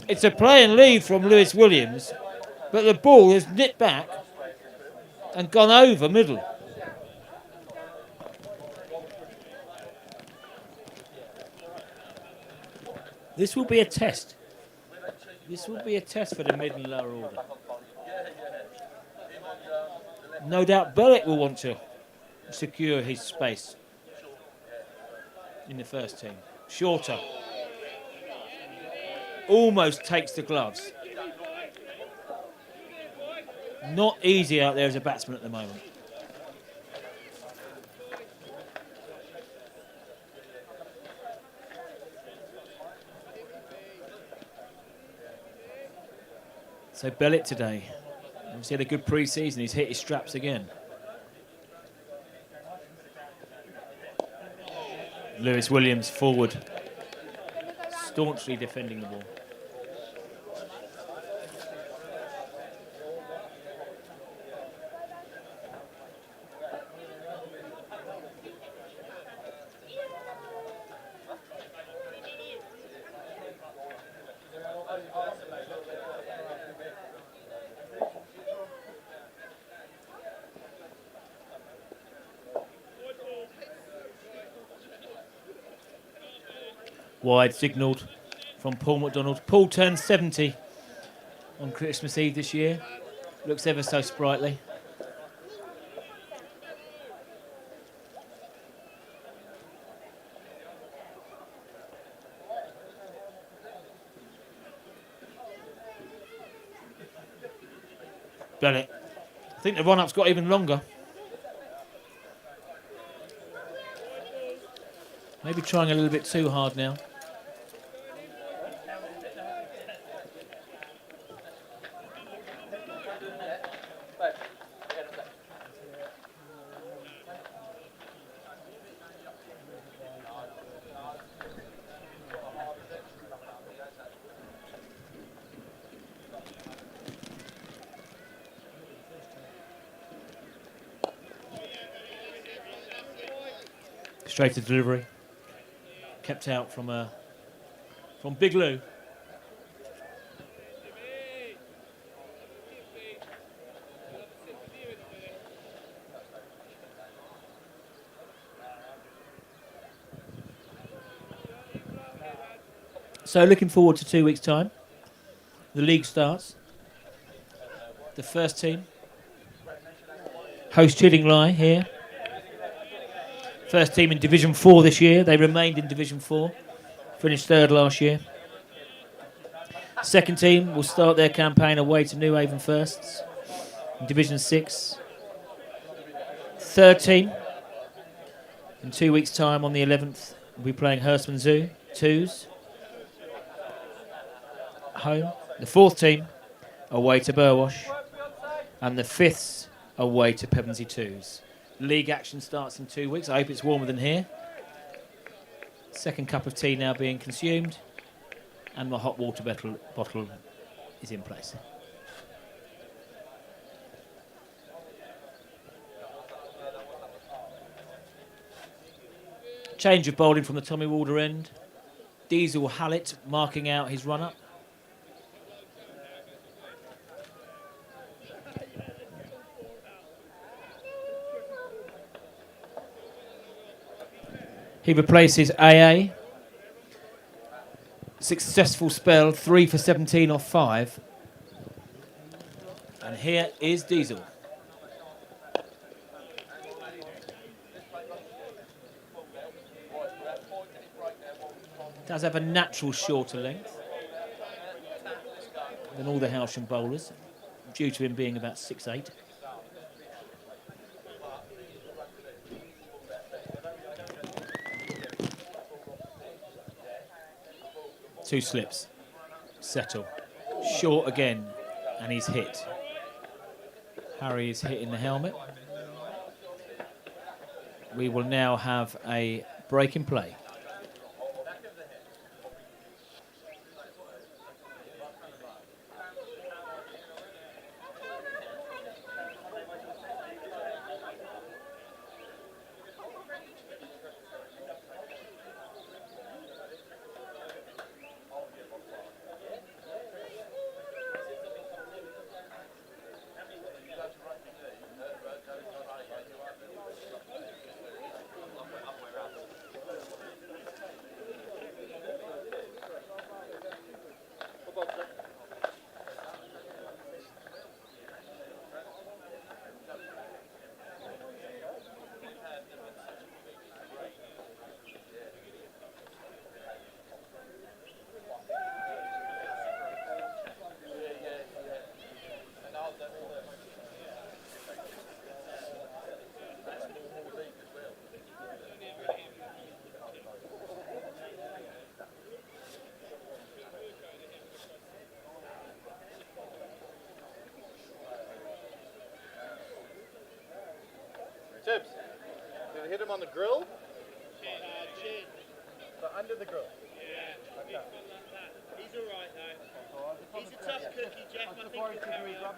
It's a play and lead from Lewis Williams, but the ball has nipped back and gone over middle. This will be a test. This will be a test for the mid and lower order. No doubt Bellick will want to secure his space in the first team. Shorter. Almost takes the gloves. Not easy out there as a batsman at the moment. So Bellick today. He's had a good pre-season. He's hit his straps again. Lewis Williams forward. Staunchly defending the ball. Wide signalled from Paul McDonald. Paul turned 70 on Christmas Eve this year. Looks ever so sprightly. Bellick. I think the run-up's got even longer. Maybe trying a little bit too hard now. Straight to delivery. Kept out from Big Lou. So looking forward to 2 weeks' time. The league starts. The first team. Host Chiddingly here. First team in Division 4 this year. They remained in Division 4. Finished third last year. Second team will start their campaign away to New Haven Firsts in Division 6. Third team, in 2 weeks' time on the 11th, will be playing Hailsham Zoo, 2s. Home. The fourth team, away to Burwash. And the fifths, away to Pevensey 2s. League action starts in 2 weeks. I hope it's warmer than here. Second cup of tea now being consumed, and my hot water bottle is in place. Change of bowling from the Tommy Walder end. Diesel Hallett marking out his run-up. He replaces AA. Successful spell, 3 for 17 off 5. And here is Diesel. Does have a natural shorter length than all the Hailsham bowlers, due to him being about 6'8". Two slips, settle, short again, and he's hit. Harry is hitting the helmet. We will now have a break in play. Tibbs, did it hit him on the grill? So under the grill? Yeah. Okay. He's alright though. He's a tough cookie, Jeff. I think he'll carry on.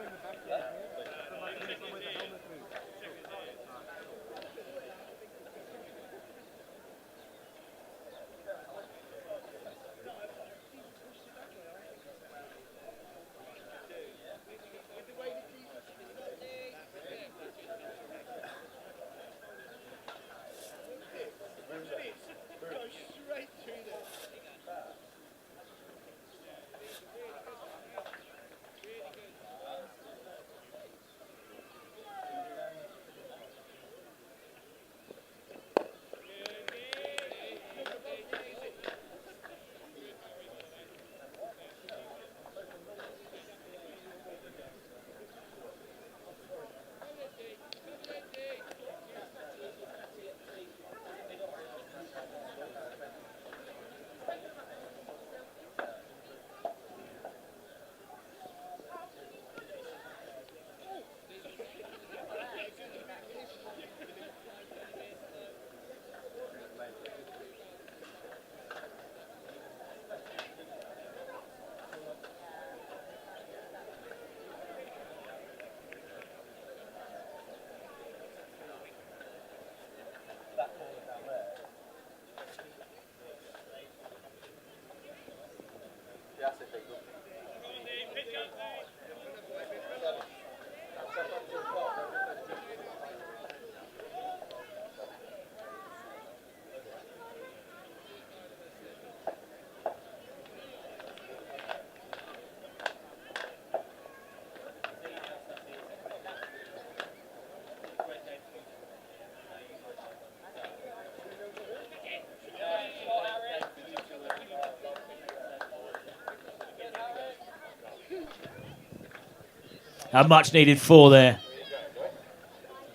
A much needed 4 there.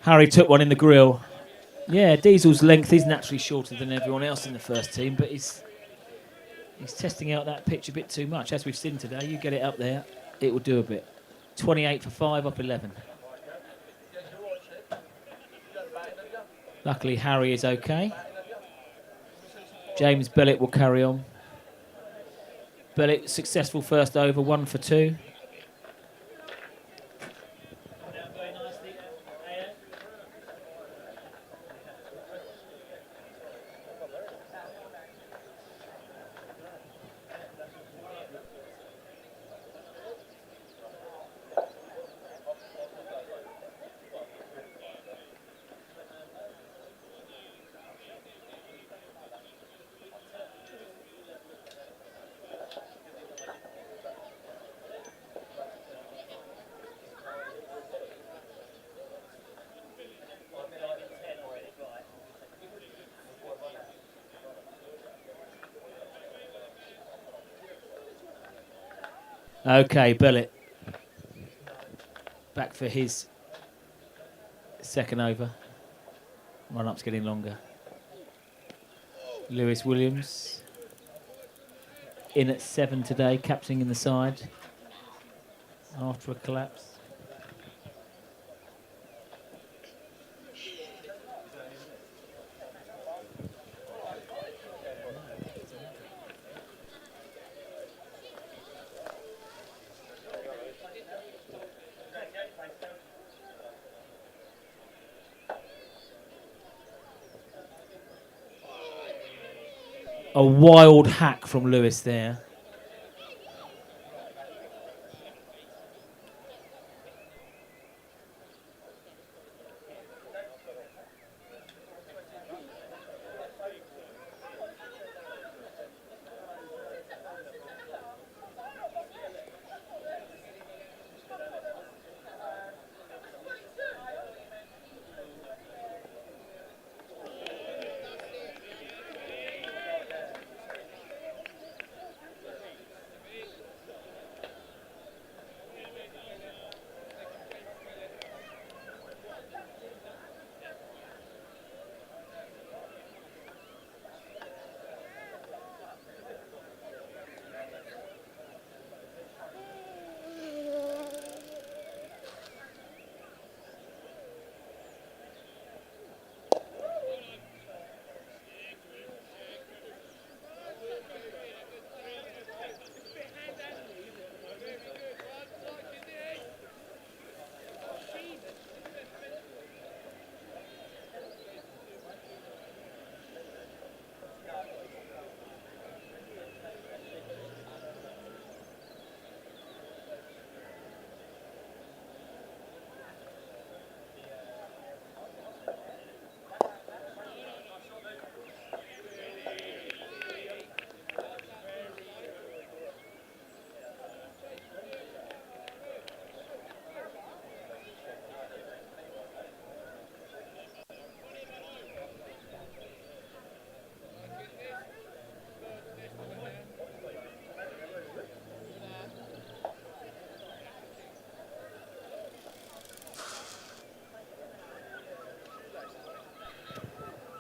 Harry took one in the grill. Yeah, Diesel's length is naturally shorter than everyone else in the first team, but he's testing out that pitch a bit too much. As we've seen today, you get it up there, it will do a bit. 28 for 5, up 11. Luckily, Harry is okay. James Bellett will carry on. Bellett, successful first over, 1 for 2. Okay, Bellett back for his second over. Run-up's getting longer. Lewis Williams in at 7 today, captaining in the side after a collapse. A wild hack from Lewis there.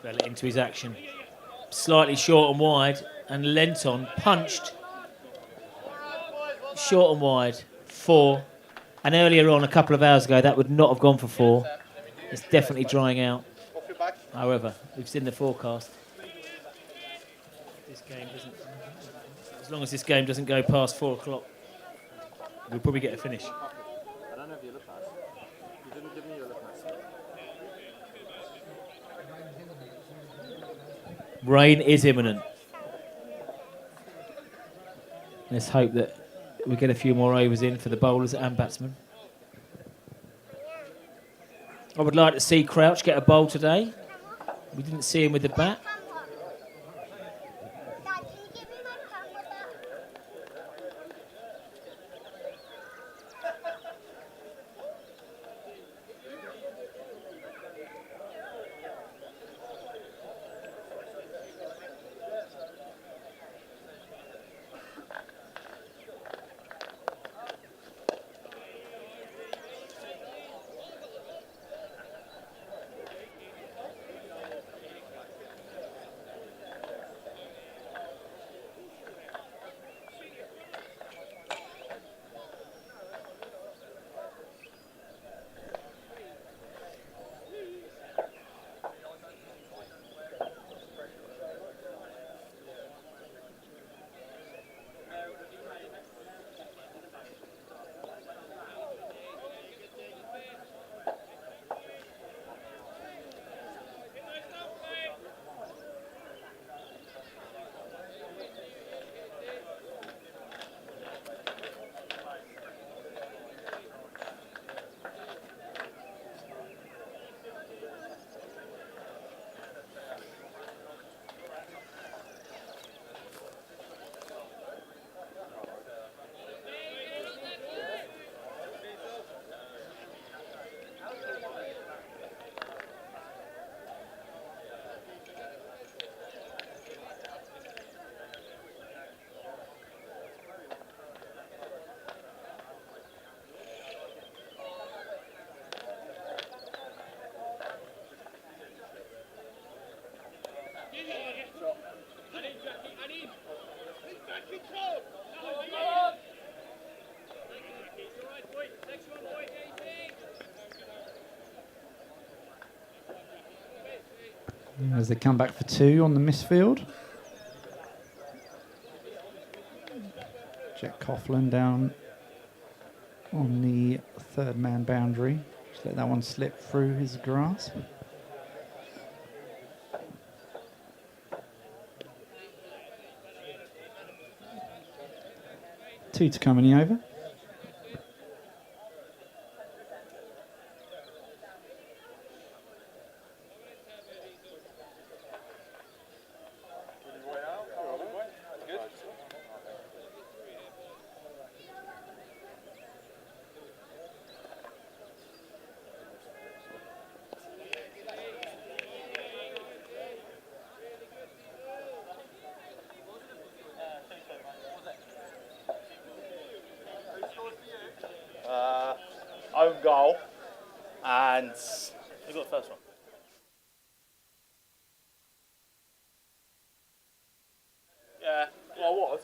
Bellett into his action. Slightly short and wide, and Lenton punched. Short and wide, 4. And earlier on, a couple of hours ago, that would not have gone for 4. It's definitely drying out. However, we've seen the forecast. This game doesn't. As long as this game doesn't go past 4 o'clock, we'll probably get a finish. I don't know if you look at it. You didn't give me your look at it. Rain is imminent. Let's hope that we get a few more overs in for the bowlers and batsmen. I would like to see Crouch get a bowl today. We didn't see him with the bat. As they come back for 2 on the misfield. Jack Coughlin down on the 3rd man boundary. Just let that one slip through his grasp. 2 to come in the over. Own goal, and who got the first one? Yeah, well, I was.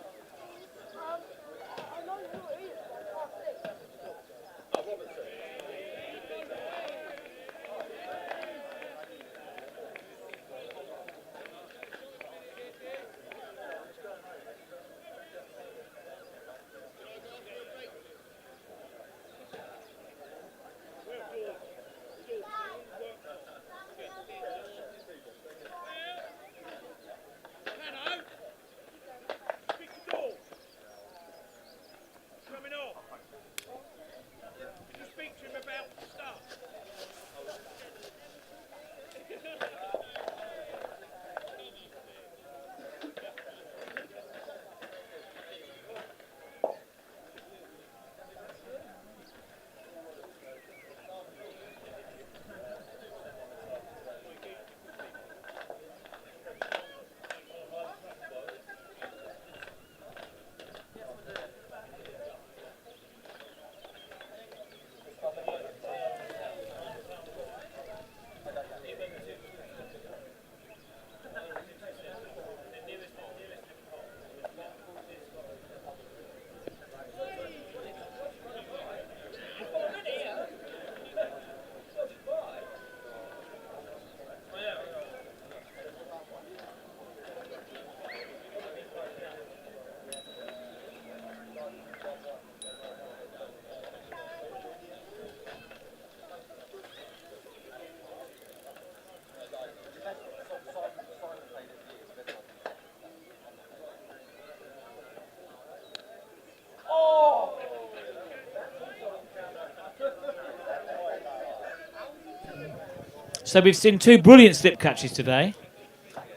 So we've seen 2 brilliant slip catches today,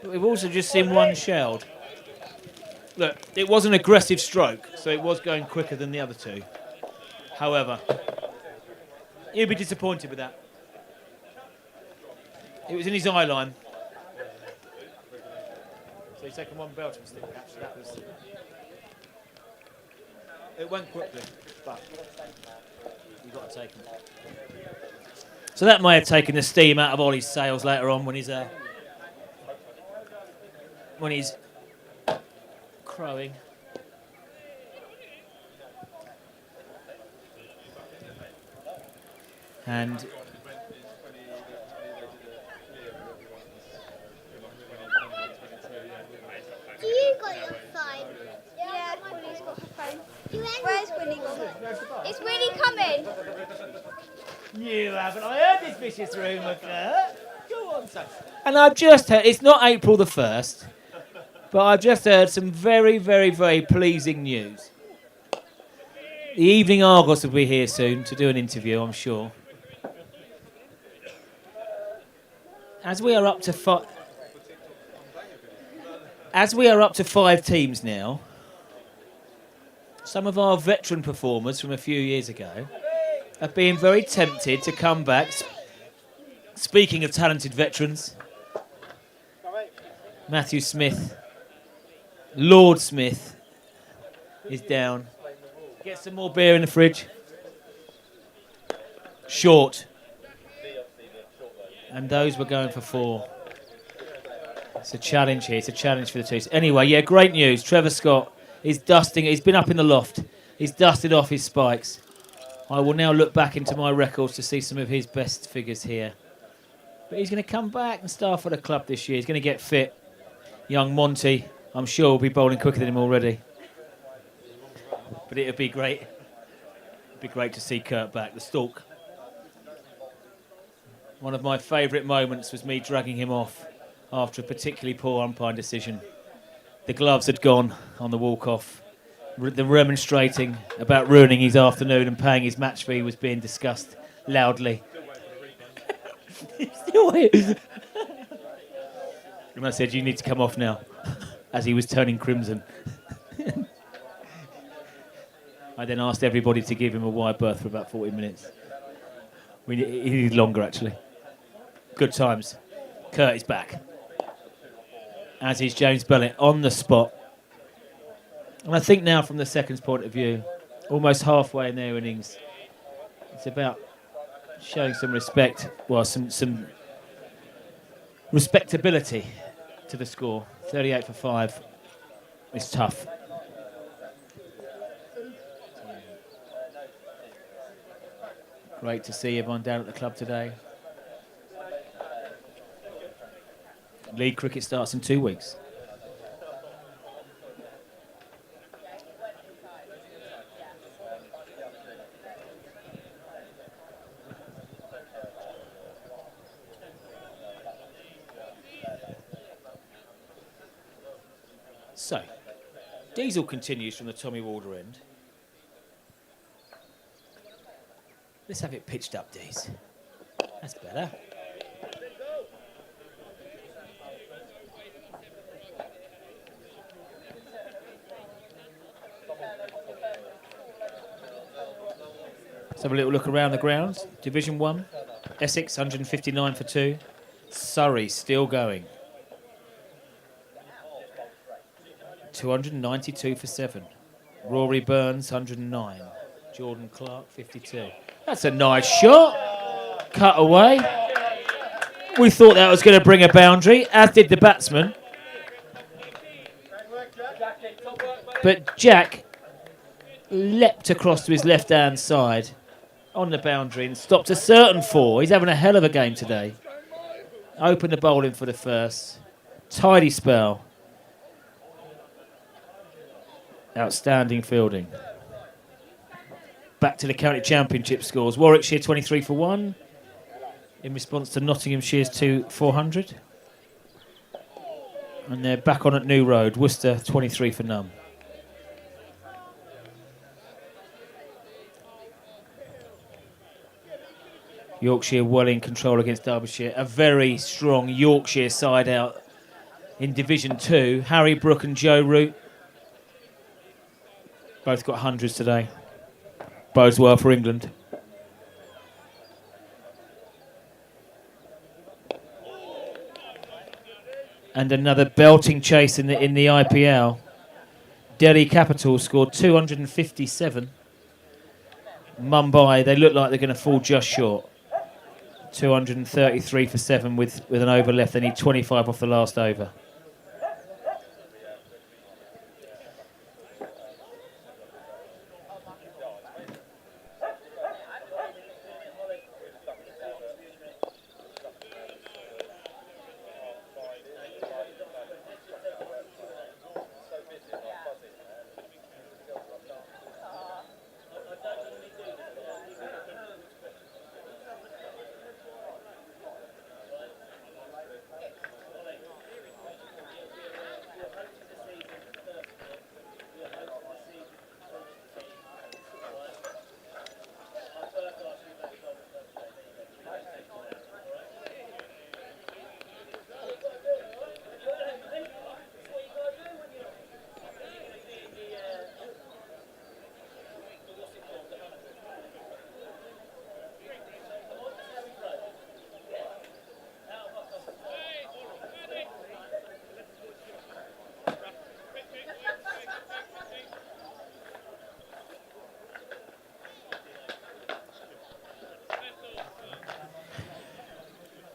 but we've also just seen 1 shelled. Look, it was an aggressive stroke, so it was going quicker than the other 2. However, he'll be disappointed with that. It was in his eye line. So he's taken 1 Belgian slip catch. That was. It went quickly, but you've got to take him. So that may have taken the steam out of Ollie's sails later on when he's crowing. And do you got your phone? Yeah, Willie's got her phone. Where's Willie gone? Is Willie coming? You haven't. I heard this vicious rumour, Kurt. Go on, son. And I've just heard, it's not April the 1st, but I've just heard some very, very, very pleasing news. The Evening Argos will be here soon to do an interview, I'm sure. As we are up to 5 teams now, some of our veteran performers from a few years ago are being very tempted to come back. Speaking of talented veterans, Matthew Smith, Lord Smith, is down. Get some more beer in the fridge. Short. And those were going for 4. It's a challenge here. It's a challenge for the 2. Anyway, yeah, great news. Trevor Scott is dusting. He's been up in the loft. He's dusted off his spikes. I will now look back into my records to see some of his best figures here. But he's going to come back and start for the club this year. He's going to get fit. Young Monty, I'm sure, will be bowling quicker than him already. But it'd be great. It'd be great to see Kurt back, the stalk. One of my favourite moments was me dragging him off after a particularly poor umpire decision. The gloves had gone on the walk-off. The remonstrating about ruining his afternoon and paying his match fee was being discussed loudly. Still here. And I said, you need to come off now, as he was turning crimson. I then asked everybody to give him a wide berth for about 40 minutes. He needed longer, actually. Good times. Kurt is back. As is James Bellett on the spot. And I think now, from the seconds point of view, almost halfway in their innings, it's about showing some respect, well, some respectability to the score. 38 for 5 is tough. Great to see everyone down at the club today. League cricket starts in 2 weeks. So, Diesel continues from the Tommy Walder end. Let's have it pitched up, Dees. That's better. Let's have a little look around the grounds. Division 1, Essex 159 for 2. Surrey still going. 292 for 7. Rory Burns 109. Jordan Clark 52. That's a nice shot. Cut away. We thought that was going to bring a boundary, as did the batsman. But Jack leapt across to his left-hand side on the boundary and stopped a certain 4. He's having a hell of a game today. Opened the bowling for the first. Tidy spell. Outstanding fielding. Back to the county championship scores. Warwickshire 23 for 1 in response to Nottinghamshire's 400. And they're back on at New Road. Worcester 23 for none. Yorkshire well in control against Derbyshire. A very strong Yorkshire side out in Division 2. Harry Brook and Joe Root both got hundreds today. Bodes well for England. And another belting chase in the IPL. Delhi Capital scored 257. Mumbai, they look like they're going to fall just short. 233 for 7 with an over left. They need 25 off the last over.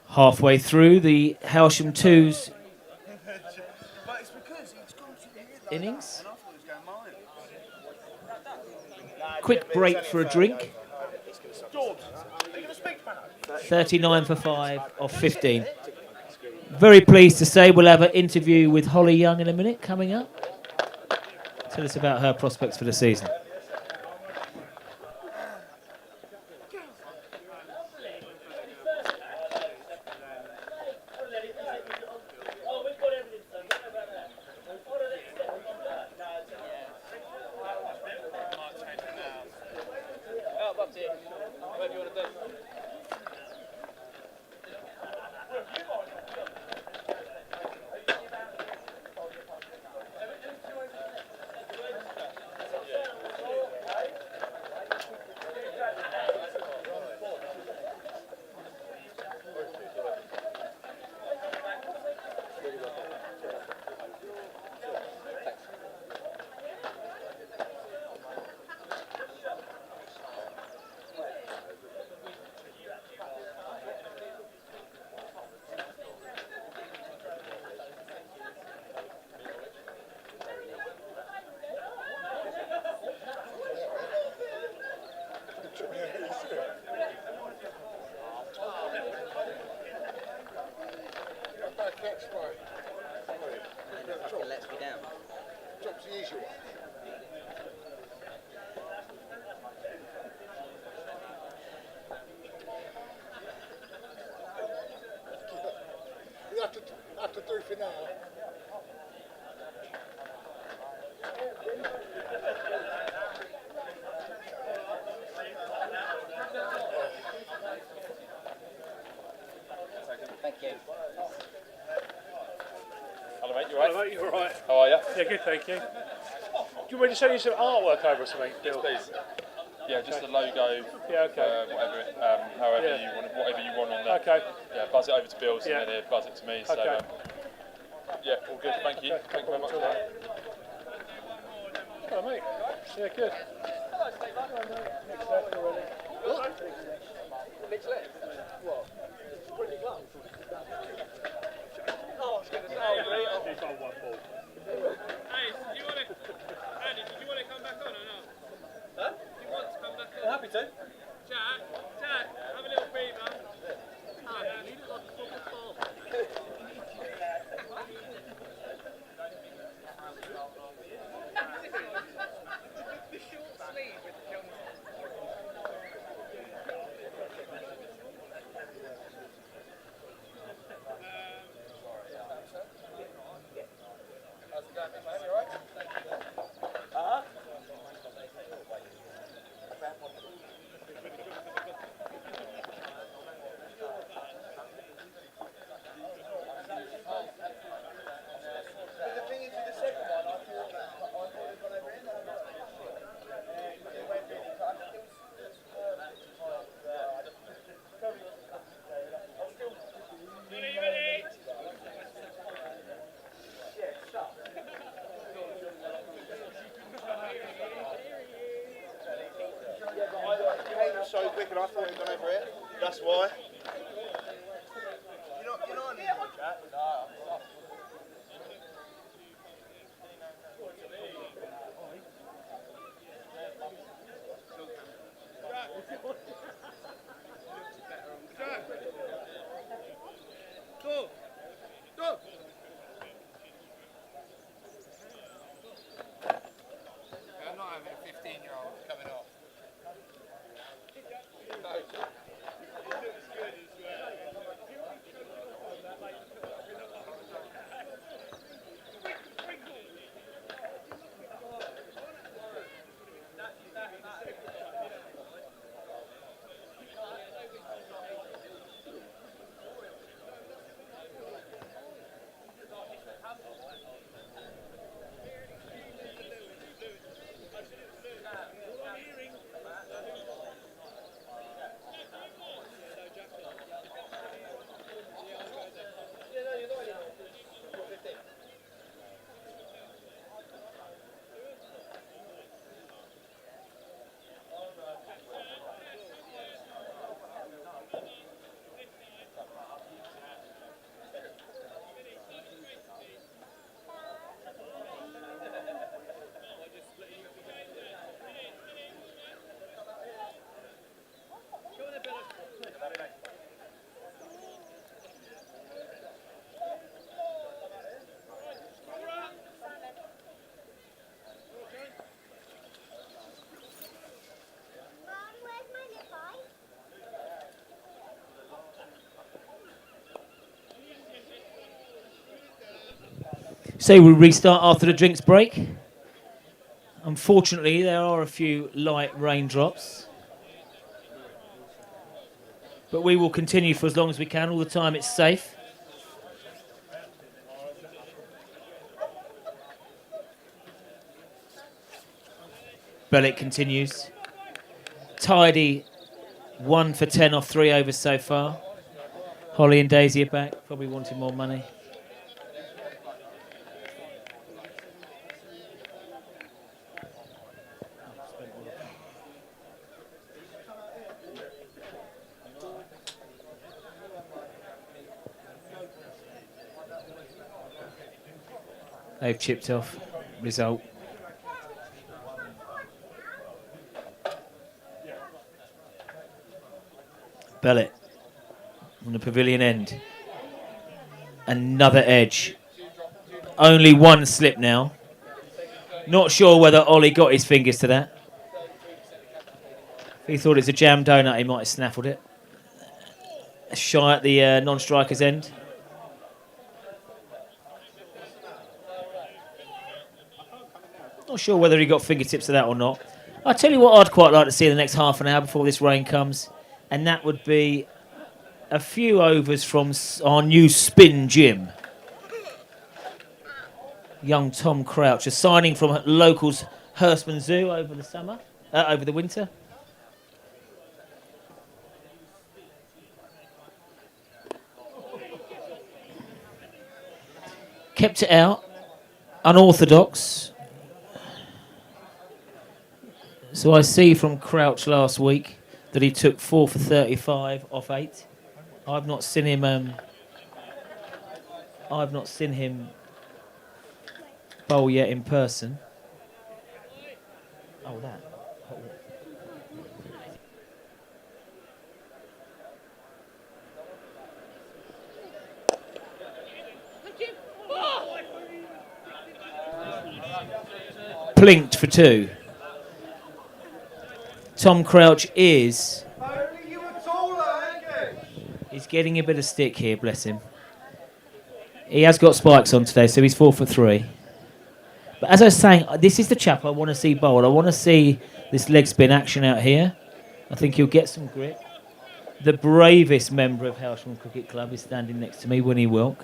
Halfway through the Hailsham 2's innings. Quick break for a drink. 39 for 5 off 15. Very pleased to say we'll have an interview with Holly Young in a minute coming up. Tell us about her prospects for the season. Have to do for now. Thank you. Hello mate, you alright? Hello, mate, you all right? How are you? Yeah, good, thank you. Do you want me to send you some artwork over or something, Bill? Please. Yeah, just the logo. Yeah, okay. However Yeah. you want, whatever you want on there. Okay. Yeah, buzz it over to Bill, Yeah. and then buzz it to me. So Okay. yeah, all good. Thank you. Okay. Thank you very much for that. Hello, mate. Yeah, good. Next left already. Next left? What? Pretty close. Oh, I was going to say, it's on 1-4. Hey, do you want to? Andy, did you want to come back on or not? Huh? Do you want to come back on? Happy to. Jack, have a little breather. You look like a proper ball. The short sleeve with the jumper. How's it going, mate? You alright? But the thing is, with the second one, I thought I'd gone over in. It went really fast. It was perfect time. Probably wasn't cut today. I was still. Ready? Yeah, shut. Yeah, but I came so quick and I thought he'd gone over it. That's why. You're not on the chat? No. Go! Go! I'm not having a 15-year-old coming off. So we restart after the drinks break. Unfortunately, there are a few light raindrops. But we will continue for as long as we can. All the time it's safe. Bellick continues. Tidy 1 for 10 off 3 overs so far. Holly and Daisy are back, probably wanting more money. They've chipped off. Result. Bellick on the pavilion end. Another edge. Only one slip now. Not sure whether Ollie got his fingers to that. If he thought it was a jam donut, he might have snaffled it. Shy at the non-striker's end. Not sure whether he got fingertips to that or not. I'll tell you what I'd quite like to see in the next half an hour before this rain comes, and that would be a few overs from our new spin gym. Young Tom Crouch, a signing from locals Hailsham Zoo over the winter. Kept it out, unorthodox. So I see from Crouch last week that he took 4 for 35 off 8. I've not seen him bowl yet in person. Oh, that. Plinked for 2. Tom Crouch is... He's getting a bit of stick here, bless him. He has got spikes on today, so he's 4 for 3. But as I was saying, this is the chap I want to see bowl. I want to see this leg spin action out here. I think he'll get some grip. The bravest member of Hailsham Cricket Club is standing next to me, Winnie Wilk.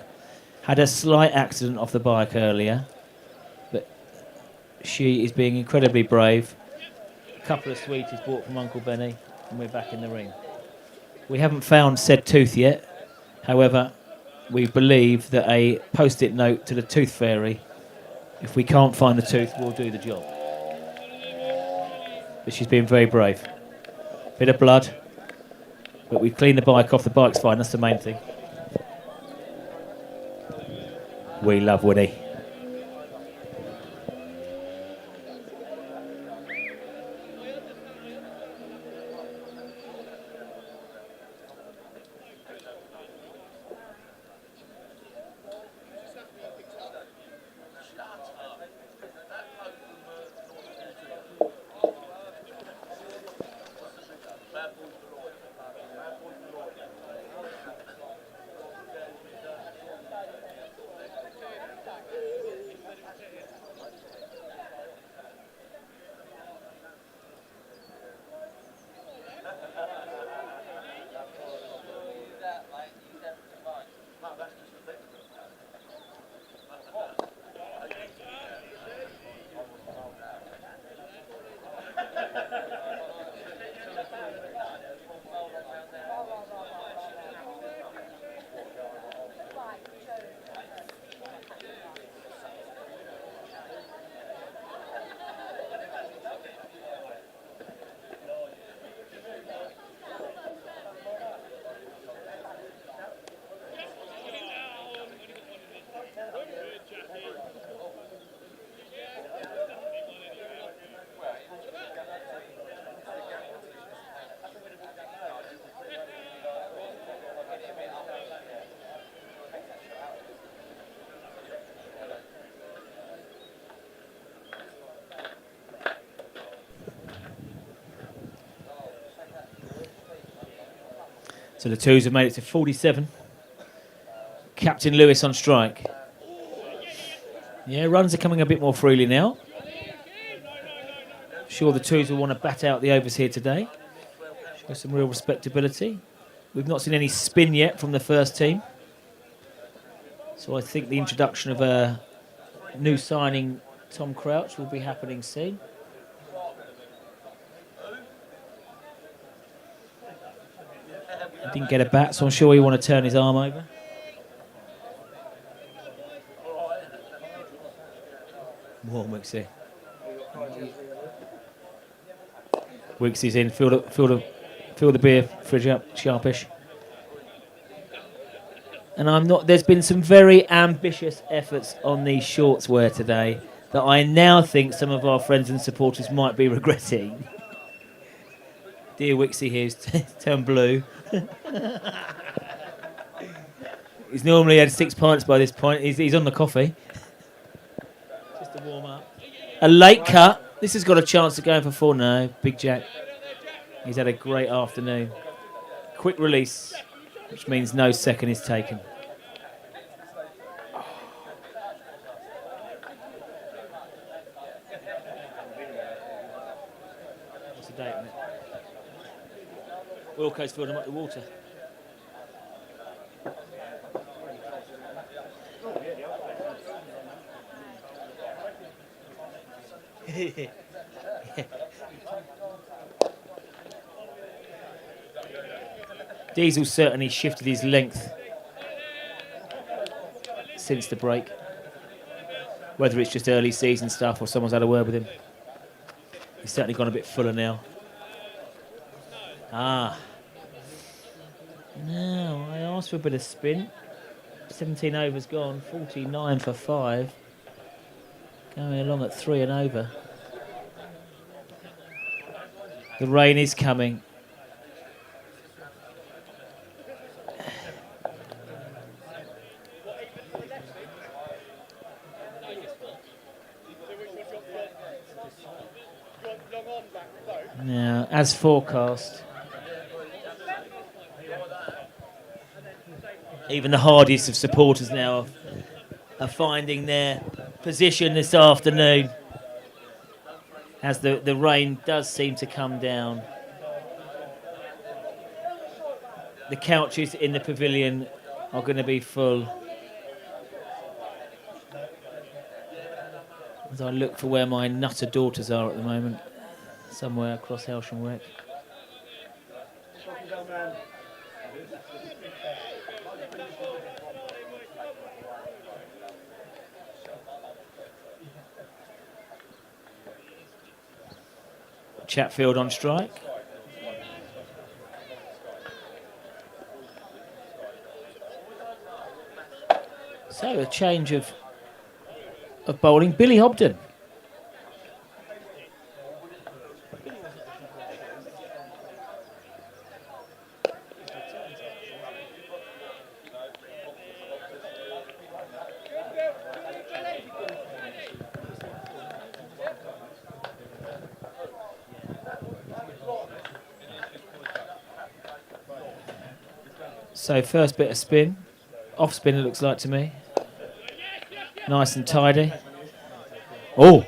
Had a slight accident off the bike earlier, but she is being incredibly brave. A couple of sweeties bought from Uncle Benny, and we're back in the ring. We haven't found said tooth yet. However, we believe that a post-it note to the tooth fairy, if we can't find the tooth, will do the job. But she's been very brave. Bit of blood, but we've cleaned the bike off. The bike's fine, that's the main thing. We love Winnie. So the twos have made it to 47. Captain Lewis on strike. Yeah, runs are coming a bit more freely now. Sure, the twos will want to bat out the overs here today. Show some real respectability. We've not seen any spin yet from the first team. So I think the introduction of a new signing, Tom Crouch, will be happening soon. He didn't get a bat, so I'm sure he want to turn his arm over. More Wixie. Wixie's in. Fill the beer fridge up, sharpish. And there's been some very ambitious efforts on these shorts wear today that I now think some of our friends and supporters might be regretting. Dear Wixie here, he's turned blue. He's normally had 6 pints by this point. He's on the coffee. Just to warm up. A late cut. This has got a chance of going for 4. No, Big Jack. He's had a great afternoon. Quick release, which means no second is taken. What's the date on it? Wilco's filled him up with water. Diesel certainly shifted his length since the break. Whether it's just early season stuff or someone's had a word with him. He's certainly gone a bit fuller now. No, I asked for a bit of spin. 17 overs gone, 49 for 5. Going along at 3 and over. The rain is coming. Now, as forecast, even the hardest of supporters now are finding their position this afternoon as the rain does seem to come down. The couches in the pavilion are going to be full. As I look for where my nutter daughters are at the moment, somewhere across Hailsham Rec. Chatfield on strike. So a change of bowling. Billy Hobden. So first bit of spin, off spin it looks like to me. Nice and tidy. Oh!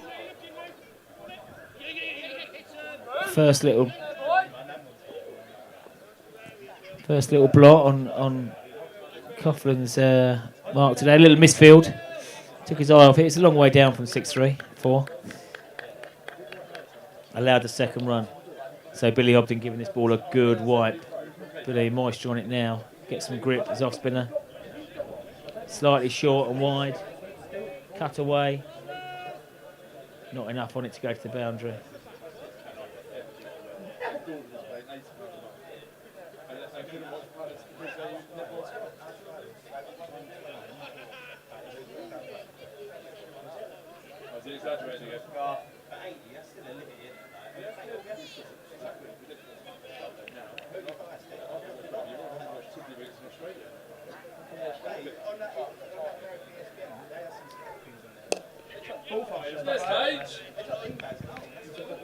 First little blot on Coughlin's mark today. A little misfield. Took his eye off it. It's a long way down from 6-3, 4. Allowed the second run. So Billy Hobden giving this ball a good wipe. Billy moisture on it now. Get some grip as off spinner. Slightly short and wide. Cut away. Not enough on it to go to the boundary.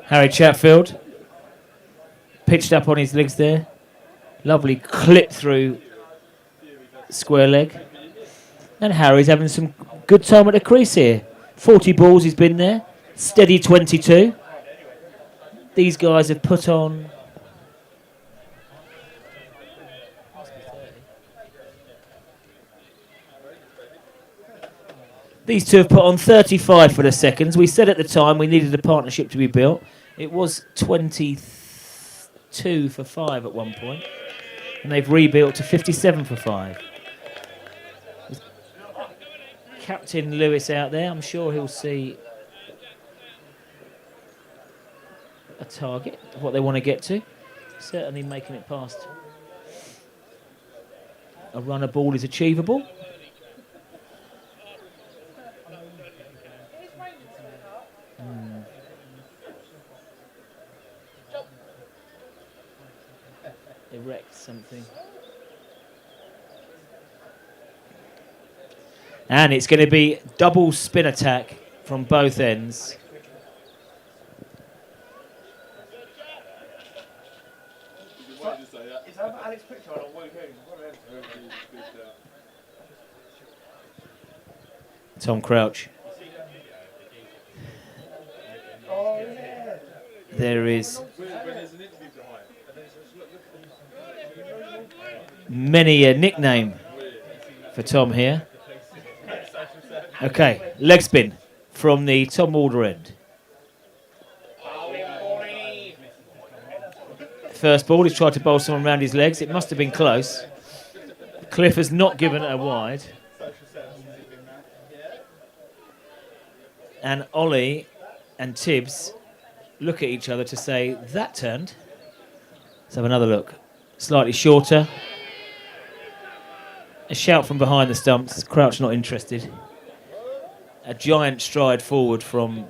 Harry Chatfield pitched up on his legs there. Lovely clip through square leg. And Harry's having some good time at the crease here. 40 balls he's been there. Steady 22. These guys have put on... These two have put on 35 for the seconds. We said at the time we needed a partnership to be built. It was 22 for 5 at one point, and they've rebuilt to 57 for 5. With Captain Lewis out there, I'm sure he'll see a target of what they want to get to. Certainly making it past a runner ball is achievable. Erect something. And it's going to be double spin attack from both ends. Tom Crouch. There is many a nickname for Tom here. Okay, leg spin from the Tom Walder end. First ball, he's tried to bowl someone around his legs. It must have been close. Cliff has not given it a wide. And Ollie and Tibbs look at each other to say, that turned. Let's have another look. Slightly shorter. A shout from behind the stumps. Crouch not interested. A giant stride forward from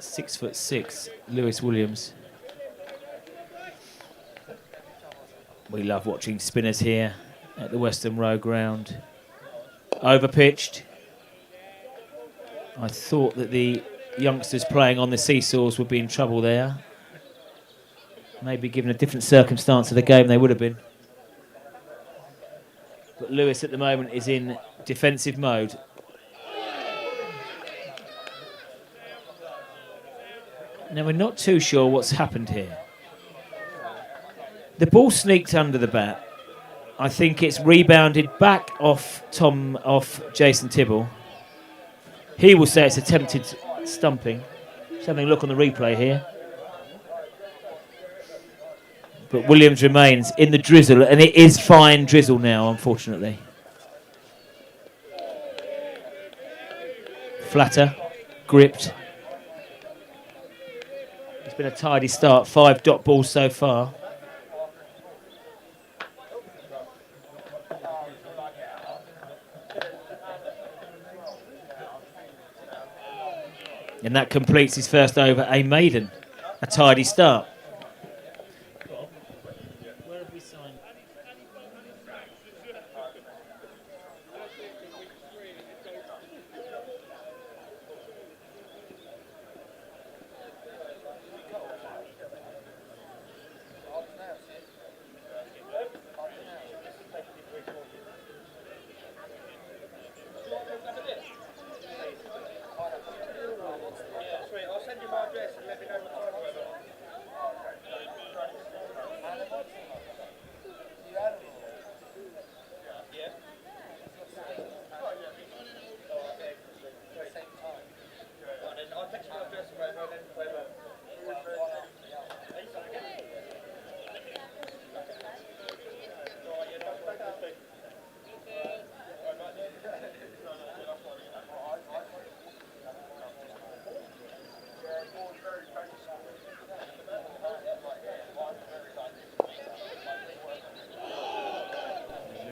6'6", Lewis Williams. We love watching spinners here at the Western Road ground. Overpitched. I thought that the youngsters playing on the seesaws would be in trouble there. Maybe given a different circumstance of the game they would have been. But Lewis at the moment is in defensive mode. Now we're not too sure what's happened here. The ball sneaked under the bat. I think it's rebounded back off Jason Tibble. He will say it's attempted stumping. Just having a look on the replay here. But Williams remains in the drizzle, and it is fine drizzle now, unfortunately. Flatter, gripped. It's been a tidy start, 5 dot balls so far. And that completes his first over, a maiden. A tidy start. Where have we signed?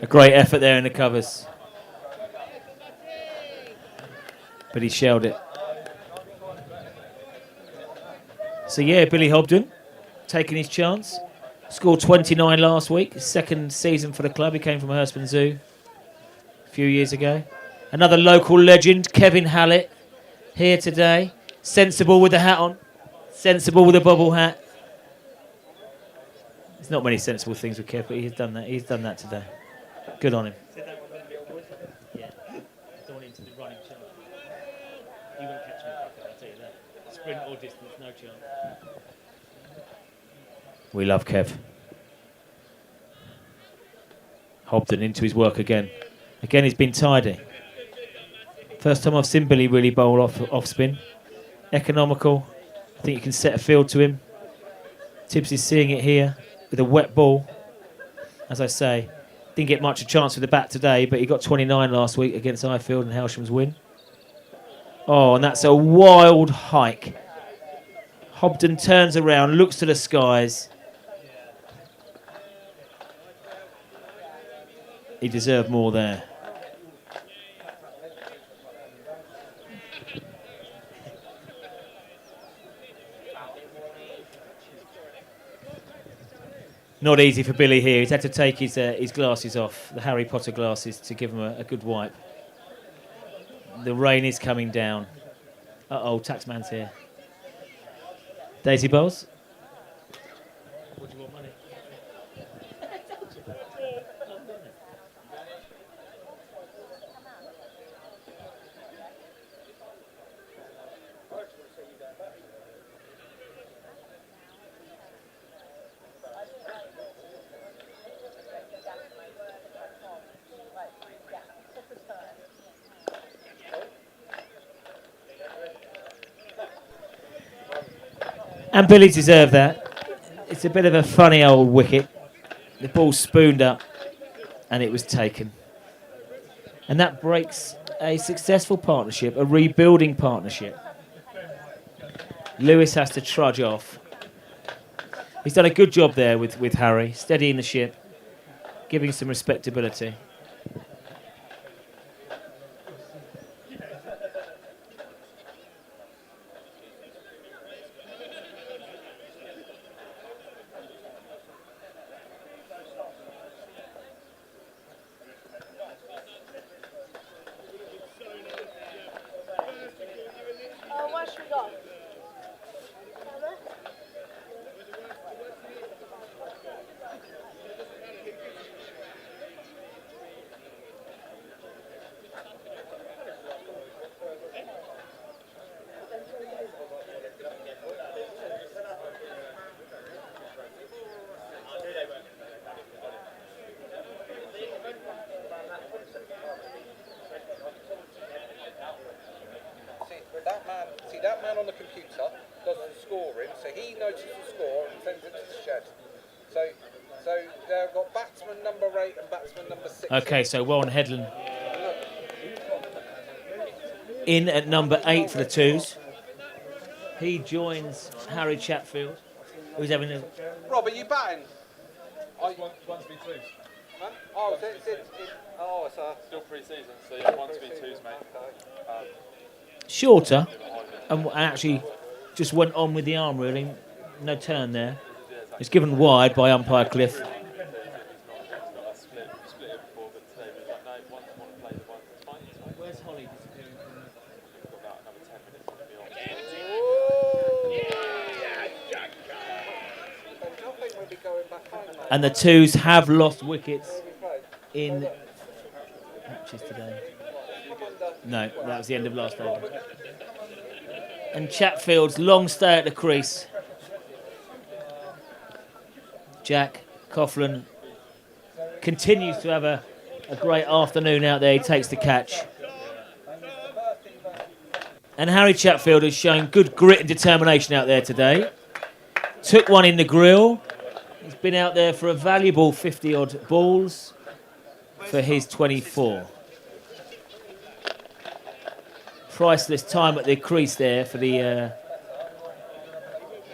A great effort there in the covers. But he shelled it. So yeah, Billy Hobden taking his chance. Scored 29 last week. His second season for the club. He came from Hurstman Zoo a few years ago. Another local legend, Kevin Hallett, here today. Sensible with the hat on. Sensible with a bubble hat. There's not many sensible things with Kev, but he's done that. He's done that today. Good on him. Yeah. Don't want him to be running chance. sprint or distance, no chance. We love Kev. Hobden into his work again. Again, he's been tidy. First time I've seen Billy really bowl off spin. Economical. I think you can set a field to him. Tibbs is seeing it here with a wet ball. As I say, didn't get much a chance with the bat today, but he got 29 last week against Highfield and Hailsham's win. Oh, and that's a wild hike. Hobden turns around, looks to the skies. He deserved more there. Not easy for Billy here. He's had to take his glasses off, the Harry Potter glasses, to give him a good wipe. The rain is coming down. Uh-oh, taxman's here. Daisy Bowles? What do you want, money? And Billy deserved that. It's a bit of a funny old wicket. The ball spooned up and it was taken. And that breaks a successful partnership, a rebuilding partnership. Lewis has to trudge off. He's done a good job there with Harry, steadying the ship, giving some respectability. That man on the computer does the scoring, so he notices the score and sends it to the shed. So they've got batsman number 8 and batsman number 6. Okay, so Warren Headland in at number 8 for the twos. He joins Harry Chatfield, who's having a... Rob, are you batting? One to be twos. Huh? Oh, it's Still pre-season, so yeah, one to be twos, mate. Shorter, and actually just went on with the arm, really. No turn there. It's given wide by umpire Cliff. Where's Holly disappearing from? And the twos have lost wickets in matches today. No, that was the end of last over. And Chatfield's long stay at the crease. Jack Coughlin continues to have a great afternoon out there. He takes the catch. And Harry Chatfield has shown good grit and determination out there today. Took one in the grill. He's been out there for a valuable 50-odd balls for his 24. Priceless time at the crease there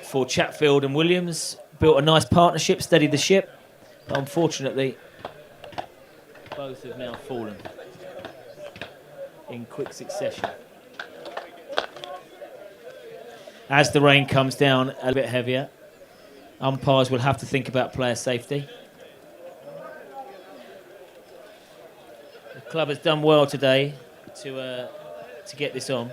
for Chatfield and Williams. Built a nice partnership, steadied the ship. But unfortunately, both have now fallen in quick succession. As the rain comes down a bit heavier, umpires will have to think about player safety. The club has done well today to get this on.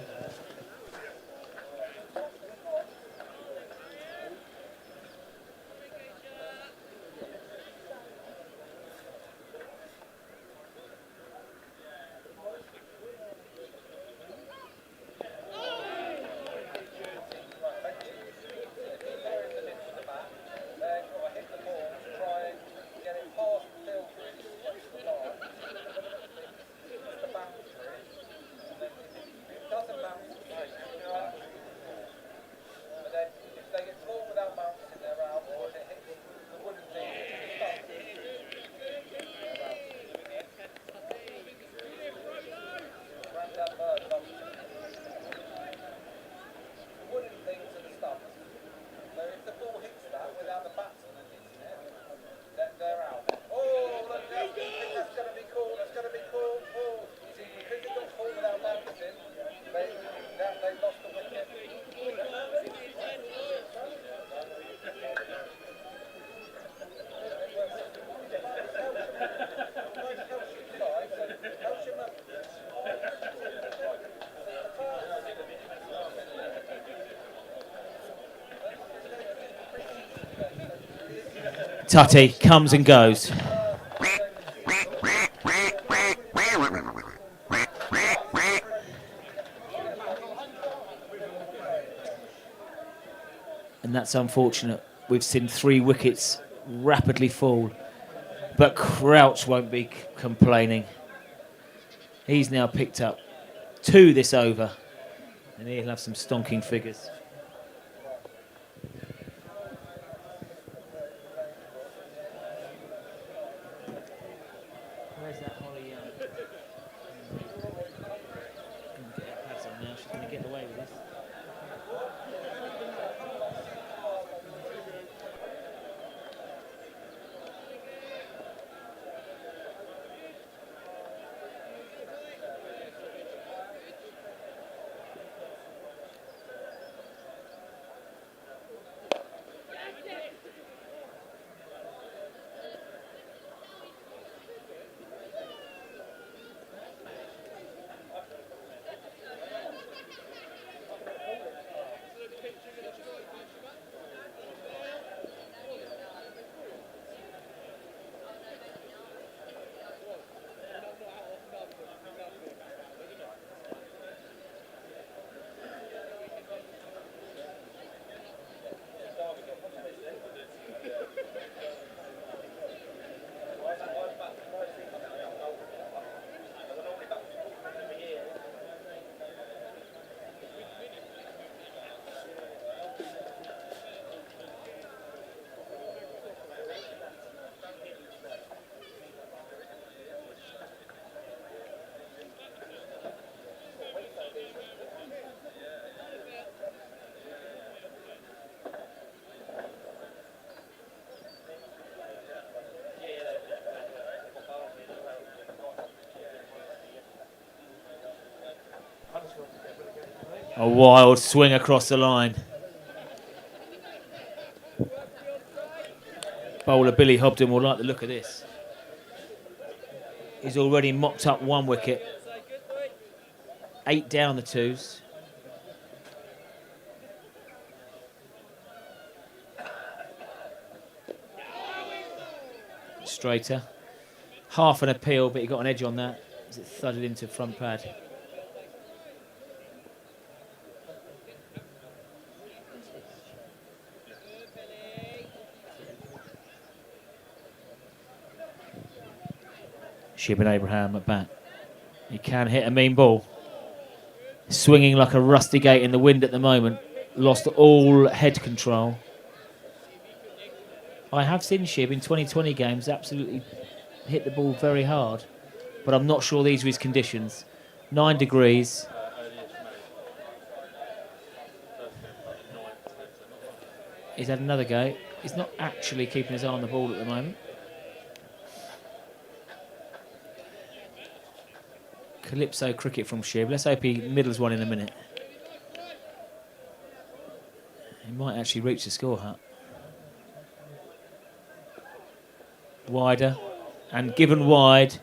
Tutty comes and goes. And that's unfortunate. We've seen 3 wickets rapidly fall. But Crouch won't be complaining. He's now picked up 2 this over. And he'll have some stonking figures. Where's that Holly? Get her pads on now. She's going to get away with this. A wild swing across the line. Bowler Billy Hobden will like the look of this. He's already mopped up 1 wicket. 8 down the 2s. Straighter. Half an appeal, but he got an edge on that as it thudded into front pad. Shibin Abraham at bat. He can hit a mean ball. Swinging like a rusty gate in the wind at the moment. Lost all head control. I have seen Shib in 2020 games absolutely hit the ball very hard. But I'm not sure these are his conditions. 9 degrees. He's had another go. He's not actually keeping his eye on the ball at the moment. Calypso cricket from Shib. Let's hope he middles one in a minute. He might actually reach the score hut. Wider. And given wide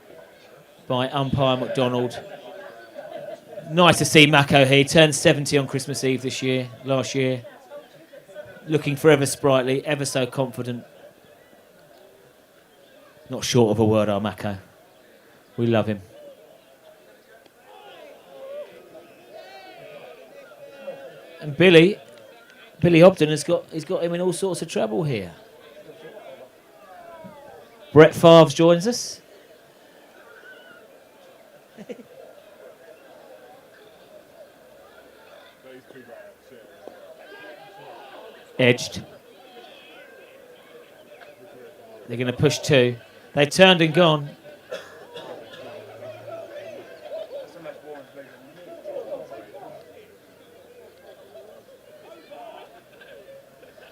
by umpire McDonald. Nice to see Mako here. He turned 70 on Christmas Eve last year. Looking forever sprightly, ever so confident. Not short of a word, our Mako. We love him. And Billy Hobden has got him in all sorts of trouble here. Brett Favre joins us. Edged. They're going to push 2. They turned and gone.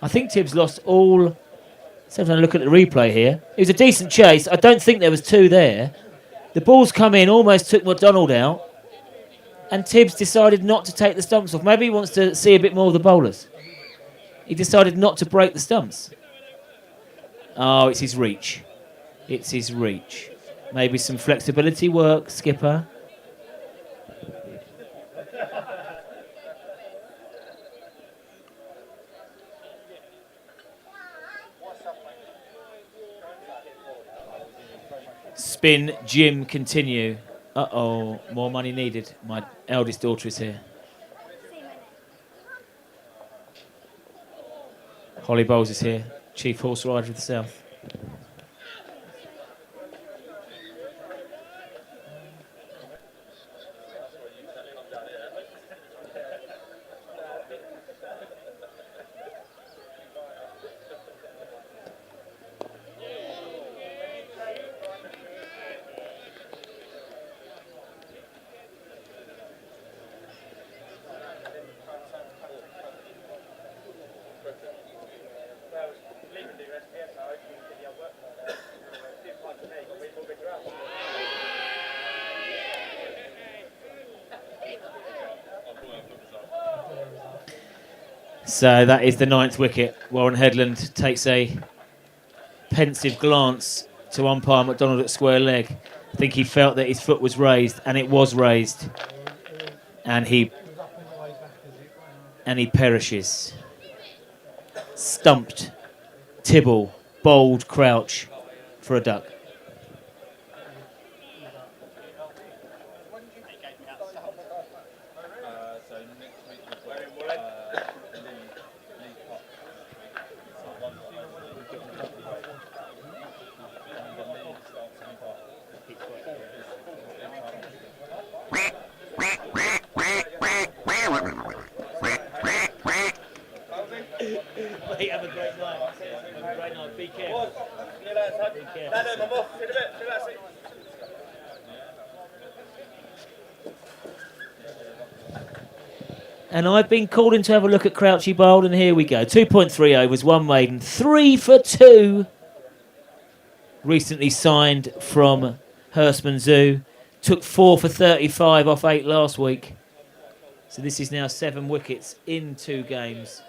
I think Tibbs lost all... Let's have a look at the replay here. It was a decent chase. I don't think there was 2 there. The ball's come in, almost took McDonald out. And Tibbs decided not to take the stumps off. Maybe he wants to see a bit more of the bowlers. He decided not to break the stumps. Oh, it's his reach. It's his reach. Maybe some flexibility work, skipper. spin, Jim, continue. Uh-oh, more money needed. My eldest daughter is here. Holly Bowles is here, chief horse rider of the South. So that is the 9th wicket. Warren Headland takes a pensive glance to umpire McDonald at square leg. I think he felt that his foot was raised, and it was raised. And he perishes. Stumped. Tibble. Bold crouch for a duck. Mate, have a great night. Have a great night. Be careful. Be careful. And I've been called in to have a look at Crouchy Bold, and here we go. 2.3 overs, 1 maiden, 3 for 2. Recently signed from Hurstman Zoo. Took 4 for 35 off 8 last week. So this is now 7 wickets in 2 games.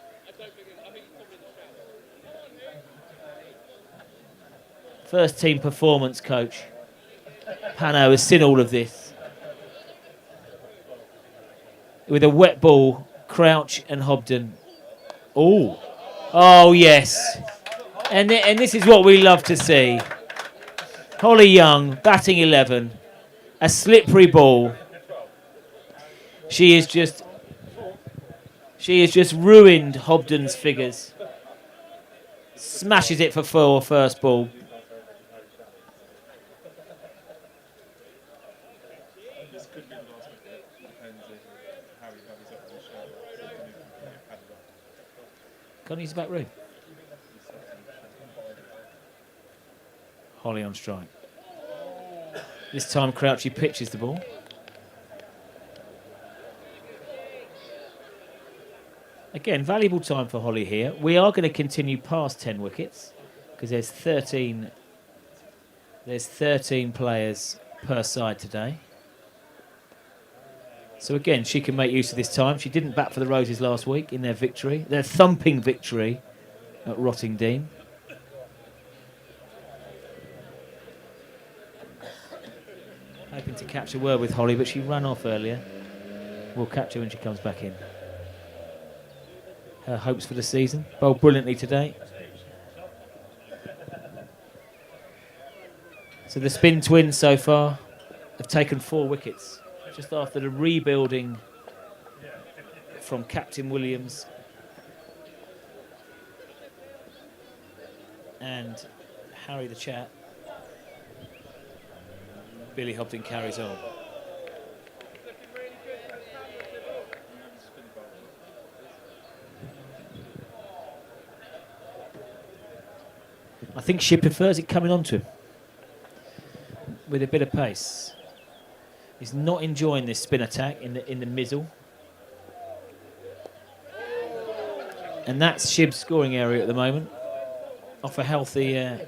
First team performance coach. Pano has seen all of this. With a wet ball, Crouch and Hobden. Oh yes. And this is what we love to see. Holly Young, batting 11. A slippery ball. She has just ruined Hobden's figures. Smashes it for 4 first ball. Can't use the back room. Holly on strike. This time Crouchy pitches the ball. Again, valuable time for Holly here. We are going to continue past 10 wickets because there's 13 players per side today. So again, she can make use of this time. She didn't bat for the Roses last week in their victory, their thumping victory at Rottingdean. Hoping to catch a word with Holly, but she ran off earlier. We'll catch her when she comes back in. Her hopes for the season. Bowled brilliantly today. So the spin twins so far have taken 4 wickets. Just after the rebuilding from Captain Williams and Harry the Chat. Billy Hobden carries on. I think she prefers it coming onto him with a bit of pace. He's not enjoying this spin attack in the middle. And that's Shib's scoring area at the moment. Off a healthy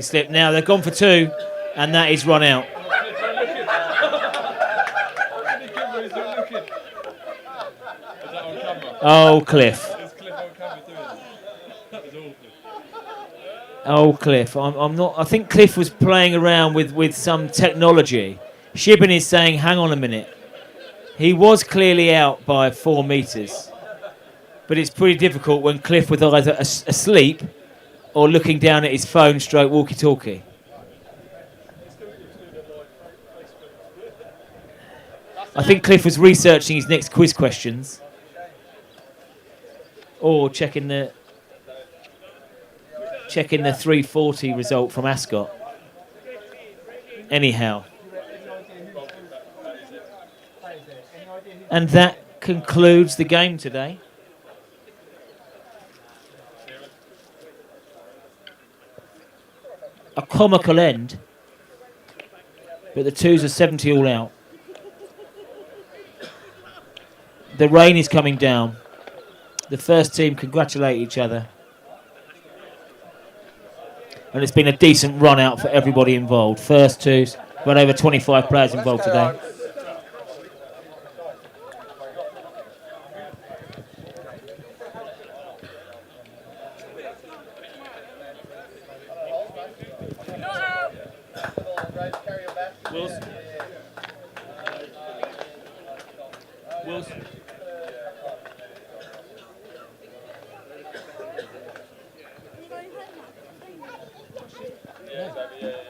slip. Now they've gone for 2, and that is run out. Oh, Cliff. Oh, Cliff. I'm not. I think Cliff was playing around with some technology. Shibben is saying, hang on a minute. He was clearly out by 4 metres. But it's pretty difficult when Cliff was either asleep or looking down at his phone stroke walkie-talkie. I think Cliff was researching his next quiz questions. Or checking the 340 result from Ascot. Anyhow. And that concludes the game today. A comical end, but the twos are 70 all out. The rain is coming down. The first team congratulate each other. And it's been a decent run out for everybody involved. First twos, got over 25 players involved today. Wilson. Wilson. Yeah.